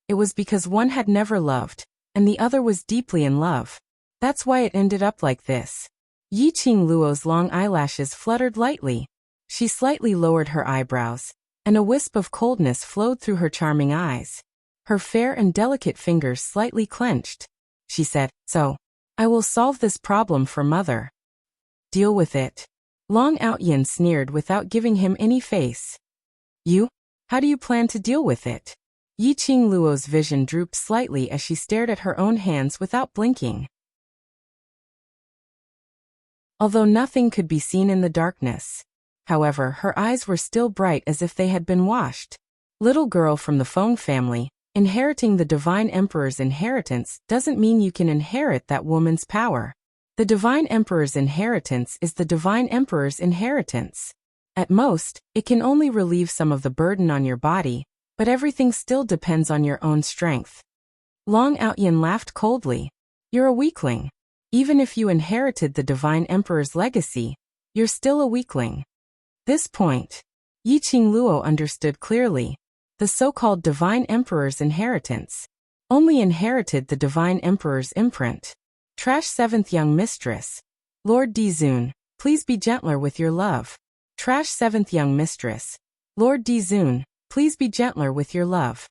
it was because one had never loved, and the other was deeply in love. That's why it ended up like this. Yiqing Luo's long eyelashes fluttered lightly. She slightly lowered her eyebrows, and a wisp of coldness flowed through her charming eyes. Her fair and delicate fingers slightly clenched. She said, "So, I will solve this problem for mother." "Deal with it." Long Outyin sneered without giving him any face. "You? How do you plan to deal with it?" Yiqing Luo's vision drooped slightly as she stared at her own hands without blinking. Although nothing could be seen in the darkness. However, her eyes were still bright as if they had been washed. Little girl from the Feng family, inheriting the Divine Emperor's inheritance doesn't mean you can inherit that woman's power. The Divine Emperor's inheritance is the Divine Emperor's inheritance. At most, it can only relieve some of the burden on your body, but everything still depends on your own strength. Long Outyin laughed coldly. "You're a weakling. Even if you inherited the Divine Emperor's legacy, you're still a weakling." This point, Yiqing Luo understood clearly. The so-called Divine Emperor's inheritance only inherited the Divine Emperor's imprint. Trash 7th Young Mistress. Lord Dizun, please be gentler with your love. Trash 7th Young Mistress. Lord Dizun, please be gentler with your love.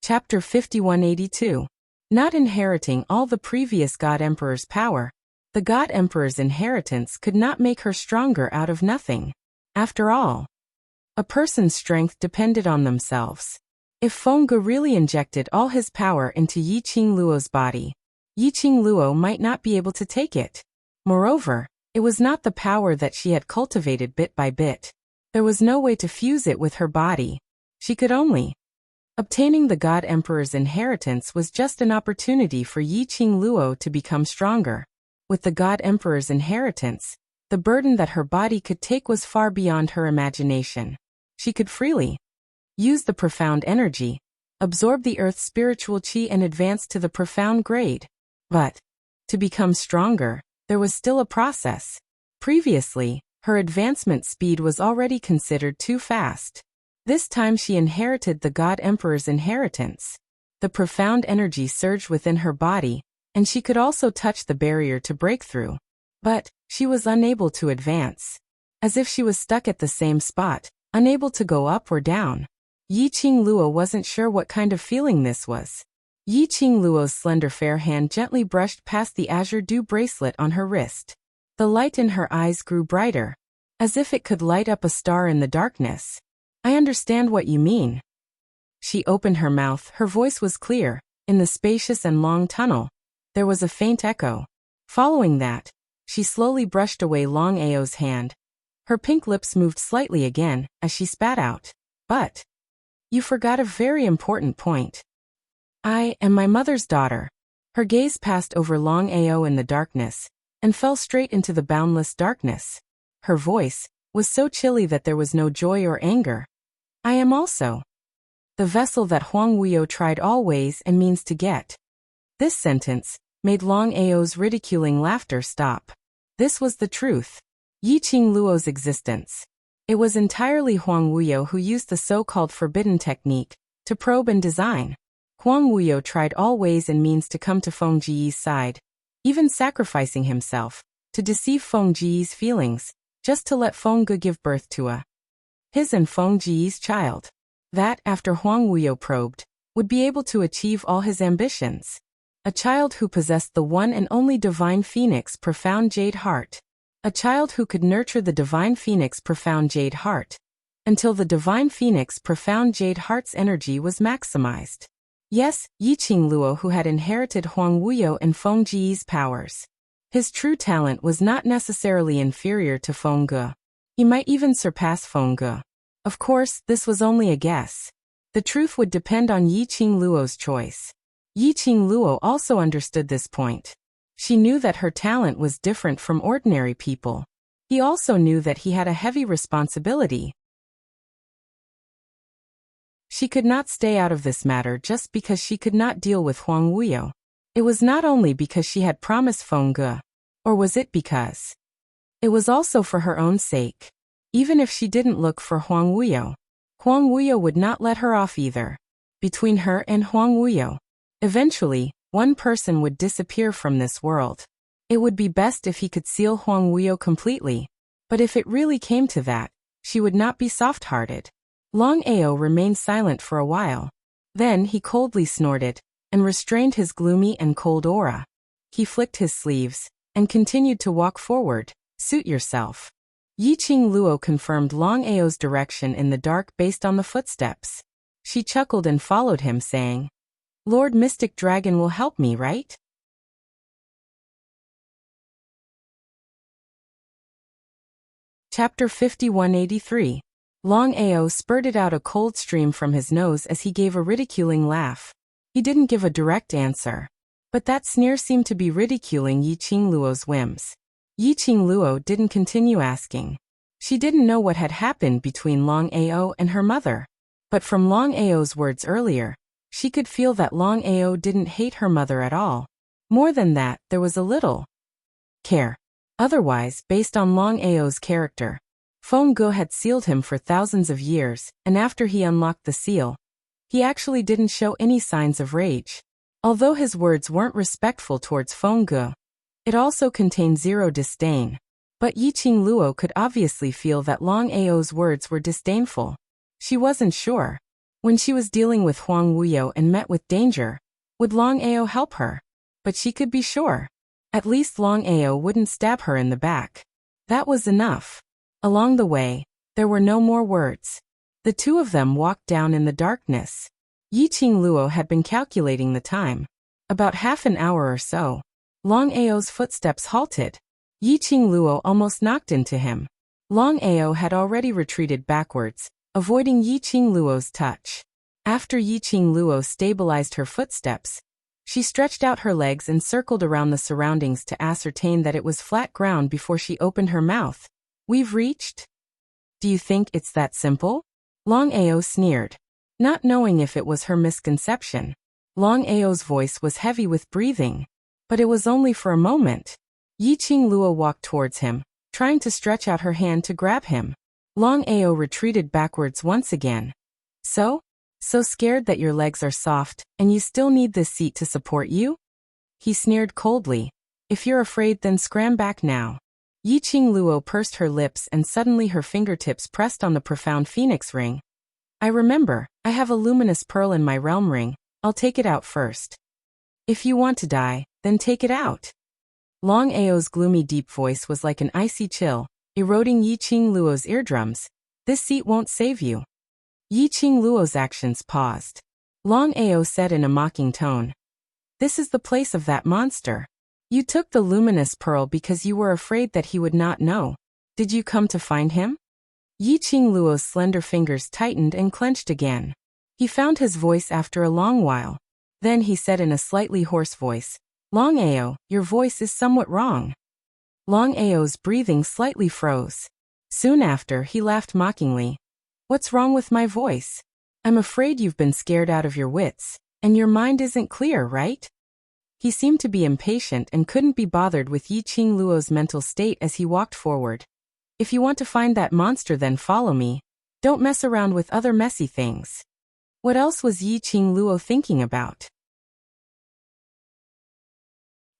Chapter 5182. Not inheriting all the previous God Emperor's power, the God Emperor's inheritance could not make her stronger out of nothing. After all, a person's strength depended on themselves. If Feng Ge really injected all his power into Yiqing Luo's body, Yiqing Luo might not be able to take it. Moreover, it was not the power that she had cultivated bit by bit. There was no way to fuse it with her body. She could only. Obtaining the God Emperor's inheritance was just an opportunity for Yiqing Luo to become stronger. With the God Emperor's inheritance, the burden that her body could take was far beyond her imagination. She could freely use the profound energy, absorb the earth's spiritual qi and advance to the profound grade. But, to become stronger, there was still a process. Previously, her advancement speed was already considered too fast. This time she inherited the God Emperor's inheritance. The profound energy surged within her body, and she could also touch the barrier to break through. But, she was unable to advance. As if she was stuck at the same spot, unable to go up or down. Yiqing Luo wasn't sure what kind of feeling this was. Yiqing Luo's slender fair hand gently brushed past the azure dew bracelet on her wrist. The light in her eyes grew brighter, as if it could light up a star in the darkness. "I understand what you mean." She opened her mouth, her voice was clear. In the spacious and long tunnel, there was a faint echo. Following that, she slowly brushed away Long Ao's hand. Her pink lips moved slightly again, as she spat out. "But you forgot a very important point. I am my mother's daughter." Her gaze passed over Long Ao in the darkness, and fell straight into the boundless darkness. Her voice was so chilly that there was no joy or anger. "I am also the vessel that Huang Wuyo tried all ways and means to get." This sentence made Long Ao's ridiculing laughter stop. This was the truth. Yiqing Luo's existence. It was entirely Huang Wuyo who used the so-called forbidden technique to probe and design. Huang Wuyo tried all ways and means to come to Feng Ji's side, even sacrificing himself, to deceive Feng Ji's feelings, just to let Feng Ge give birth to his and Feng Ji's child. That, after Huang Wuyo probed, would be able to achieve all his ambitions. A child who possessed the one and only divine phoenix profound jade heart. A child who could nurture the divine phoenix profound jade heart until the divine phoenix profound jade heart's energy was maximized. Yes, Yiqing Luo who had inherited Huang Wuyo and Feng Ji's powers. His true talent was not necessarily inferior to Feng Ge. He might even surpass Feng Ge. Of course, this was only a guess. The truth would depend on Yiqing Luo's choice. Yiqing Luo also understood this point. She knew that her talent was different from ordinary people. He also knew that he had a heavy responsibility. She could not stay out of this matter just because she could not deal with Huang Wuyo. It was not only because she had promised Feng Ge. Or was it because? It was also for her own sake. Even if she didn't look for Huang Wuyo would not let her off either. Between her and Huang Wuyo, eventually, one person would disappear from this world. It would be best if he could seal Huang Wuyo completely. But if it really came to that, she would not be soft-hearted. Long Ao remained silent for a while. Then he coldly snorted, and restrained his gloomy and cold aura. He flicked his sleeves, and continued to walk forward. Suit yourself. Yiqing Luo confirmed Long Ao's direction in the dark based on the footsteps. She chuckled and followed him, saying, Lord Mystic Dragon will help me, right? Chapter 5183. Long Ao spurted out a cold stream from his nose as he gave a ridiculing laugh. He didn't give a direct answer. But that sneer seemed to be ridiculing Yiqing Luo's whims. Yiqing Luo didn't continue asking. She didn't know what had happened between Long Ao and her mother. But from Long Ao's words earlier, she could feel that Long Ao didn't hate her mother at all. More than that, there was a little care. Otherwise, based on Long Ao's character, Feng Ge had sealed him for thousands of years, and after he unlocked the seal, he actually didn't show any signs of rage. Although his words weren't respectful towards Feng Ge, it also contained zero disdain. But Yiqing Luo could obviously feel that Long Ao's words were disdainful. She wasn't sure. When she was dealing with Huang Wuyo and met with danger, would Long Ao help her? But she could be sure. At least Long Ao wouldn't stab her in the back. That was enough. Along the way, there were no more words. The two of them walked down in the darkness. Yiqing Luo had been calculating the time. About half an hour or so. Long Ao's footsteps halted. Yiqing Luo almost knocked into him. Long Ao had already retreated backwards, avoiding Yiqing Luo's touch. After Yiqing Luo stabilized her footsteps, she stretched out her legs and circled around the surroundings to ascertain that it was flat ground before she opened her mouth. We've reached? Do you think it's that simple? Long Ao sneered, not knowing if it was her misconception. Long Ao's voice was heavy with breathing. But it was only for a moment. Yiqing Luo walked towards him, trying to stretch out her hand to grab him. Long Ao retreated backwards once again. So scared that your legs are soft, and you still need this seat to support you? He sneered coldly. If you're afraid, then scram back now. Yiqing Luo pursed her lips and suddenly her fingertips pressed on the profound phoenix ring. I remember, I have a luminous pearl in my realm ring. I'll take it out first. If you want to die, then take it out. Long Ao's gloomy deep voice was like an icy chill, eroding Yiqing Luo's eardrums. This seat won't save you. Yiqing Luo's actions paused. Long Ao said in a mocking tone, This is the place of that monster. You took the luminous pearl because you were afraid that he would not know. Did you come to find him? Yiqing Luo's slender fingers tightened and clenched again. He found his voice after a long while. Then he said in a slightly hoarse voice, Long Ao, your voice is somewhat wrong. Long Ao's breathing slightly froze. Soon after, he laughed mockingly. What's wrong with my voice? I'm afraid you've been scared out of your wits, and your mind isn't clear, right? He seemed to be impatient and couldn't be bothered with Yiqing Luo's mental state as he walked forward. If you want to find that monster, then follow me. Don't mess around with other messy things. What else was Yiqing Luo thinking about?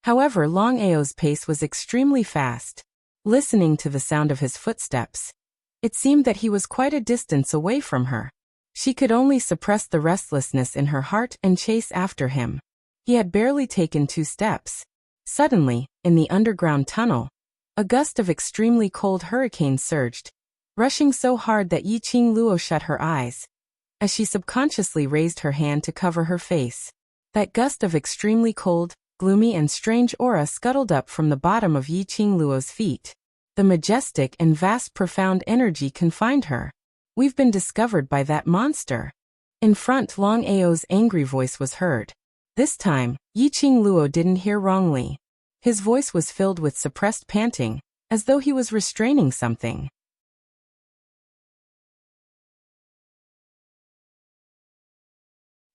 However, Long Ao's pace was extremely fast. Listening to the sound of his footsteps, it seemed that he was quite a distance away from her. She could only suppress the restlessness in her heart and chase after him. He had barely taken 2 steps. Suddenly, in the underground tunnel, a gust of extremely cold hurricane surged, rushing so hard that Yiqing Luo shut her eyes, as she subconsciously raised her hand to cover her face. That gust of extremely cold, gloomy and strange aura scuttled up from the bottom of Yiqing Luo's feet. The majestic and vast profound energy confined her. We've been discovered by that monster. In front, Long Ao's angry voice was heard. This time, Yiqing Luo didn't hear wrongly. His voice was filled with suppressed panting, as though he was restraining something.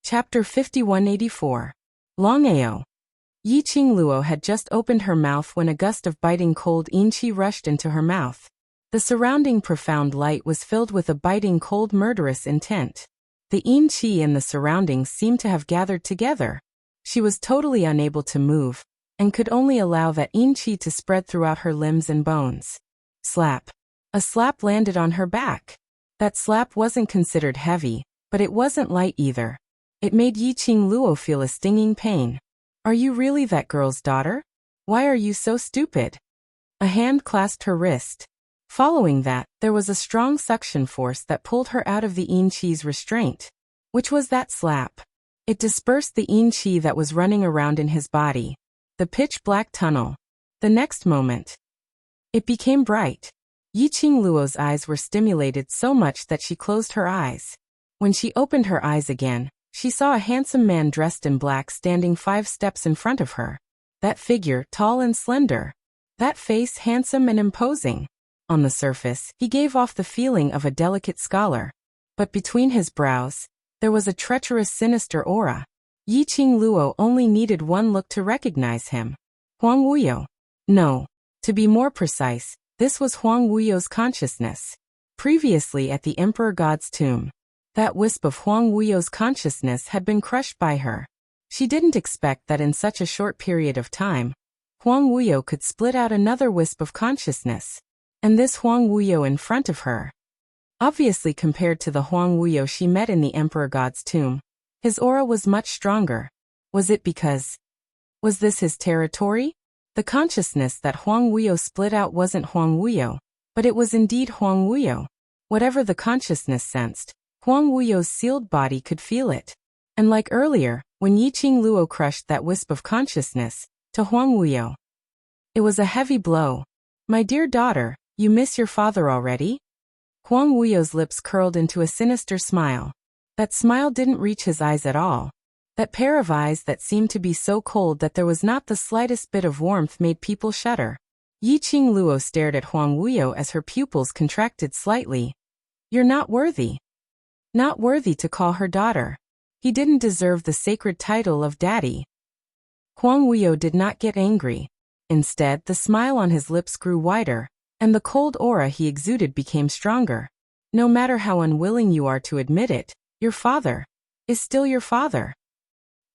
Chapter 5184. Long Ao. Yiqing Luo had just opened her mouth when a gust of biting cold yin qi rushed into her mouth. The surrounding profound light was filled with a biting cold murderous intent. The yin qi in the surroundings seemed to have gathered together. She was totally unable to move, and could only allow that yin qi to spread throughout her limbs and bones. Slap. A slap landed on her back. That slap wasn't considered heavy, but it wasn't light either. It made Yiqing Luo feel a stinging pain. Are you really that girl's daughter? Why are you so stupid? A hand clasped her wrist. Following that, there was a strong suction force that pulled her out of the yin qi's restraint. Which was that slap? It dispersed the yin qi that was running around in his body. The pitch-black tunnel. The next moment, it became bright. Yiqing Luo's eyes were stimulated so much that she closed her eyes. When she opened her eyes again, she saw a handsome man dressed in black standing 5 steps in front of her. That figure, tall and slender. That face, handsome and imposing. On the surface, he gave off the feeling of a delicate scholar. But between his brows, there was a treacherous sinister aura. Yiqing Luo only needed one look to recognize him. Huang Wuyo. No. To be more precise, this was Huang Wuyo's consciousness. Previously at the Emperor God's tomb, that wisp of Huang Wuyo's consciousness had been crushed by her. She didn't expect that in such a short period of time, Huang Wuyo could split out another wisp of consciousness. And this Huang Wuyo in front of her. Obviously compared to the Huang Wuyo she met in the Emperor God's tomb, his aura was much stronger. Was it because? Was this his territory? The consciousness that Huang Wuyo split out wasn't Huang Wuyo, but it was indeed Huang Wuyo. Whatever the consciousness sensed, Huang Wuyo's sealed body could feel it. And like earlier, when Yiqing Luo crushed that wisp of consciousness, to Huang Wuyo. It was a heavy blow. My dear daughter, you miss your father already? Huang Wuyo's lips curled into a sinister smile. That smile didn't reach his eyes at all. That pair of eyes that seemed to be so cold that there was not the slightest bit of warmth made people shudder. Yiqing Luo stared at Huang Wuyo as her pupils contracted slightly. You're not worthy. Not worthy to call her daughter. He didn't deserve the sacred title of daddy. Huang Wuyo did not get angry. Instead, the smile on his lips grew wider, and the cold aura he exuded became stronger. No matter how unwilling you are to admit it, your father is still your father.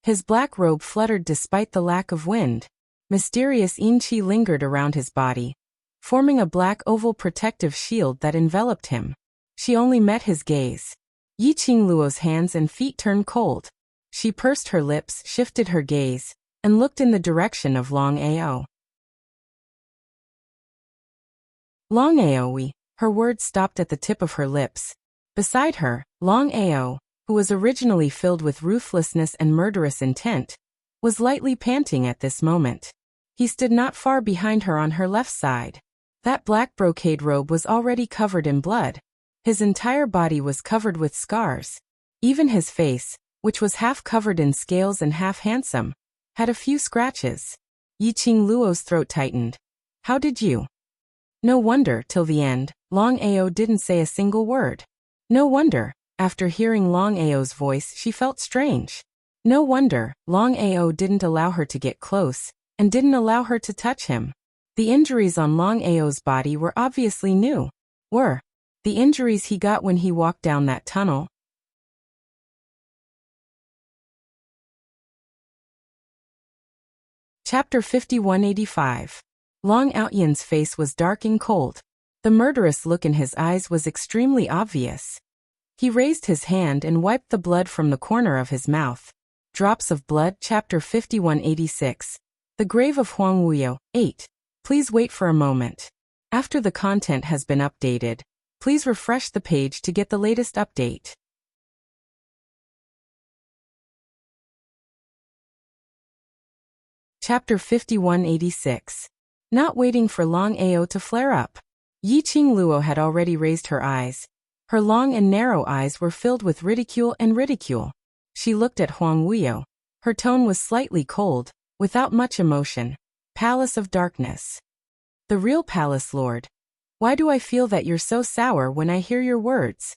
His black robe fluttered despite the lack of wind. Mysterious yin qi lingered around his body, forming a black oval protective shield that enveloped him. She only met his gaze. Yiqing Luo's hands and feet turned cold. She pursed her lips, shifted her gaze, and looked in the direction of Long Ao. Long Aoi, her words stopped at the tip of her lips. Beside her, Long Ao, who was originally filled with ruthlessness and murderous intent, was lightly panting at this moment. He stood not far behind her on her left side. That black brocade robe was already covered in blood. His entire body was covered with scars. Even his face, which was half covered in scales and half handsome, had a few scratches. Yiqing Luo's throat tightened. How did you? No wonder, till the end, Long Ao didn't say a single word. No wonder, after hearing Long Ao's voice she felt strange. No wonder, Long Ao didn't allow her to get close, and didn't allow her to touch him. The injuries on Long Ao's body were obviously new. Were the injuries he got when he walked down that tunnel. Chapter 5185. Long Outyan's face was dark and cold. The murderous look in his eyes was extremely obvious. He raised his hand and wiped the blood from the corner of his mouth. Drops of Blood, Chapter 5186. The Grave of Huang Wuyo. 8. Please wait for a moment. After the content has been updated, please refresh the page to get the latest update. Chapter 5186. Not waiting for Long Ao to flare up. Yiqing Luo had already raised her eyes. Her long and narrow eyes were filled with ridicule and ridicule. She looked at Huang Wuyo. Her tone was slightly cold, without much emotion. Palace of Darkness. The real Palace Lord. Why do I feel that you're so sour when I hear your words?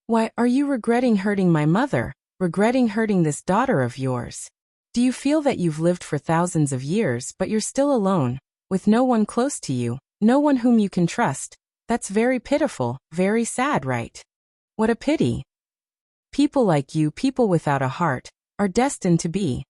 Why, are you regretting hurting my mother, regretting hurting this daughter of yours? Do you feel that you've lived for thousands of years but you're still alone, with no one close to you, no one whom you can trust? That's very pitiful, very sad, right? What a pity. People like you, people without a heart, are destined to be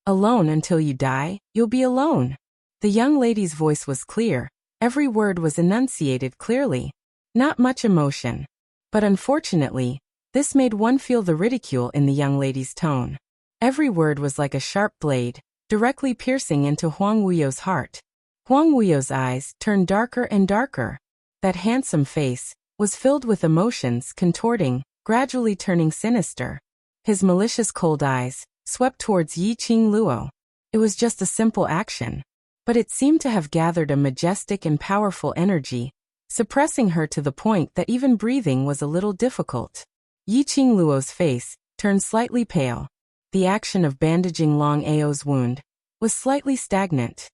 alone until you die. You'll be alone. The young lady's voice was clear. Every word was enunciated clearly. Not much emotion. But unfortunately, this made one feel the ridicule in the young lady's tone. Every word was like a sharp blade, directly piercing into Huang Wuyo's heart. Huang Wuyo's eyes turned darker and darker. That handsome face was filled with emotions contorting, gradually turning sinister. His malicious cold eyes swept towards Yiqing Luo. It was just a simple action, but it seemed to have gathered a majestic and powerful energy, suppressing her to the point that even breathing was a little difficult. Yiqing Luo's face turned slightly pale. The action of bandaging Long Ao's wound was slightly stagnant.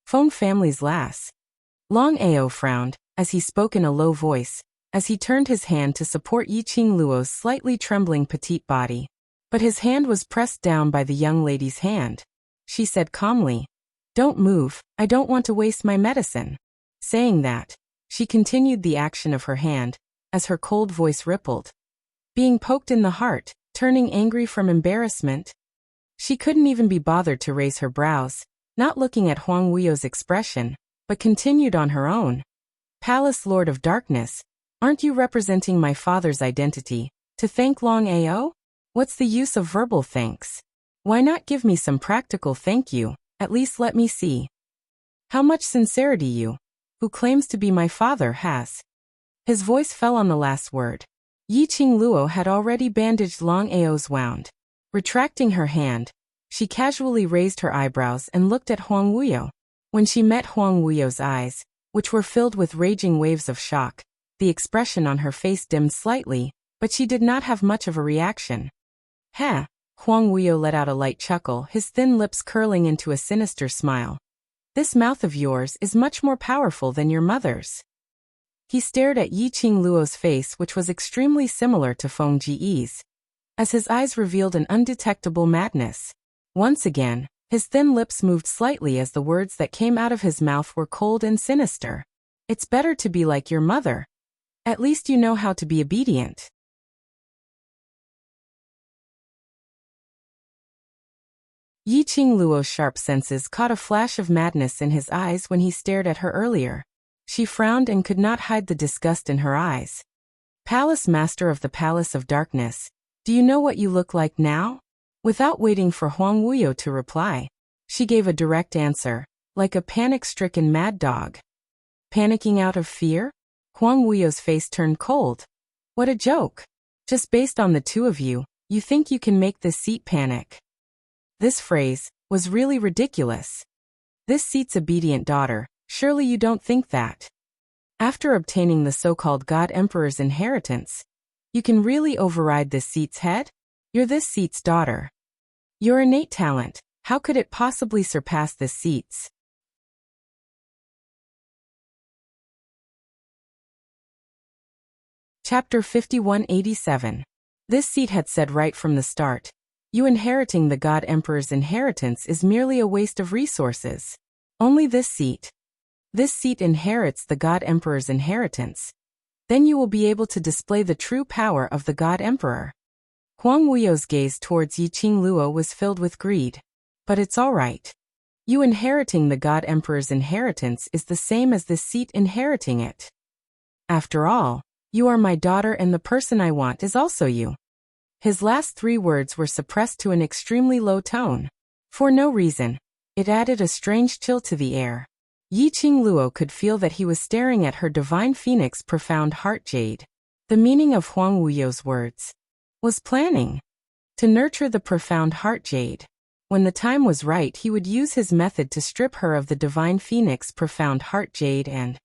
Phone family's lass. Long Ao frowned as he spoke in a low voice, as he turned his hand to support Yiqing Luo's slightly trembling petite body. But his hand was pressed down by the young lady's hand. She said calmly, "Don't move, I don't want to waste my medicine." Saying that, she continued the action of her hand, as her cold voice rippled. Being poked in the heart, turning angry from embarrassment. She couldn't even be bothered to raise her brows, not looking at Huang Wuyo's expression, but continued on her own. "Palace Lord of Darkness, aren't you representing my father's identity, to thank Long Ao? What's the use of verbal thanks? Why not give me some practical thank you, at least let me see how much sincerity you, who claims to be my father, has." His voice fell on the last word. Yiqing Luo had already bandaged Long Ao's wound. Retracting her hand, she casually raised her eyebrows and looked at Huang Wuyo. When she met Huang Wuyo's eyes, which were filled with raging waves of shock, the expression on her face dimmed slightly, but she did not have much of a reaction. "Heh." Huang Wuyo let out a light chuckle, his thin lips curling into a sinister smile. "This mouth of yours is much more powerful than your mother's." He stared at Yiqing Luo's face, which was extremely similar to Feng Ji's, as his eyes revealed an undetectable madness. Once again, his thin lips moved slightly as the words that came out of his mouth were cold and sinister. "It's better to be like your mother. At least you know how to be obedient." Yiqing Luo's sharp senses caught a flash of madness in his eyes when he stared at her earlier. She frowned and could not hide the disgust in her eyes. "Palace Master of the Palace of Darkness, do you know what you look like now?" Without waiting for Huang Wuyo to reply, she gave a direct answer, like a panic-stricken mad dog. "Panicking out of fear?" Huang Wuyo's face turned cold. "What a joke. Just based on the two of you, you think you can make this seat panic?" This phrase was really ridiculous. This seat's obedient daughter, surely you don't think that? After obtaining the so-called God Emperor's inheritance, you can really override this seat's head? You're this seat's daughter. Your innate talent, how could it possibly surpass this seat's? Chapter 5187. This seat had said right from the start, you inheriting the God Emperor's inheritance is merely a waste of resources. Only this seat. This seat inherits the God Emperor's inheritance. Then you will be able to display the true power of the God Emperor. Huang Wuyo's gaze towards Yiqing Luo was filled with greed. But it's all right. You inheriting the God Emperor's inheritance is the same as this seat inheriting it. After all, you are my daughter and the person I want is also you. His last 3 words were suppressed to an extremely low tone. For no reason. It added a strange chill to the air. Yiqing Luo could feel that he was staring at her divine phoenix profound heart jade. The meaning of Huang Wuyo's words was planning to nurture the profound heart jade. When the time was right, he would use his method to strip her of the divine phoenix profound heart jade and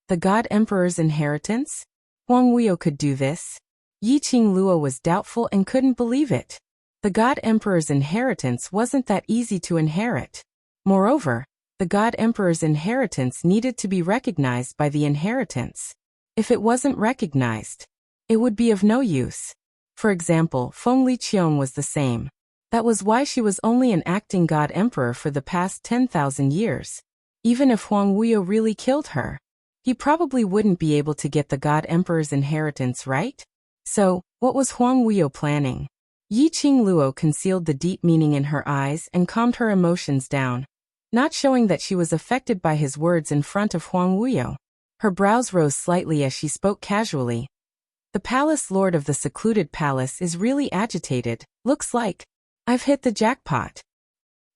the God Emperor's inheritance? Huang Wuyo could do this? Yiqing Luo was doubtful and couldn't believe it. The God Emperor's inheritance wasn't that easy to inherit. Moreover, the God Emperor's inheritance needed to be recognized by the inheritance. If it wasn't recognized, it would be of no use. For example, Feng Liqiong was the same. That was why she was only an acting God Emperor for the past 10,000 years. Even if Huang Wuyo really killed her, he probably wouldn't be able to get the God Emperor's inheritance, right? So, what was Huang Wuyo planning? Yiqing Luo concealed the deep meaning in her eyes and calmed her emotions down, not showing that she was affected by his words in front of Huang Wuyo. Her brows rose slightly as she spoke casually. The palace lord of the secluded palace is really agitated. Looks like I've hit the jackpot.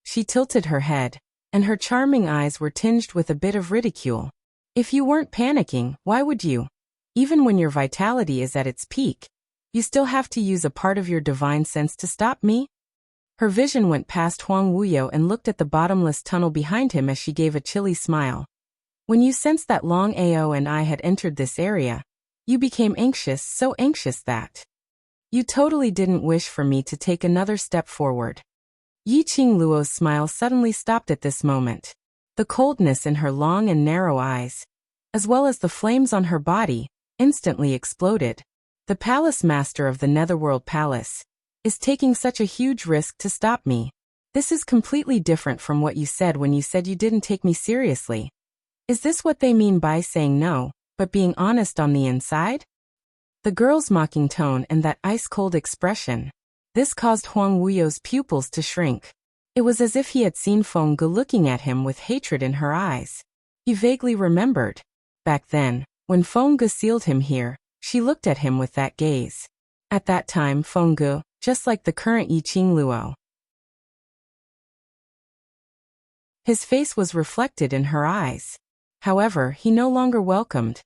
She tilted her head, and her charming eyes were tinged with a bit of ridicule. If you weren't panicking, why would you? Even when your vitality is at its peak, you still have to use a part of your divine sense to stop me? Her vision went past Huang Wuyo and looked at the bottomless tunnel behind him as she gave a chilly smile. When you sensed that Long Ao and I had entered this area, you became anxious, so anxious that you totally didn't wish for me to take another step forward. Yiqing Luo's smile suddenly stopped at this moment. The coldness in her long and narrow eyes, as well as the flames on her body, instantly exploded. The palace master of the Netherworld Palace is taking such a huge risk to stop me. This is completely different from what you said when you said you didn't take me seriously. Is this what they mean by saying no, but being honest on the inside? The girl's mocking tone and that ice-cold expression. This caused Huang Wuyo's pupils to shrink. It was as if he had seen Feng Ge looking at him with hatred in her eyes. He vaguely remembered. Back then, when Feng Ge sealed him here, she looked at him with that gaze. At that time Feng Ge, just like the current Yiqing Luo, his face was reflected in her eyes. However, he no longer welcomed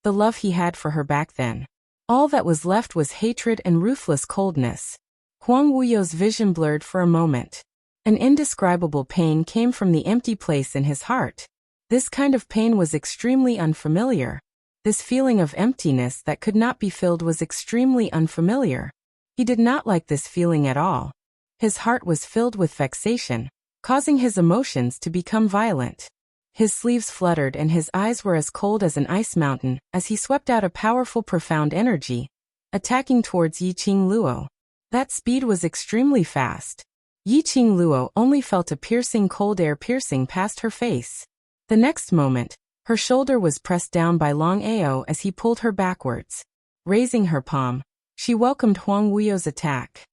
the love he had for her back then. All that was left was hatred and ruthless coldness. Huang Wuyo's vision blurred for a moment. An indescribable pain came from the empty place in his heart. This kind of pain was extremely unfamiliar. This feeling of emptiness that could not be filled was extremely unfamiliar. He did not like this feeling at all. His heart was filled with vexation, causing his emotions to become violent. His sleeves fluttered and his eyes were as cold as an ice mountain as he swept out a powerful profound energy, attacking towards Yiqing Luo. That speed was extremely fast. Yiqing Luo only felt a piercing cold air piercing past her face. The next moment, her shoulder was pressed down by Long Ao as he pulled her backwards. Raising her palm, she welcomed Huang Wuyo's attack.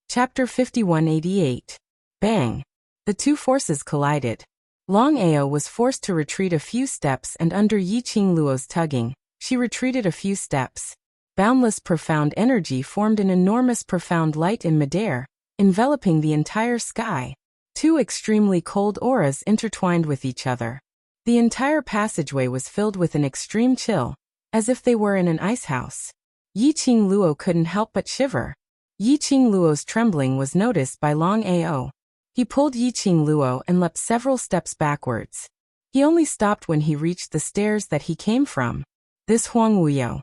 Chapter 5188. Bang! The two forces collided. Long Ao was forced to retreat a few steps, and under Yiqing Luo's tugging, she retreated a few steps. Boundless profound energy formed an enormous profound light in midair, enveloping the entire sky. Two extremely cold auras intertwined with each other. The entire passageway was filled with an extreme chill, as if they were in an ice house. Yiqing Luo couldn't help but shiver. Yiqing Luo's trembling was noticed by Long Ao. He pulled Yiqing Luo and leapt several steps backwards. He only stopped when he reached the stairs that he came from. This Huang Wuyo,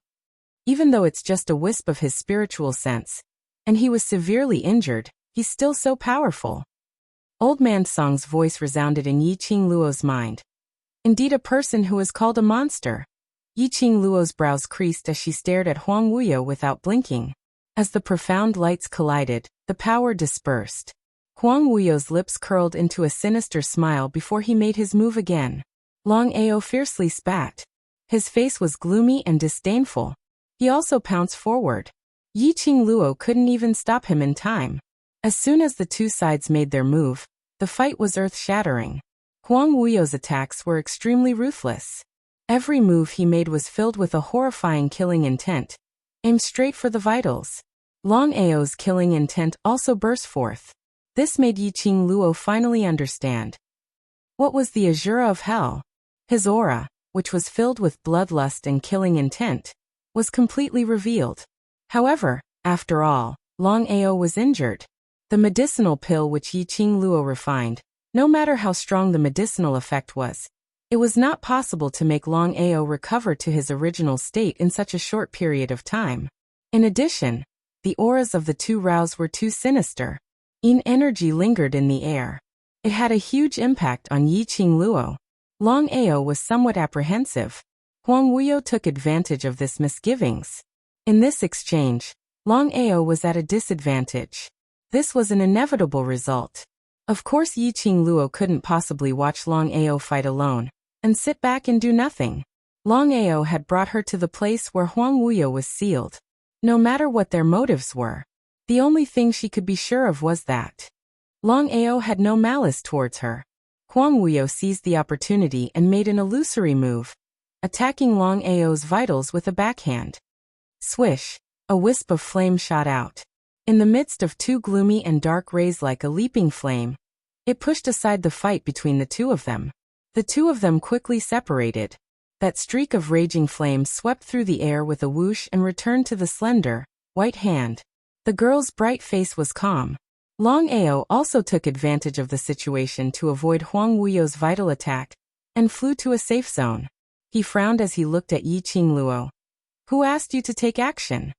even though it's just a wisp of his spiritual sense, and he was severely injured, he's still so powerful. Old Man Song's voice resounded in Yiqing Luo's mind. Indeed, a person who is called a monster. Yiqing Luo's brows creased as she stared at Huang Wuyo without blinking. As the profound lights collided, the power dispersed. Huang Wuyo's lips curled into a sinister smile before he made his move again. Long Ao fiercely spat. His face was gloomy and disdainful. He also pounced forward. Yiqing Luo couldn't even stop him in time. As soon as the two sides made their move, the fight was earth-shattering. Huang Wuyo's attacks were extremely ruthless. Every move he made was filled with a horrifying killing intent, aimed straight for the vitals. Long Ao's killing intent also burst forth. This made Yiqing Luo finally understand. What was the Azura of Hell? His aura, which was filled with bloodlust and killing intent, was completely revealed. However, after all, Long Ao was injured. The medicinal pill which Yiqing Luo refined, no matter how strong the medicinal effect was, it was not possible to make Long Ao recover to his original state in such a short period of time. In addition, the auras of the two Raos were too sinister. Yin energy lingered in the air. It had a huge impact on Yiqing Luo. Long Ao was somewhat apprehensive. Huang Wuyo took advantage of this misgivings. In this exchange, Long Ao was at a disadvantage. This was an inevitable result. Of course Yiqing Luo couldn't possibly watch Long Ao fight alone and sit back and do nothing. Long Ao had brought her to the place where Huang Wuyo was sealed. No matter what their motives were, the only thing she could be sure of was that Long Ao had no malice towards her. Huang Wuyo seized the opportunity and made an illusory move, attacking Long Ao's vitals with a backhand. Swish! A wisp of flame shot out. In the midst of two gloomy and dark rays like a leaping flame, it pushed aside the fight between the two of them. The two of them quickly separated. That streak of raging flame swept through the air with a whoosh and returned to the slender, white hand. The girl's bright face was calm. Long Ao also took advantage of the situation to avoid Huang Wuyo's vital attack and flew to a safe zone. He frowned as he looked at Yiqing Luo. Who asked you to take action?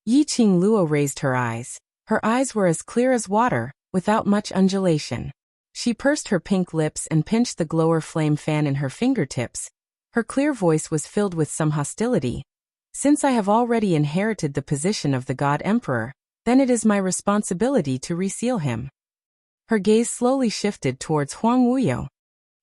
Yiqing Luo raised her eyes. Her eyes were as clear as water, without much undulation. She pursed her pink lips and pinched the glower flame fan in her fingertips. Her clear voice was filled with some hostility. Since I have already inherited the position of the God Emperor, then it is my responsibility to reseal him. Her gaze slowly shifted towards Huang Wuyo.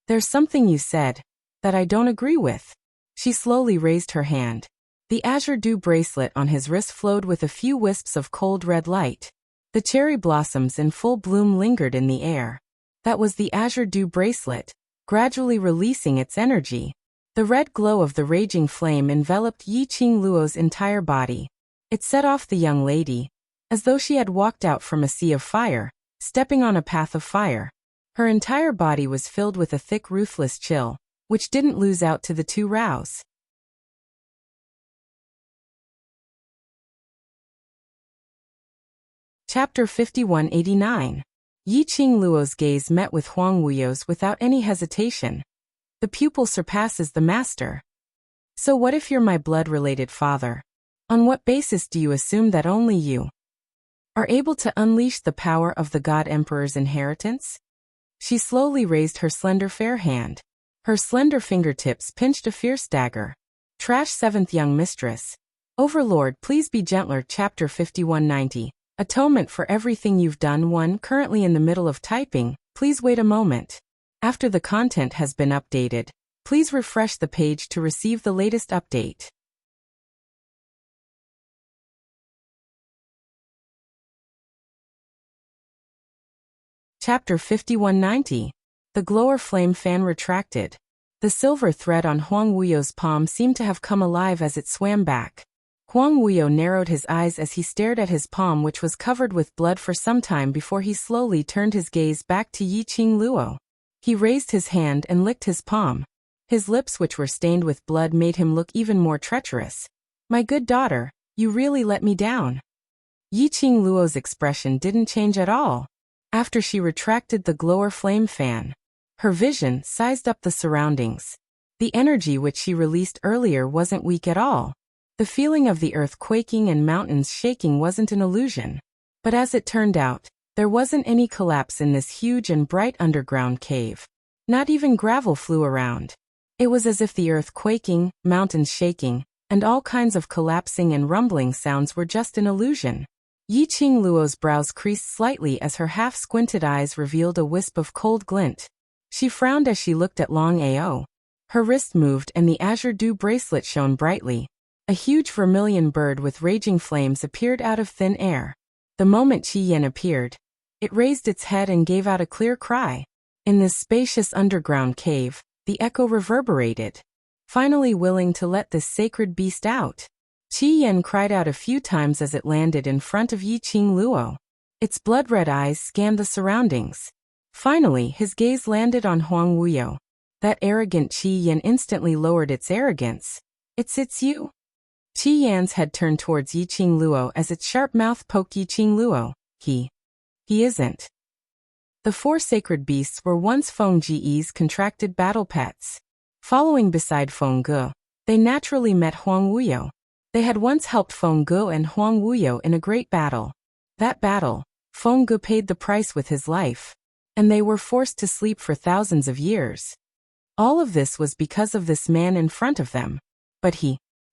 There's something you said that I don't agree with. She slowly raised her hand. The azure dew bracelet on his wrist flowed with a few wisps of cold red light. The cherry blossoms in full bloom lingered in the air. That was the azure dew bracelet, gradually releasing its energy. The red glow of the raging flame enveloped Yiqing Luo's entire body. It set off the young lady, as though she had walked out from a sea of fire, stepping on a path of fire. Her entire body was filled with a thick ruthless chill, which didn't lose out to the two Raos. Chapter 5189. Yiqing Luo's gaze met with Huang Wuyo's without any hesitation. The pupil surpasses the master. So what if you're my blood-related father? On what basis do you assume that only you are able to unleash the power of the God Emperor's inheritance? She slowly raised her slender fair hand. Her slender fingertips pinched a fierce dagger. Trash seventh young mistress. Overlord, please be gentler. Chapter 5190. Atonement for everything you've done. 1. Currently in the middle of typing, please wait a moment. After the content has been updated, please refresh the page to receive the latest update. Chapter 5190. The glower flame fan retracted. The silver thread on Huang Wuyo's palm seemed to have come alive as it swam back. Huang Wuyo narrowed his eyes as he stared at his palm, which was covered with blood, for some time before he slowly turned his gaze back to Yiqing Luo. He raised his hand and licked his palm. His lips, which were stained with blood, made him look even more treacherous. My good daughter, you really let me down. Yiqing Luo's expression didn't change at all. After she retracted the glower flame fan, her vision sized up the surroundings. The energy which she released earlier wasn't weak at all. The feeling of the earth quaking and mountains shaking wasn't an illusion. But as it turned out, there wasn't any collapse in this huge and bright underground cave. Not even gravel flew around. It was as if the earth quaking, mountains shaking, and all kinds of collapsing and rumbling sounds were just an illusion. Yiqing Luo's brows creased slightly as her half-squinted eyes revealed a wisp of cold glint. She frowned as she looked at Long Ao. Her wrist moved and the azure dew bracelet shone brightly. A huge vermilion bird with raging flames appeared out of thin air. The moment Qi Yan appeared, it raised its head and gave out a clear cry. In this spacious underground cave, the echo reverberated, finally willing to let this sacred beast out. Qi Yan cried out a few times as it landed in front of Yi Qing Luo. Its blood-red eyes scanned the surroundings. Finally, his gaze landed on Huang Wuyo. That arrogant Qi Yan instantly lowered its arrogance. It's you? Qi Yan's head turned towards Yi Qing Luo as its sharp mouth poked Yi Qing Luo. He isn't. The four sacred beasts were once Feng Ji's contracted battle pets. Following beside Feng Ge, they naturally met Huang Wuyo. They had once helped Feng Ge and Huang Wuyo in a great battle. That battle, Feng Ge paid the price with his life, and they were forced to sleep for thousands of years. All of this was because of this man in front of them. But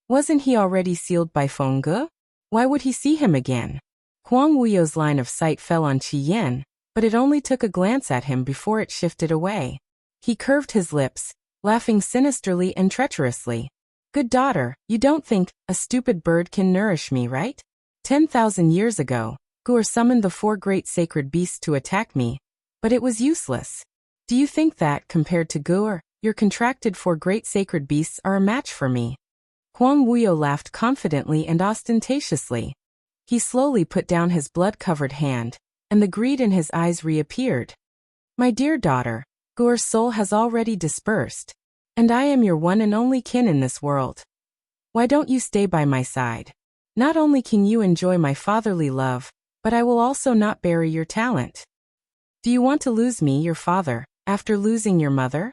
wasn't he already sealed by Feng Ge? Why would he see him again? Huang Wuyo's line of sight fell on Qi Yan, but it only took a glance at him before it shifted away. He curved his lips, laughing sinisterly and treacherously. Good daughter, you don't think a stupid bird can nourish me, right? 10,000 years ago, Gur summoned the four great sacred beasts to attack me, but it was useless. Do you think that, compared to Gur, your contracted four great sacred beasts are a match for me? Huang Wuyo laughed confidently and ostentatiously. He slowly put down his blood-covered hand, and the greed in his eyes reappeared. My dear daughter, Gur's soul has already dispersed, and I am your one and only kin in this world. Why don't you stay by my side? Not only can you enjoy my fatherly love, but I will also not bury your talent. Do you want to lose me, your father, after losing your mother?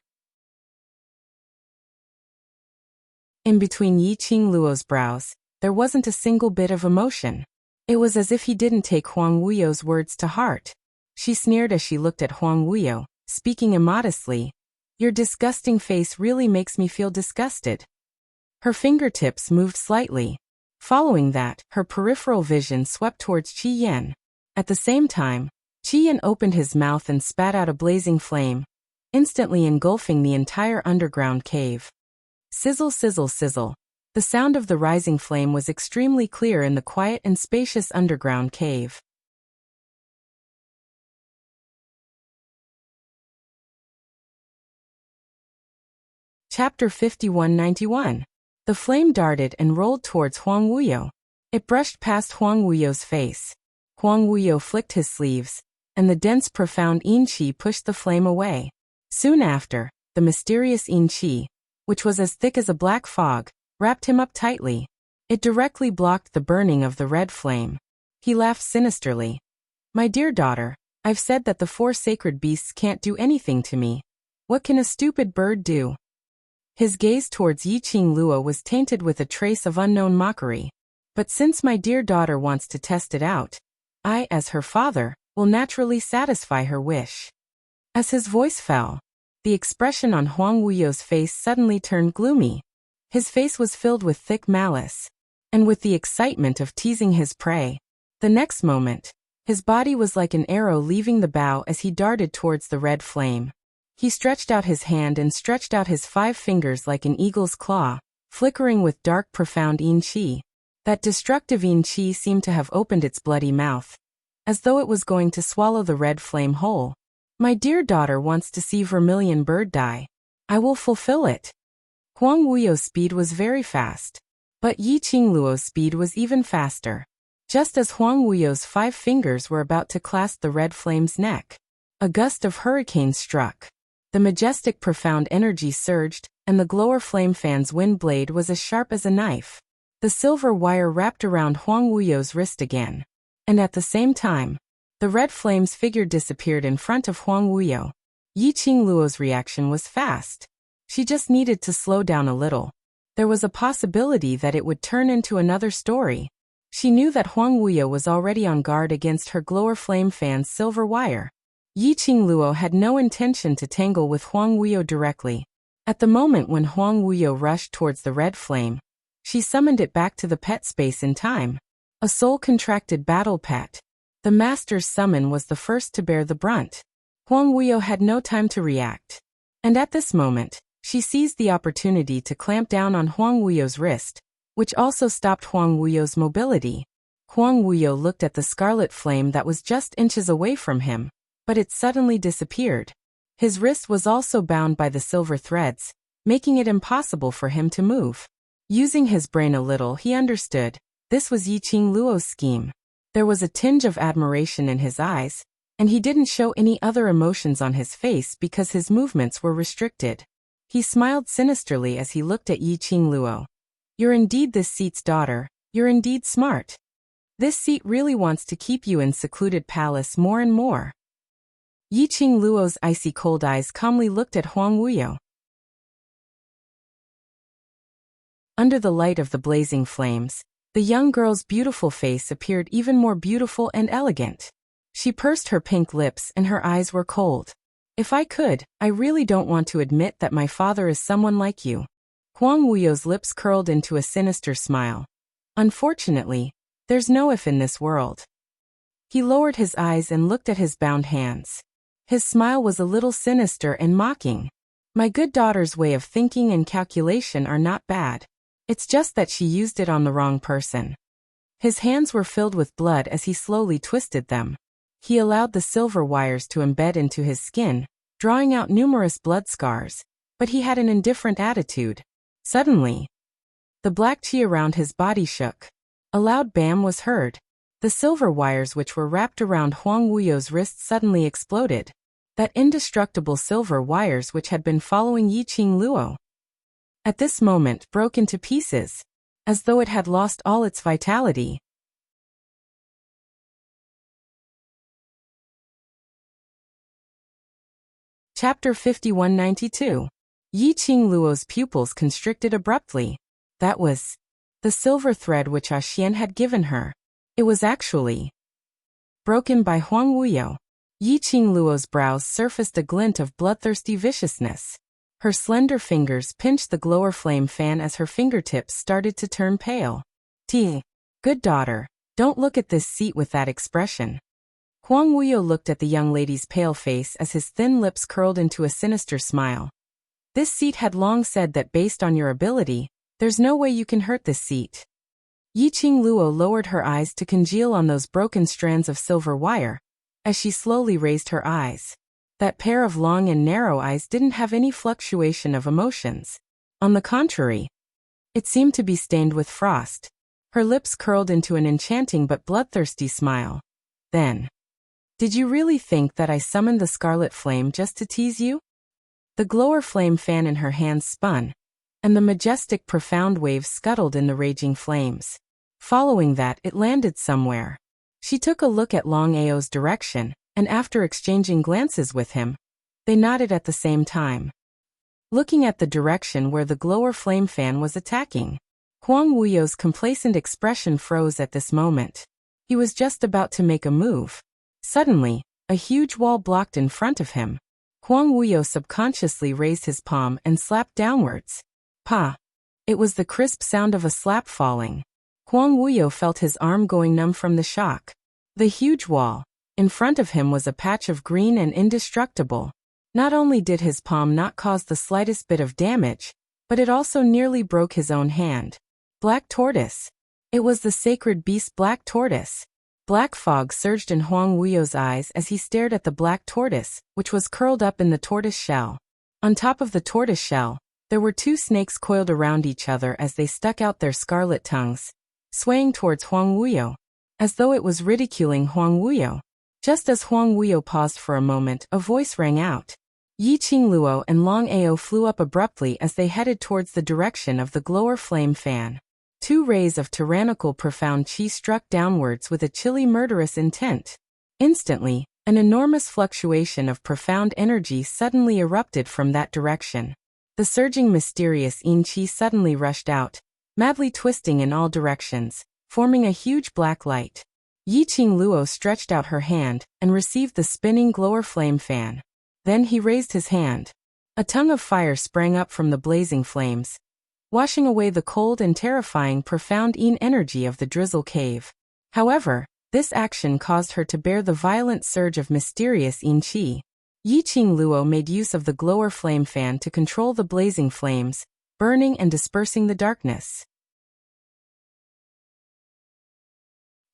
In between Yi Qing Luo's brows, there wasn't a single bit of emotion. It was as if he didn't take Huang Wuyo's words to heart. She sneered as she looked at Huang Wuyo, speaking immodestly. Your disgusting face really makes me feel disgusted. Her fingertips moved slightly. Following that, her peripheral vision swept towards Qi Yan. At the same time, Qi Yan opened his mouth and spat out a blazing flame, instantly engulfing the entire underground cave. Sizzle, sizzle, sizzle. The sound of the rising flame was extremely clear in the quiet and spacious underground cave. Chapter 5191. The flame darted and rolled towards Huang Wuyo. It brushed past Huang Wuyo's face. Huang Wuyo flicked his sleeves, and the dense profound yin qi pushed the flame away. Soon after, the mysterious yin qi, which was as thick as a black fog, wrapped him up tightly. It directly blocked the burning of the red flame. He laughed sinisterly. My dear daughter, I've said that the four sacred beasts can't do anything to me. What can a stupid bird do? His gaze towards Yi Qing Luo was tainted with a trace of unknown mockery. But since my dear daughter wants to test it out, I, as her father, will naturally satisfy her wish. As his voice fell, the expression on Huang Wuyo's face suddenly turned gloomy. His face was filled with thick malice, and with the excitement of teasing his prey. The next moment, his body was like an arrow leaving the bow as he darted towards the red flame. He stretched out his hand and stretched out his 5 fingers like an eagle's claw, flickering with dark profound yin qi. That destructive yin qi seemed to have opened its bloody mouth, as though it was going to swallow the red flame whole. My dear daughter wants to see Vermilion Bird die. I will fulfill it. Huang Wuyo's speed was very fast, but Yi Qing Luo's speed was even faster. Just as Huang Wuyo's 5 fingers were about to clasp the red flame's neck, a gust of hurricane struck. The majestic profound energy surged, and the glower flame fan's wind blade was as sharp as a knife. The silver wire wrapped around Huang Wuyo's wrist again. And at the same time, the red flame's figure disappeared in front of Huang Wuyo. Yi Qing Luo's reaction was fast. She just needed to slow down a little. There was a possibility that it would turn into another story. She knew that Huang Wuyo was already on guard against her glower flame fan's silver wire. Yi Qing Luo had no intention to tangle with Huang Wuyo directly. At the moment when Huang Wuyo rushed towards the red flame, she summoned it back to the pet space in time. A soul-contracted battle pet. The master's summon was the first to bear the brunt. Huang Wuyo had no time to react. And at this moment, she seized the opportunity to clamp down on Huang Wuyo's wrist, which also stopped Huang Wuyo's mobility. Huang Wuyo looked at the scarlet flame that was just inches away from him, but it suddenly disappeared. His wrist was also bound by the silver threads, making it impossible for him to move. Using his brain a little, he understood. This was Yiqing Luo's scheme. There was a tinge of admiration in his eyes, and he didn't show any other emotions on his face because his movements were restricted. He smiled sinisterly as he looked at Yiqing Luo. You're indeed this seat's daughter, you're indeed smart. This seat really wants to keep you in secluded palace more and more. Yiqing Luo's icy cold eyes calmly looked at Huang Wuyo. Under the light of the blazing flames, the young girl's beautiful face appeared even more beautiful and elegant. She pursed her pink lips and her eyes were cold. If I could, I really don't want to admit that my father is someone like you. Huang Wuyo's lips curled into a sinister smile. Unfortunately, there's no if in this world. He lowered his eyes and looked at his bound hands. His smile was a little sinister and mocking. My good daughter's way of thinking and calculation are not bad. It's just that she used it on the wrong person. His hands were filled with blood as he slowly twisted them. He allowed the silver wires to embed into his skin, drawing out numerous blood scars, but he had an indifferent attitude. Suddenly, the black chi around his body shook. A loud bam was heard. The silver wires which were wrapped around Huang Wuyo's wrist suddenly exploded. That indestructible silver wires which had been following Yiqing Luo at this moment broke into pieces, as though it had lost all its vitality. Chapter 5192. Yiqing Luo's pupils constricted abruptly. That was the silver thread which Xian had given her. It was actually broken by Huang Wuyo. Yiqing Luo's brows surfaced a glint of bloodthirsty viciousness. Her slender fingers pinched the glower flame fan as her fingertips started to turn pale. Good daughter, don't look at this seat with that expression. Huang Wuyo looked at the young lady's pale face as his thin lips curled into a sinister smile. This seat had long said that based on your ability, there's no way you can hurt this seat. Yiqing Luo lowered her eyes to congeal on those broken strands of silver wire, as she slowly raised her eyes. That pair of long and narrow eyes didn't have any fluctuation of emotions. On the contrary, it seemed to be stained with frost. Her lips curled into an enchanting but bloodthirsty smile. Then, did you really think that I summoned the scarlet flame just to tease you? The glower flame fan in her hands spun, and the majestic profound waves scuttled in the raging flames. Following that, it landed somewhere. She took a look at Long Ao's direction, and after exchanging glances with him, they nodded at the same time. Looking at the direction where the glower flame fan was attacking, Huang Wuyo's complacent expression froze at this moment. He was just about to make a move. Suddenly, a huge wall blocked in front of him. Huang Wuyo subconsciously raised his palm and slapped downwards. Pa! It was the crisp sound of a slap falling. Huang Wuyo felt his arm going numb from the shock. The huge wall in front of him was a patch of green and indestructible. Not only did his palm not cause the slightest bit of damage, but it also nearly broke his own hand. Black tortoise. It was the sacred beast Black Tortoise. Black fog surged in Huang Wuyo's eyes as he stared at the black tortoise, which was curled up in the tortoise shell. On top of the tortoise shell, there were two snakes coiled around each other as they stuck out their scarlet tongues, swaying towards Huang Wuyo, as though it was ridiculing Huang Wuyo. Just as Huang Wuyo paused for a moment, a voice rang out. Yiqing Luo and Long Ao flew up abruptly as they headed towards the direction of the glower flame fan. Two rays of tyrannical profound chi struck downwards with a chilly murderous intent. Instantly, an enormous fluctuation of profound energy suddenly erupted from that direction. The surging mysterious yin chi suddenly rushed out, madly twisting in all directions, forming a huge black light. Yiqing Luo stretched out her hand and received the spinning glower flame fan. Then he raised his hand. A tongue of fire sprang up from the blazing flames, washing away the cold and terrifying profound yin energy of the drizzle cave. However, this action caused her to bear the violent surge of mysterious yin chi. Yiqing Luo made use of the glower flame fan to control the blazing flames, burning and dispersing the darkness.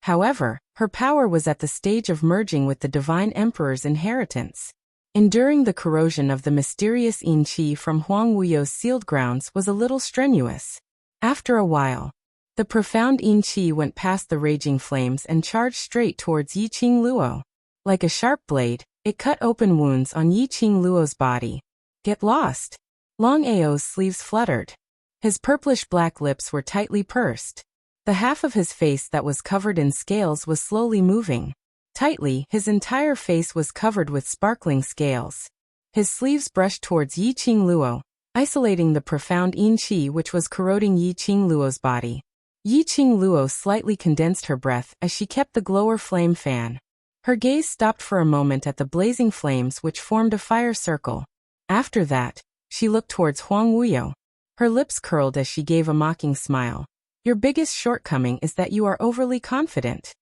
However, her power was at the stage of merging with the Divine Emperor's inheritance. Enduring the corrosion of the mysterious yin qi from Huang Wuyo's sealed grounds was a little strenuous. After a while, the profound yin qi went past the raging flames and charged straight towards Yiqing Luo. Like a sharp blade, it cut open wounds on Yiqing Luo's body. Get lost! Long Ao's sleeves fluttered. His purplish-black lips were tightly pursed. The half of his face that was covered in scales was slowly moving. Tightly, his entire face was covered with sparkling scales. His sleeves brushed towards Yiqing Luo, isolating the profound yin qi which was corroding Yiqing Luo's body. Yiqing Luo slightly condensed her breath as she kept the glower flame fan. Her gaze stopped for a moment at the blazing flames which formed a fire circle. After that, she looked towards Huang Wuyo. Her lips curled as she gave a mocking smile. Your biggest shortcoming is that you are overly confident.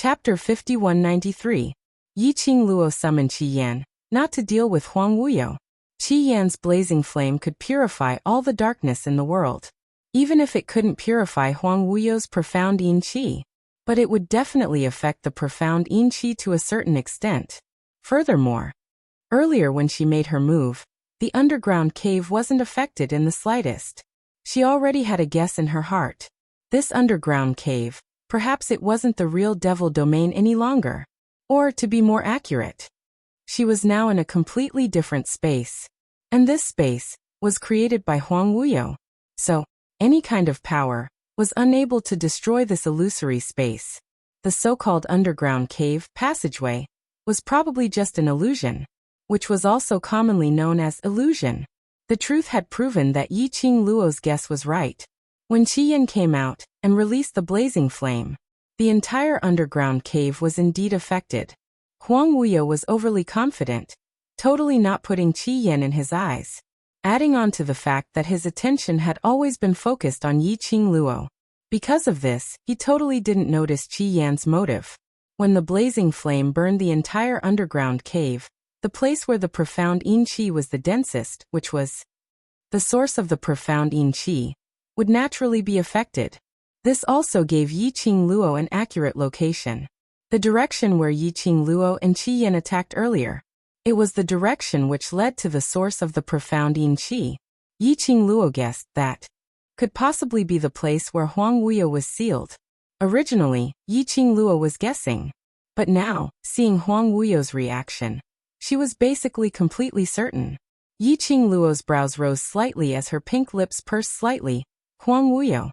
Chapter 5193. Yiqing Luo summoned Qi Yan, not to deal with Huang Wuyo. Qi Yan's blazing flame could purify all the darkness in the world. Even if it couldn't purify Huang Wuyo's profound yin qi. But it would definitely affect the profound yin qi to a certain extent. Furthermore, earlier when she made her move, the underground cave wasn't affected in the slightest. She already had a guess in her heart. This underground cave, perhaps it wasn't the real devil domain any longer. Or, to be more accurate, she was now in a completely different space. And this space was created by Huang Wuyo. So, any kind of power was unable to destroy this illusory space. The so-called underground cave passageway was probably just an illusion, which was also commonly known as illusion. The truth had proven that Yiqing Luo's guess was right. When Qi Yan came out and released the blazing flame, the entire underground cave was indeed affected. Huang Wuyo was overly confident, totally not putting Qi Yan in his eyes, adding on to the fact that his attention had always been focused on Yiqing Luo. Because of this, he totally didn't notice Qi Yan's motive. When the blazing flame burned the entire underground cave, the place where the profound yin qi was the densest, which was the source of the profound yin qi, would naturally be affected. This also gave Yiqing Luo an accurate location. The direction where Yiqing Luo and Qi Yan attacked earlier. It was the direction which led to the source of the profound yin qi. Yiqing Luo guessed that could possibly be the place where Huang Wuyo was sealed. Originally, Yiqing Luo was guessing. But now, seeing Huang Wuyo's reaction, she was basically completely certain. Yiqing Luo's brows rose slightly as her pink lips pursed slightly. Huang Wuyo.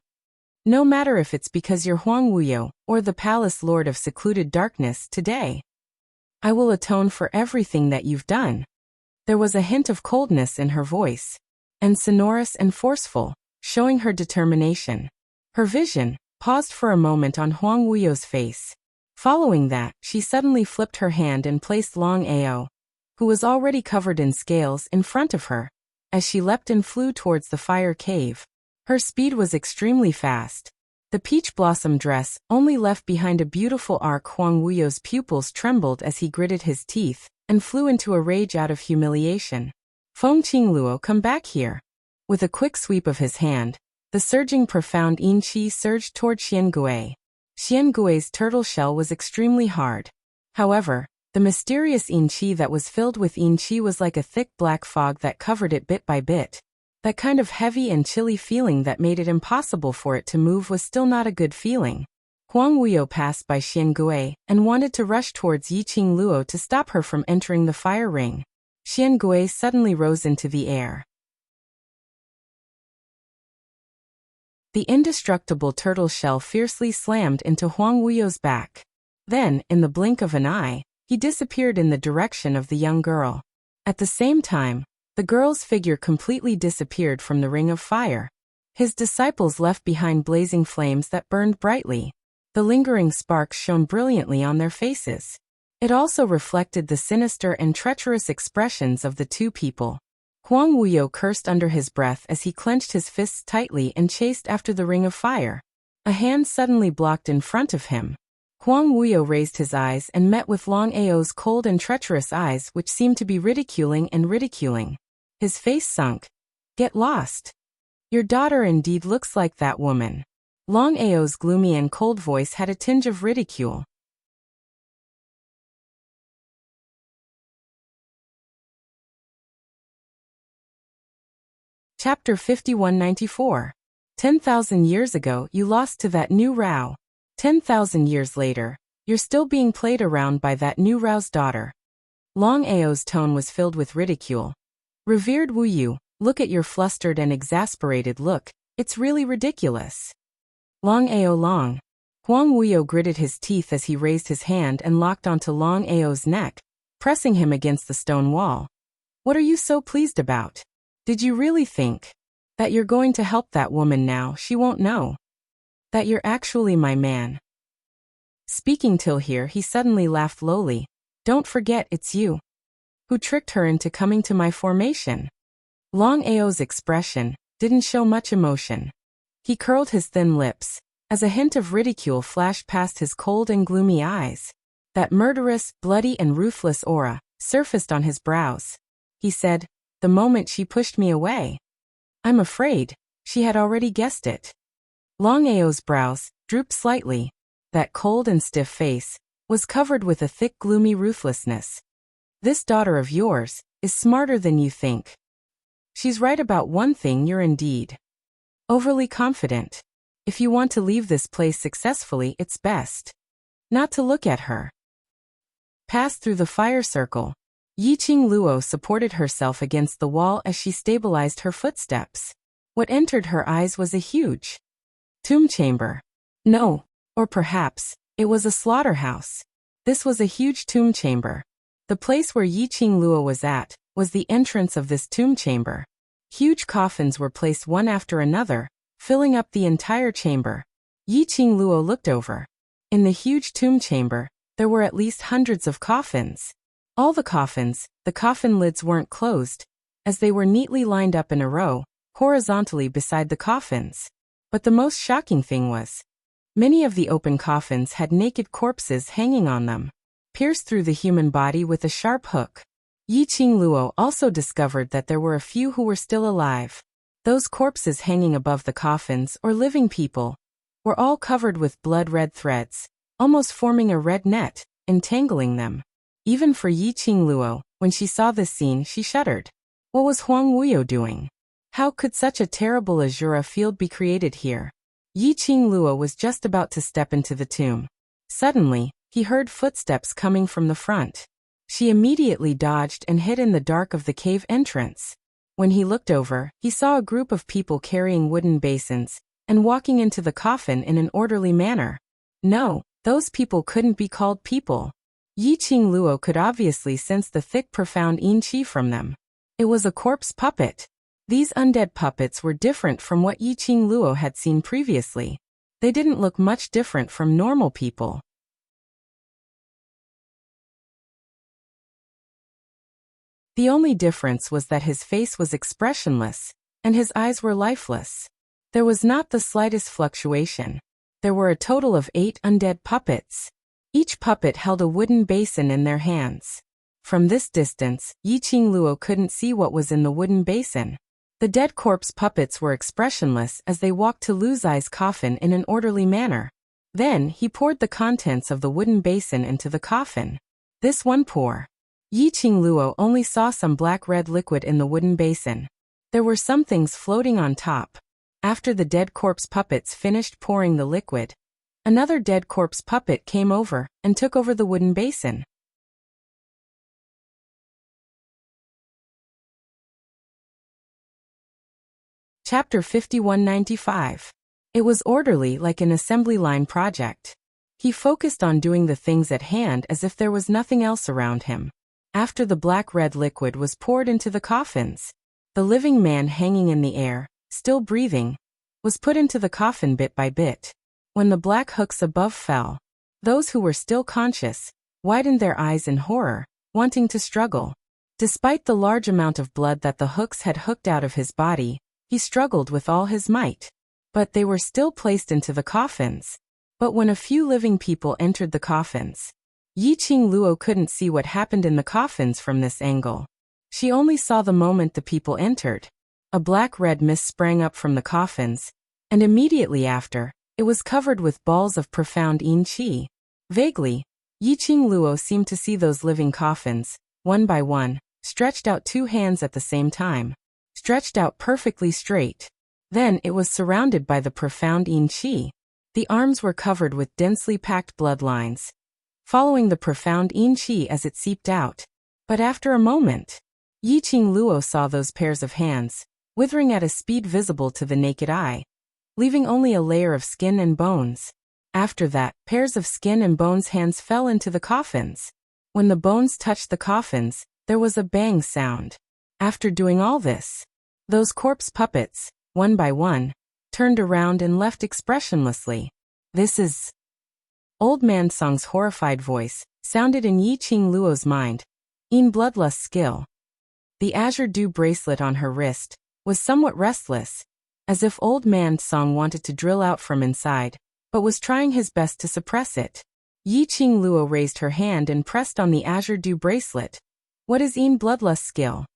No matter if it's because you're Huang Wuyo or the palace lord of secluded darkness today, I will atone for everything that you've done. There was a hint of coldness in her voice, and sonorous and forceful, showing her determination. Her vision paused for a moment on Huang Wuyo's face. Following that, she suddenly flipped her hand and placed Long Ao, who was already covered in scales, in front of her, as she leapt and flew towards the fire cave. Her speed was extremely fast. The peach blossom dress only left behind a beautiful arc. Huang Wuyo's pupils trembled as he gritted his teeth and flew into a rage out of humiliation. Fengqing Luo, come back here. With a quick sweep of his hand, the surging profound yin qi surged toward Xiangui. Xiangui's turtle shell was extremely hard. However, the mysterious yin qi that was filled with yin qi was like a thick black fog that covered it bit by bit. That kind of heavy and chilly feeling that made it impossible for it to move was still not a good feeling. Huang Wuyo passed by Xiangui and wanted to rush towards Yiqing Luo to stop her from entering the fire ring. Xiangui suddenly rose into the air. The indestructible turtle shell fiercely slammed into Huang Wuyo's back. Then, in the blink of an eye, he disappeared in the direction of the young girl. At the same time, the girl's figure completely disappeared from the ring of fire. His disciples left behind blazing flames that burned brightly. The lingering sparks shone brilliantly on their faces. It also reflected the sinister and treacherous expressions of the two people. Huang Wuyo cursed under his breath as he clenched his fists tightly and chased after the ring of fire. A hand suddenly blocked in front of him. Huang Wuyo raised his eyes and met with Long Ao's cold and treacherous eyes, which seemed to be ridiculing and ridiculing. His face sunk. Get lost. Your daughter indeed looks like that woman. Long Ao's gloomy and cold voice had a tinge of ridicule. Chapter 5194. 10,000 years ago you lost to that new Rao. 10,000 years later, you're still being played around by that new Rao's daughter. Long Ao's tone was filled with ridicule. Revered Wu Yu, look at your flustered and exasperated look, it's really ridiculous. Long Ao Long. Huang Wuyo gritted his teeth as he raised his hand and locked onto Long Ao's neck, pressing him against the stone wall. What are you so pleased about? Did you really think that you're going to help that woman now? She won't know that you're actually my man. Speaking till here, he suddenly laughed lowly. Don't forget it's you who tricked her into coming to my formation. Long Ao's expression didn't show much emotion. He curled his thin lips as a hint of ridicule flashed past his cold and gloomy eyes. That murderous, bloody and ruthless aura surfaced on his brows. He said, the moment she pushed me away. I'm afraid she had already guessed it. Long Ao's brows drooped slightly. That cold and stiff face was covered with a thick gloomy ruthlessness. This daughter of yours is smarter than you think. She's right about one thing, you're indeed overly confident. If you want to leave this place successfully, it's best not to look at her. Pass through the fire circle. Yiqing Luo supported herself against the wall as she stabilized her footsteps. What entered her eyes was a huge tomb chamber. No, or perhaps it was a slaughterhouse. This was a huge tomb chamber. The place where Yiqing Luo was at was the entrance of this tomb chamber. Huge coffins were placed one after another, filling up the entire chamber. Yiqing Luo looked over. In the huge tomb chamber, there were at least hundreds of coffins. All the coffin lids weren't closed, as they were neatly lined up in a row, horizontally beside the coffins. But the most shocking thing was, many of the open coffins had naked corpses hanging on them, pierced through the human body with a sharp hook. Yiqing Luo also discovered that there were a few who were still alive. Those corpses hanging above the coffins, or living people, were all covered with blood-red threads, almost forming a red net, entangling them. Even for Yiqing Luo, when she saw this scene, she shuddered. What was Huang Wuyo doing? How could such a terrible azura field be created here? Yiqing Luo was just about to step into the tomb. Suddenly, he heard footsteps coming from the front. She immediately dodged and hid in the dark of the cave entrance. When he looked over, he saw a group of people carrying wooden basins and walking into the coffin in an orderly manner. No, those people couldn't be called people. Yiqing Luo could obviously sense the thick, profound yin qi from them. It was a corpse puppet. These undead puppets were different from what Yiqing Luo had seen previously. They didn't look much different from normal people. The only difference was that his face was expressionless, and his eyes were lifeless. There was not the slightest fluctuation. There were a total of 8 undead puppets. Each puppet held a wooden basin in their hands. From this distance, Yiqing Luo couldn't see what was in the wooden basin. The dead corpse puppets were expressionless as they walked to Lu Zai's coffin in an orderly manner. Then, he poured the contents of the wooden basin into the coffin. This one pour. Yiqing Luo only saw some black-red liquid in the wooden basin. There were some things floating on top. After the dead corpse puppets finished pouring the liquid, another dead corpse puppet came over and took over the wooden basin. Chapter 5195. It was orderly like an assembly line project. He focused on doing the things at hand as if there was nothing else around him. After the black-red liquid was poured into the coffins, the living man hanging in the air, still breathing, was put into the coffin bit by bit. When the black hooks above fell, those who were still conscious widened their eyes in horror, wanting to struggle. Despite the large amount of blood that the hooks had hooked out of his body, he struggled with all his might. But they were still placed into the coffins. But when a few living people entered the coffins, Yiqing Luo couldn't see what happened in the coffins from this angle. She only saw the moment the people entered. A black-red mist sprang up from the coffins, and immediately after, It was covered with balls of profound yin qi. Vaguely, Yiqing Luo seemed to see those living coffins, one by one, stretched out 2 hands at the same time, stretched out perfectly straight. Then it was surrounded by the profound yin qi. The arms were covered with densely packed bloodlines, following the profound yin qi as it seeped out. But after a moment, Yiqing Luo saw those pairs of hands, withering at a speed visible to the naked eye, leaving only a layer of skin and bones. After that, pairs of skin and bones hands fell into the coffins. When the bones touched the coffins, there was a bang sound. After doing all this, those corpse puppets, one by one, turned around and left expressionlessly. This is... Old Man Song's horrified voice sounded in Yiqing Luo's mind. In bloodlust skill. The azure dew bracelet on her wrist was somewhat restless, as if Old Man Song wanted to drill out from inside, but was trying his best to suppress it. Yiqing Luo raised her hand and pressed on the azure dew bracelet. What is in bloodlust skill?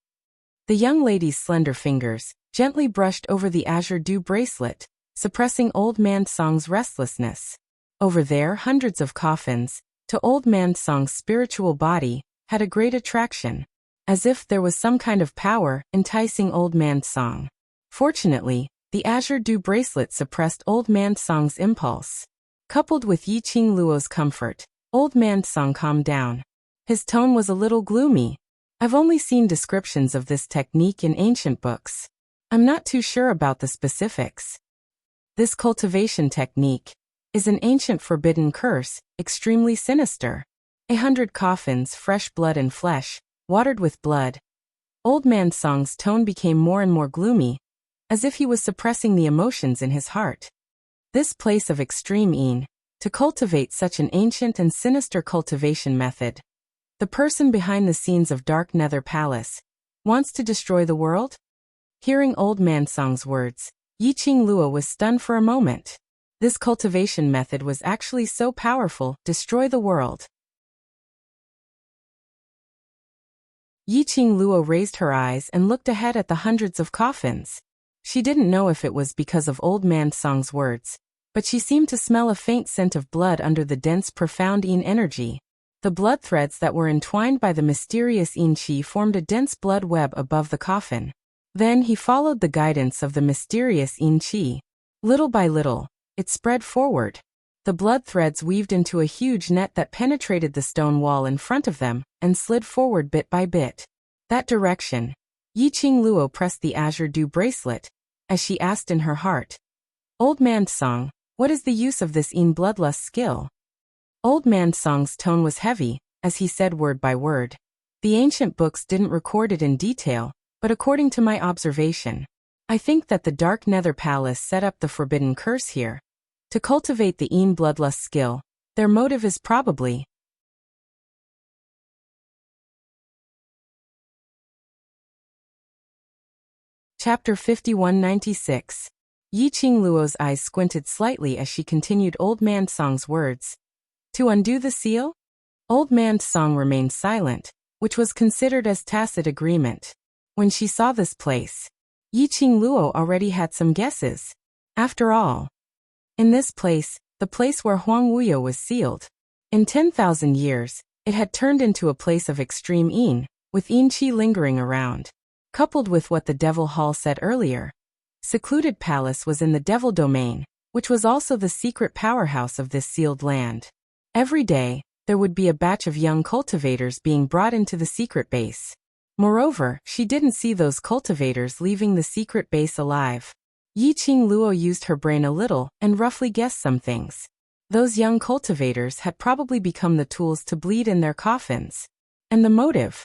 The young lady's slender fingers gently brushed over the azure dew bracelet, suppressing Old Man Song's restlessness. Over there, hundreds of coffins, to Old Man Song's spiritual body, had a great attraction, as if there was some kind of power enticing Old Man Song. Fortunately, the azure dew bracelet suppressed Old Man Song's impulse. Coupled with Yiqing Luo's comfort, Old Man Song calmed down. His tone was a little gloomy. I've only seen descriptions of this technique in ancient books. I'm not too sure about the specifics. This cultivation technique is an ancient forbidden curse, extremely sinister. 100 coffins, fresh blood and flesh, watered with blood. Old Man Song's tone became more and more gloomy, as if he was suppressing the emotions in his heart. This place of extreme yin, to cultivate such an ancient and sinister cultivation method. The person behind the scenes of Dark Nether Palace wants to destroy the world? Hearing Old Man Song's words, Yiqing Luo was stunned for a moment. This cultivation method was actually so powerful, destroy the world. Yiqing Luo raised her eyes and looked ahead at the hundreds of coffins. She didn't know if it was because of Old Man Song's words, but she seemed to smell a faint scent of blood under the dense profound yin energy. The blood threads that were entwined by the mysterious yin qi formed a dense blood web above the coffin. Then he followed the guidance of the mysterious yin qi. Little by little, it spread forward. The blood threads weaved into a huge net that penetrated the stone wall in front of them and slid forward bit by bit. That direction. Yiqing Luo pressed the azure dew bracelet, as she asked in her heart. Old Man Song, what is the use of this yin bloodlust skill? Old Man Song's tone was heavy, as he said word by word. The ancient books didn't record it in detail, but according to my observation, I think that the Dark Nether Palace set up the forbidden curse here. To cultivate the yin bloodlust skill, their motive is probably Chapter 5196. Yiqing Luo's eyes squinted slightly as she continued Old Man Song's words. To undo the seal? Old Man Song remained silent, which was considered as tacit agreement. When she saw this place, Yiqing Luo already had some guesses. After all, in this place, the place where Huang Wuyo was sealed, in 10,000 years, it had turned into a place of extreme yin, with yin qi lingering around. Coupled with what the Devil Hall said earlier, secluded palace was in the Devil Domain, which was also the secret powerhouse of this sealed land. Every day, there would be a batch of young cultivators being brought into the secret base. Moreover, she didn't see those cultivators leaving the secret base alive. Yiqing Luo used her brain a little and roughly guessed some things. Those young cultivators had probably become the tools to bleed in their coffins. And the motive?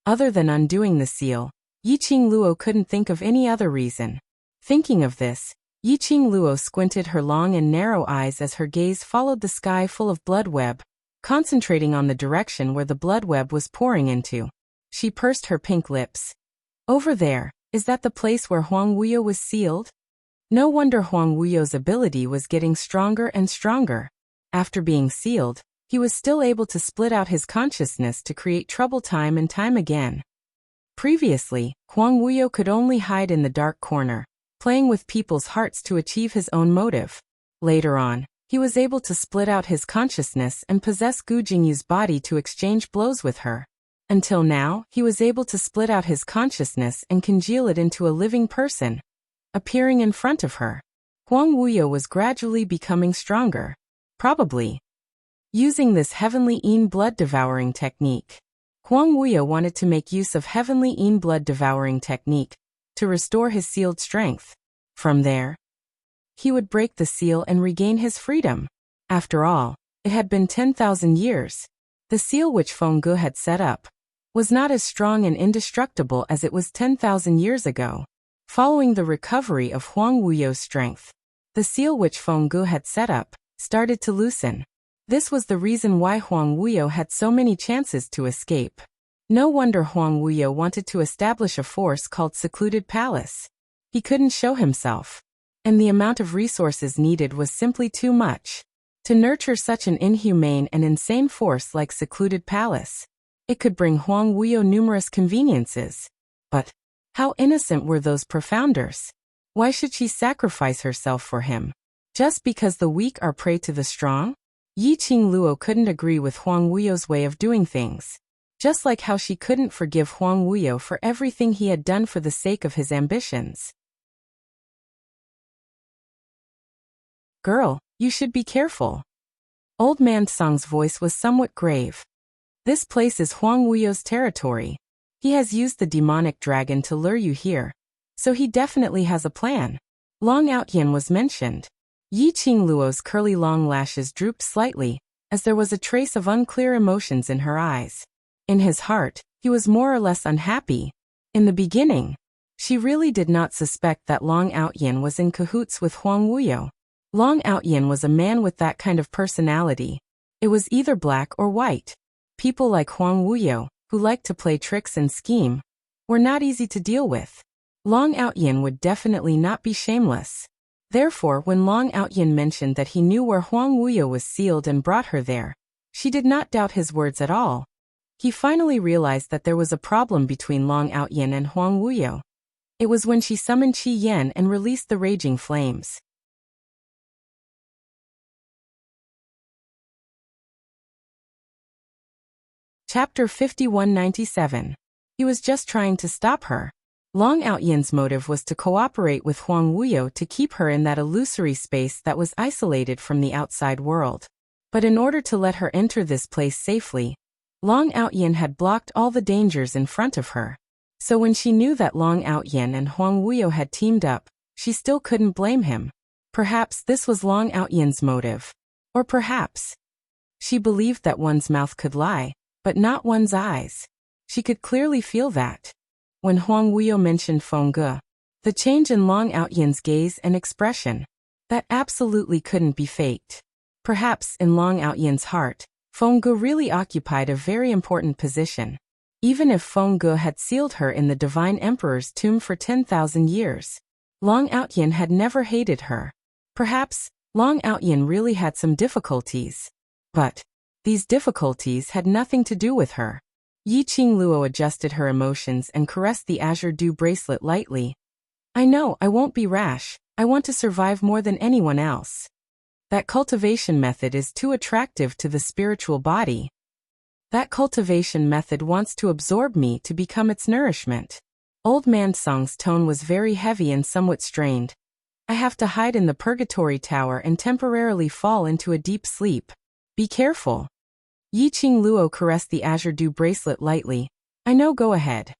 Other than undoing the seal, Yiqing Luo couldn't think of any other reason. Thinking of this, Yiqing Luo squinted her long and narrow eyes as her gaze followed the sky full of blood web, concentrating on the direction where the blood web was pouring into. She pursed her pink lips. Over there, is that the place where Huang Wuyo was sealed? No wonder Huang Wuyo's ability was getting stronger and stronger. After being sealed, he was still able to split out his consciousness to create trouble time and time again. Previously, Huang Wuyo could only hide in the dark corner, playing with people's hearts to achieve his own motive. Later on, he was able to split out his consciousness and possess Gu Jingyu's body to exchange blows with her. Until now, he was able to split out his consciousness and congeal it into a living person, appearing in front of her. Huang Wuyo was gradually becoming stronger, probably using this heavenly Yin blood-devouring technique. Huang Wuyo wanted to make use of heavenly Yin blood-devouring technique to restore his sealed strength. From there, he would break the seal and regain his freedom. After all, it had been 10,000 years. The seal which Feng Ge had set up was not as strong and indestructible as it was 10,000 years ago. Following the recovery of Huang Wuyo's strength, the seal which Feng Ge had set up started to loosen. This was the reason why Huang Wuyo had so many chances to escape. No wonder Huang Wuyo wanted to establish a force called Secluded Palace. He couldn't show himself, and the amount of resources needed was simply too much to nurture such an inhumane and insane force like Secluded Palace. It could bring Huang Wuyo numerous conveniences. But how innocent were those profounders? Why should she sacrifice herself for him? Just because the weak are prey to the strong? Yi Qingluo couldn't agree with Huang Wuyo's way of doing things. Just like how she couldn't forgive Huang Wuyo for everything he had done for the sake of his ambitions. Girl, you should be careful. Old Man Song's voice was somewhat grave. This place is Huang Wuyo's territory. He has used the demonic dragon to lure you here, so he definitely has a plan. Long Outyin was mentioned. Yi Qingluo's curly long lashes drooped slightly, as there was a trace of unclear emotions in her eyes. In his heart, he was more or less unhappy. In the beginning, she really did not suspect that Long Outyin was in cahoots with Huang Wuyo. Long Outyin was a man with that kind of personality. It was either black or white. People like Huang Wuyo, who liked to play tricks and scheme, were not easy to deal with. Long Outyin would definitely not be shameless. Therefore, when Long Outyin mentioned that he knew where Huang Wuyo was sealed and brought her there, she did not doubt his words at all. He finally realized that there was a problem between Long Outyin and Huang Wuyo. It was when she summoned Qi Yan and released the raging flames. Chapter 5197. He was just trying to stop her. Long Outyin's motive was to cooperate with Huang Wuyo to keep her in that illusory space that was isolated from the outside world. But in order to let her enter this place safely, Long Outyin had blocked all the dangers in front of her. So when she knew that Long Outyin and Huang Wuyo had teamed up, she still couldn't blame him. Perhaps this was Long Outyin's motive. Or perhaps she believed that one's mouth could lie, but not one's eyes. She could clearly feel that. When Huang Wuyo mentioned Feng Ge, the change in Long Outyin's gaze and expression, that absolutely couldn't be faked. Perhaps in Long Outyin's heart, Feng Ge really occupied a very important position. Even if Feng Ge had sealed her in the Divine Emperor's tomb for 10,000 years, Long Outyin had never hated her. Perhaps Long Outyin really had some difficulties. But these difficulties had nothing to do with her. Yi Qingluo adjusted her emotions and caressed the azure dew bracelet lightly. I know I won't be rash. I want to survive more than anyone else. That cultivation method is too attractive to the spiritual body. That cultivation method wants to absorb me to become its nourishment. Old Man Song's tone was very heavy and somewhat strained. I have to hide in the purgatory tower and temporarily fall into a deep sleep. Be careful. Yi Qingluo caressed the azure dew bracelet lightly. I know, go ahead.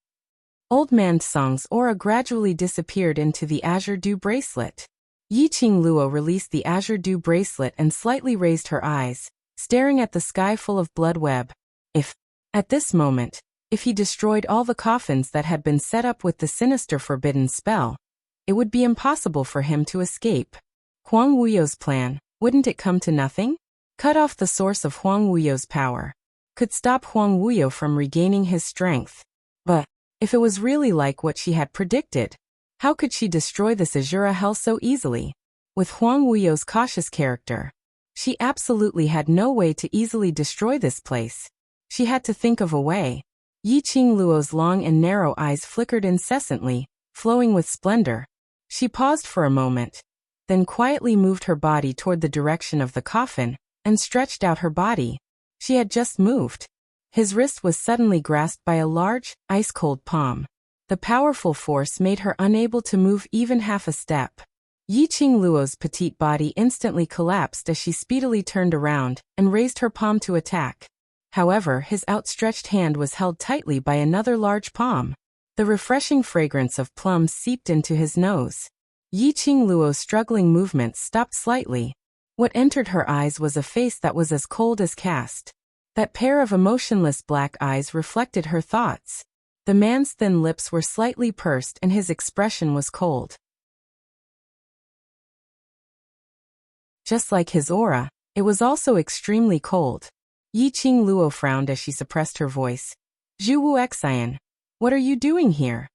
Old Man Song's aura gradually disappeared into the azure dew bracelet. Yi Qingluo released the azure dew bracelet and slightly raised her eyes, staring at the sky full of blood web. At this moment, if he destroyed all the coffins that had been set up with the sinister forbidden spell, it would be impossible for him to escape. Huang Wuyo's plan, wouldn't it come to nothing? Cut off the source of Huang Wuyo's power. Could stop Huang Wuyo from regaining his strength. But if it was really like what she had predicted, how could she destroy this Azura hell so easily? With Huang Wuyo's cautious character, she absolutely had no way to easily destroy this place. She had to think of a way. Yi Qingluo's long and narrow eyes flickered incessantly, flowing with splendor. She paused for a moment. then quietly moved her body toward the direction of the coffin, and stretched out her body. She had just moved. His wrist was suddenly grasped by a large, ice-cold palm. The powerful force made her unable to move even half a step. Yiqing Luo's petite body instantly collapsed as she speedily turned around and raised her palm to attack. However, his outstretched hand was held tightly by another large palm. The refreshing fragrance of plums seeped into his nose. Yiqing Luo's struggling movements stopped slightly. What entered her eyes was a face that was as cold as cast. That pair of emotionless black eyes reflected her thoughts. The man's thin lips were slightly pursed and his expression was cold. Just like his aura, it was also extremely cold. Yiqing Luo frowned as she suppressed her voice. Zhu Wuxian, what are you doing here?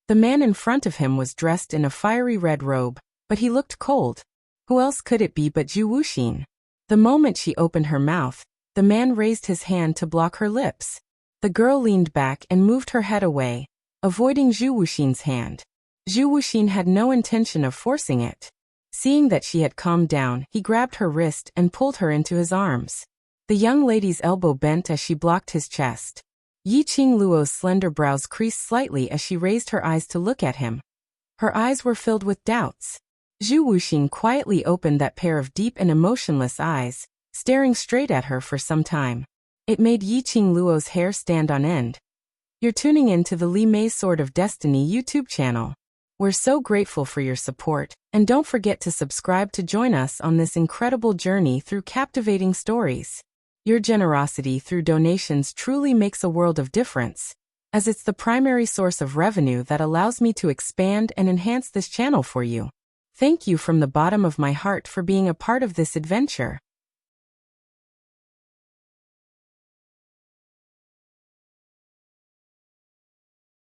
The man in front of him was dressed in a fiery red robe, but he looked cold. Who else could it be but Zhu Wuxin? The moment she opened her mouth, the man raised his hand to block her lips. The girl leaned back and moved her head away, avoiding Zhu Wuxin's hand. Zhu Wuxin had no intention of forcing it. Seeing that she had calmed down, he grabbed her wrist and pulled her into his arms. The young lady's elbow bent as she blocked his chest. Yiqing Luo's slender brows creased slightly as she raised her eyes to look at him. Her eyes were filled with doubts. Zhu Wuxin quietly opened that pair of deep and emotionless eyes, staring straight at her for some time. It made Yiqing Luo's hair stand on end. You're tuning in to the Li Mei Sword of Destiny YouTube channel. We're so grateful for your support, and don't forget to subscribe to join us on this incredible journey through captivating stories. Your generosity through donations truly makes a world of difference, as it's the primary source of revenue that allows me to expand and enhance this channel for you. Thank you from the bottom of my heart for being a part of this adventure.